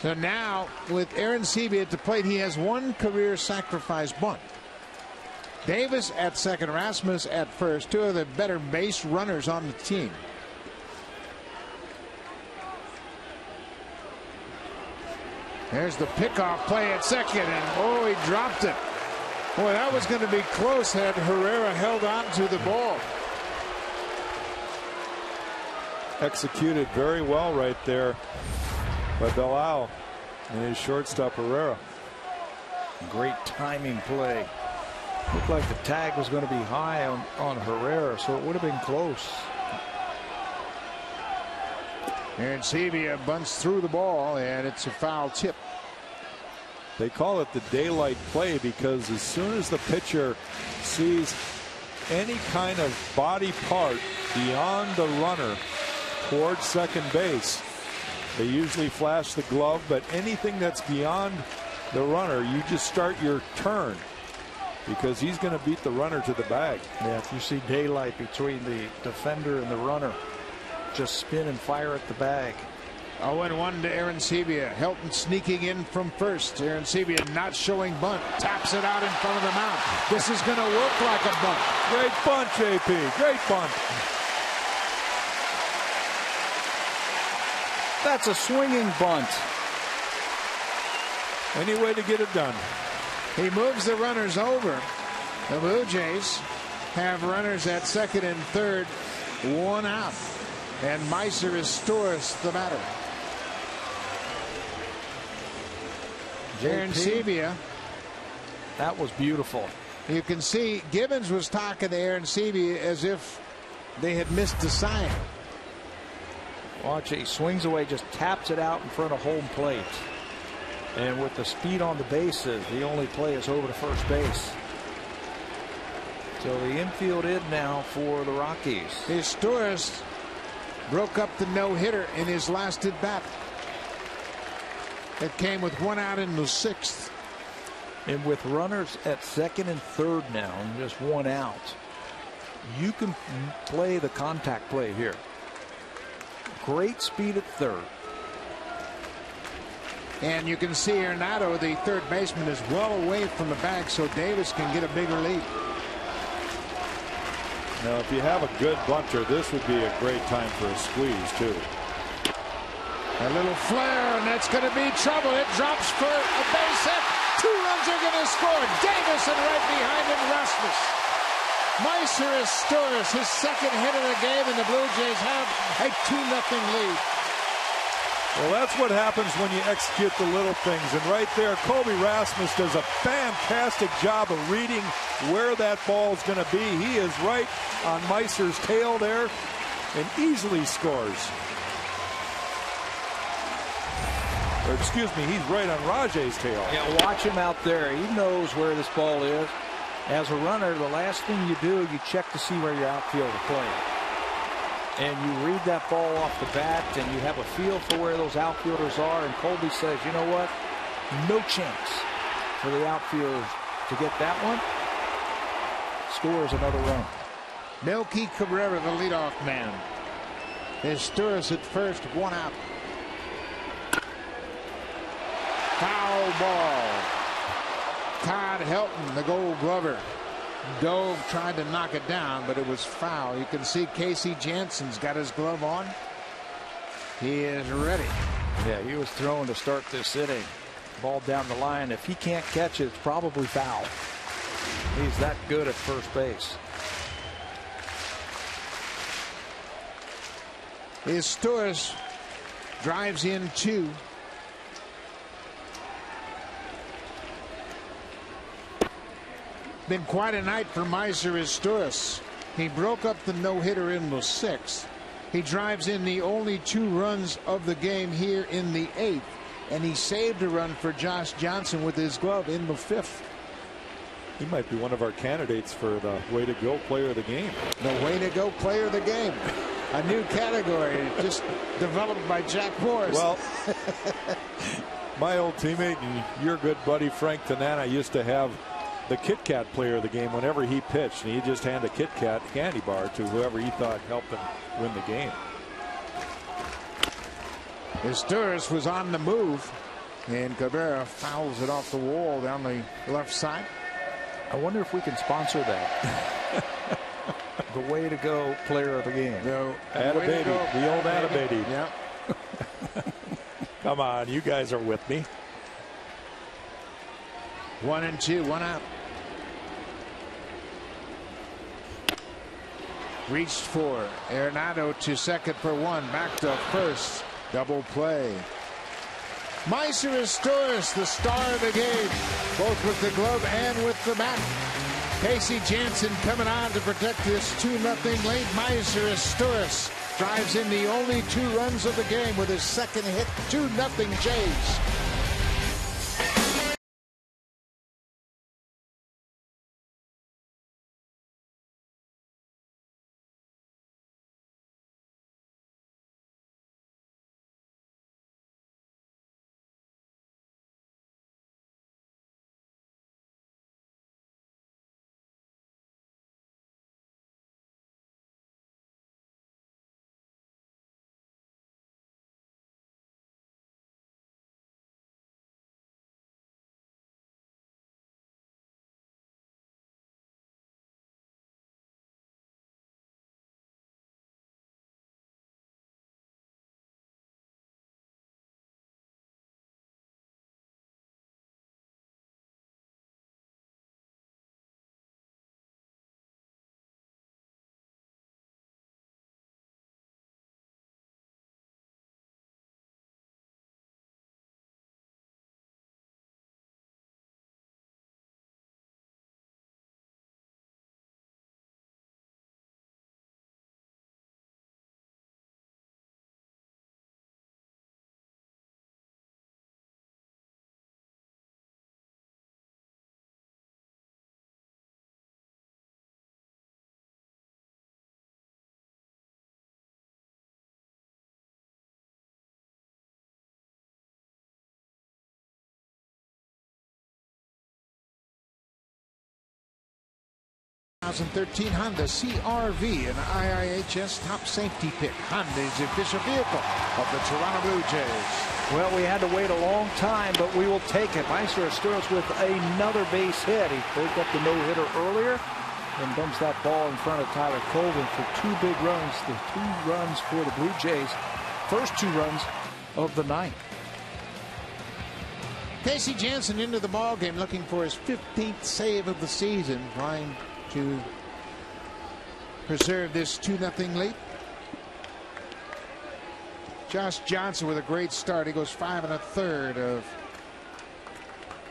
So now with Aaron Seavey at the plate, he has 1 career sacrifice bunt. Davis at second, Rasmus at first, 2 of the better base runners on the team. There's the pickoff play at second, and he dropped it. Boy, that was going to be close had Herrera held on to the ball. Executed very well right there by Bilal and his shortstop Herrera. Great timing play. Looked like the tag was going to be high on Herrera, so it would have been close. And Sevilla bunts through the ball, and it's a foul tip. They call it the daylight play because as soon as the pitcher sees any kind of body part beyond the runner towards second base, they usually flash the glove, but anything that's beyond the runner, you just start your turn because he's going to beat the runner to the bag. Yeah, if you see daylight between the defender and the runner, just spin and fire at the bag. 0-1 to Aaron Sevilla. Helton sneaking in from first. Aaron Sevilla not showing bunt. Taps it out in front of the mound. This is going to work like a bunt. Great bunt, JP. Great bunt. That's a swinging bunt. Any way to get it done. He moves the runners over. The Blue Jays have runners at second and third, 1 out. And Meiser is Storis the batter. Aaron Sevilla. That was beautiful. You can see Gibbons was talking to Aaron Sevilla as if they had missed the sign. Watch it. He swings away, just taps it out in front of home plate. And with the speed on the bases, the only play is over to first base. So the infield in now for the Rockies. Storis broke up the no-hitter in his last at bat. It came with 1 out in the 6th. And with runners at second and third now, and just 1 out, you can play the contact play here. Great speed at third. And you can see Arenado, the third baseman, is well away from the bag, so Davis can get a bigger lead. Now, if you have a good bunter, this would be a great time for a squeeze, too. A little flare, and that's going to be trouble. It drops for a base hit. 2 runs are going to score. Davis and right behind him, Rasmus. Meiser is Storis, his second hit of the game, and the Blue Jays have a 2-0 lead. Well, that's what happens when you execute the little things. And right there, Colby Rasmus does a fantastic job of reading where that ball is going to be. He is right on Meiser's tail there and easily scores. Or excuse me, he's right on Rajay's tail. Yeah, watch him out there. He knows where this ball is. As a runner, the last thing you do, you check to see where your outfielder is playing. And you read that ball off the bat, and you have a feel for where those outfielders are. And Colby says, you know what? No chance for the outfielder to get that one. Scores another run. Melky Cabrera, the leadoff man. There's Storis at first, 1 out. Foul ball. Todd Helton, the Gold Glover, dove, tried to knock it down, but it was foul. You can see Casey Jansen's got his glove on. He is ready. Yeah, he was throwing to start this inning. Ball down the line. If he can't catch it, it's probably foul. He's that good at first base. Torres drives in 2. Been quite a night for Miser Torres. He broke up the no-hitter in the 6th. He drives in the only 2 runs of the game here in the 8th, and he saved a run for Josh Johnson with his glove in the 5th. He might be one of our candidates for the way to go player of the game. The way to go player of the game. A new category just developed by Jack Morris. Well, my old teammate and your good buddy Frank Tanana used to have the Kit Kat player of the game whenever he pitched, and he just hand a Kit Kat candy bar to whoever he thought helped him win the game. Torres was on the move, and Cabrera fouls it off the wall down the left side. I wonder if we can sponsor that. The way to go player of the game. No, Attababy, the old Attababy. Yeah. Come on, you guys are with me. 1-2, 1 out. Reached for Arenado to second for 1. Back to first. Double play. Miser Torres, the star of the game, both with the glove and with the bat. Casey Jansen coming on to protect this 2-0 lead. Miser Torres drives in the only 2 runs of the game with his second hit. 2-0 Jays. ...2013 Honda CR-V, an IIHS top safety pick. Honda is the official vehicle of the Toronto Blue Jays. Well, we had to wait a long time, but we will take it. Miser Torres with another base hit. He broke up the no-hitter earlier and dumps that ball in front of Tyler Colvin for 2 big runs. The 2 runs for the Blue Jays. First 2 runs of the night. Casey Jansen into the ballgame looking for his 15th save of the season, trying to preserve this 2-0 lead. Josh Johnson with a great start. He goes 5 1/3 of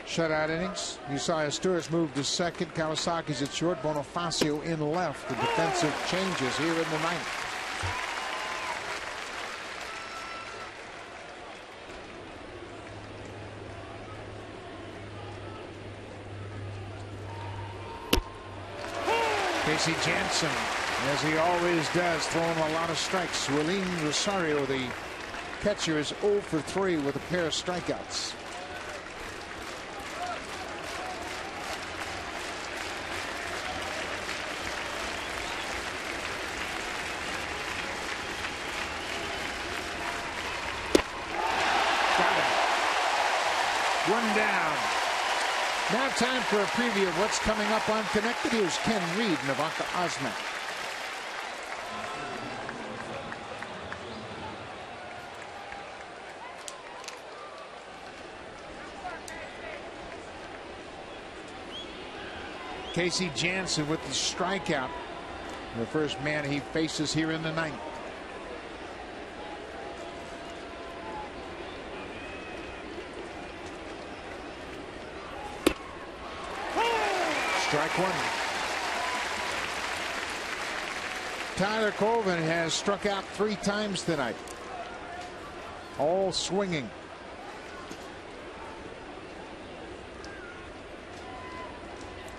shutout innings. You saw Torres move to second. Kawasaki's at short. Bonifacio in left. The defensive changes here in the ninth. Casey Jansen, as he always does, throwing a lot of strikes. Willeen Rosario, the catcher, is 0 for 3 with a pair of strikeouts. Got him. 1 down. Now time for a preview of what's coming up on Connected. Here's Ken Reed and Ivanka Osman. Casey Jansen with the strikeout. The first man he faces here in the ninth. Strike one. Tyler Colvin has struck out 3 times tonight. All swinging.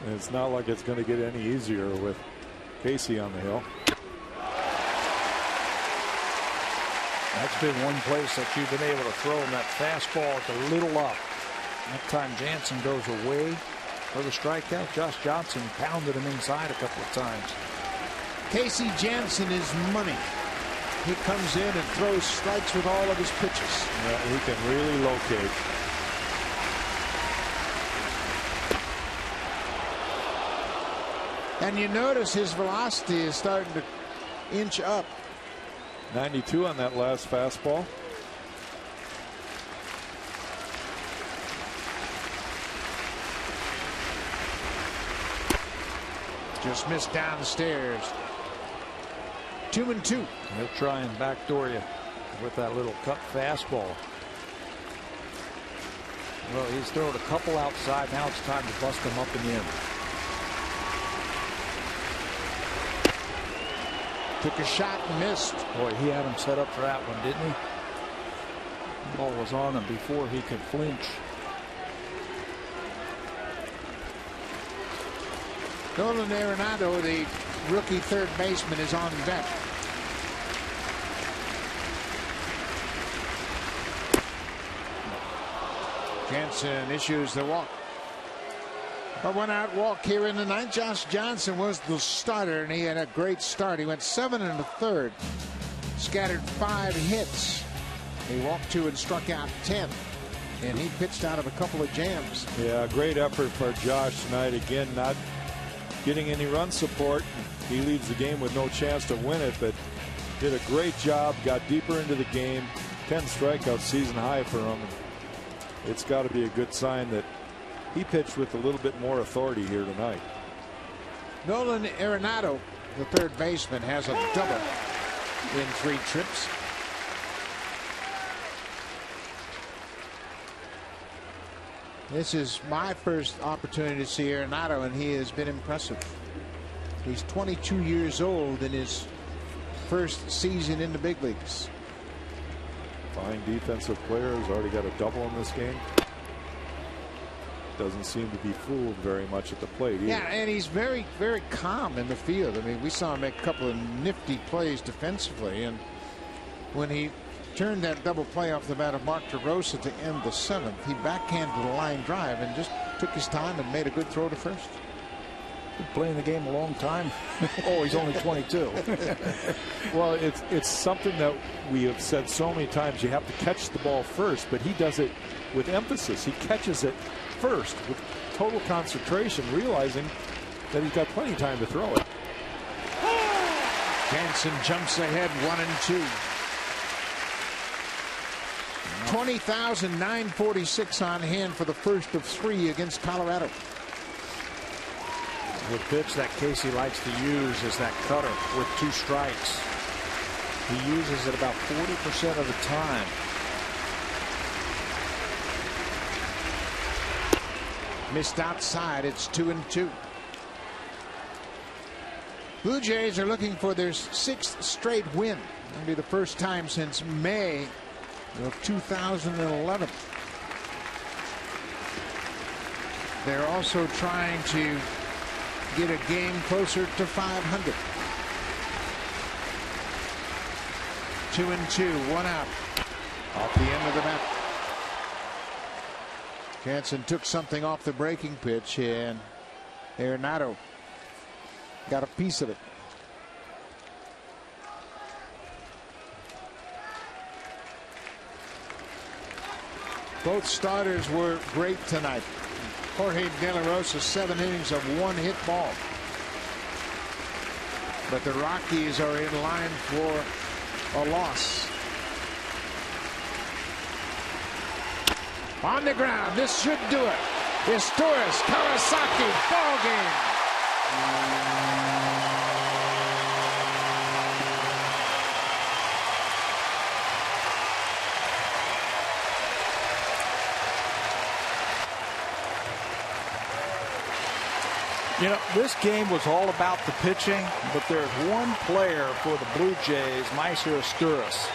And it's not like it's going to get any easier with Casey on the hill. That's been one place that you've been able to throw him that fastball at the little up. That time Jansen goes away for the strikeout. Josh Johnson pounded him inside a couple of times. Casey Jansen is money. He comes in and throws strikes with all of his pitches. Yeah, he can really locate. And you notice his velocity is starting to inch up. 92 on that last fastball. Just missed downstairs. 2-2. They'll try and backdoor you with that little cut fastball. Well, he's thrown a couple outside. Now it's time to bust them up and in. Took a shot and missed. Boy, he had him set up for that one, didn't he? The ball was on him before he could flinch. Nolan Arenado, the rookie third baseman, is on deck. Jansen issues the walk. A 1-out walk here in the ninth. Josh Johnson was the starter, and he had a great start. He went 7 1/3, scattered 5 hits. He walked 2 and struck out 10, and he pitched out of a couple of jams. Yeah, great effort for Josh tonight. Again, not getting any run support. He leads the game with no chance to win it, but did a great job, got deeper into the game. 10 strikeouts, season high for him. It's got to be a good sign that he pitched with a little bit more authority here tonight. Nolan Arenado, the third baseman, has a double in 3 trips. This is my first opportunity to see Arenado, and he has been impressive. He's 22 years old in his first season in the big leagues. Fine defensive player, has already got a double in this game. Doesn't seem to be fooled very much at the plate either. Yeah, and he's very, very calm in the field. I mean, we saw him make a couple of nifty plays defensively, and when he turned that double play off the bat of Mark DeRosa to end the 7th, he backhanded a line drive and just took his time and made a good throw to first. Been playing the game a long time. Oh, he's only 22. Well, it's something that we have said so many times. You have to catch the ball first, but he does it with emphasis. He catches it first with total concentration, realizing that he's got plenty of time to throw it. Jansen jumps ahead 1-2. 20,946 on hand for the first of 3 against Colorado. The pitch that Casey likes to use is that cutter with 2 strikes. He uses it about 40% of the time. Missed outside. It's 2-2. Blue Jays are looking for their 6th straight win. It'll be the first time since May of 2011. They're also trying to get a game closer to 500. 2-2, 1 out. Off the end of the bat. Jansen took something off the breaking pitch, and Arenado got a piece of it. Both starters were great tonight. Jorge De La Rosa, 7 innings of 1 hit ball. But the Rockies are in line for a loss. On the ground, this should do it. It's Torres, Kawasaki, ball game. You know, this game was all about the pitching, but there's one player for the Blue Jays, Meiser Asturis.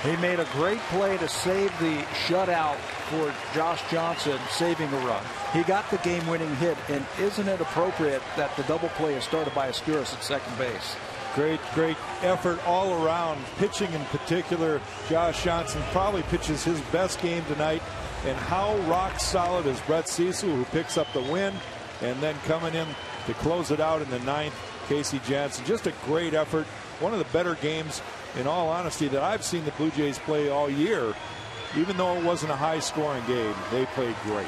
He made a great play to save the shutout for Josh Johnson, saving a run. He got the game-winning hit, and isn't it appropriate that the double play is started by Asturis at second base? Great effort all around. Pitching in particular, Josh Johnson probably pitches his best game tonight. And how rock solid is Brett Cecil, who picks up the win, and then coming in to close it out in the ninth, Casey Janssen. Just a great effort. One of the better games, in all honesty, that I've seen the Blue Jays play all year. Even though it wasn't a high-scoring game, they played great.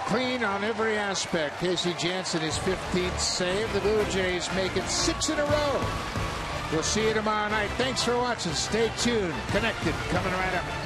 Clean on every aspect. Casey Janssen, his 15th save. The Blue Jays make it 6 in a row. We'll see you tomorrow night. Thanks for watching. Stay tuned. Connected. Coming right up.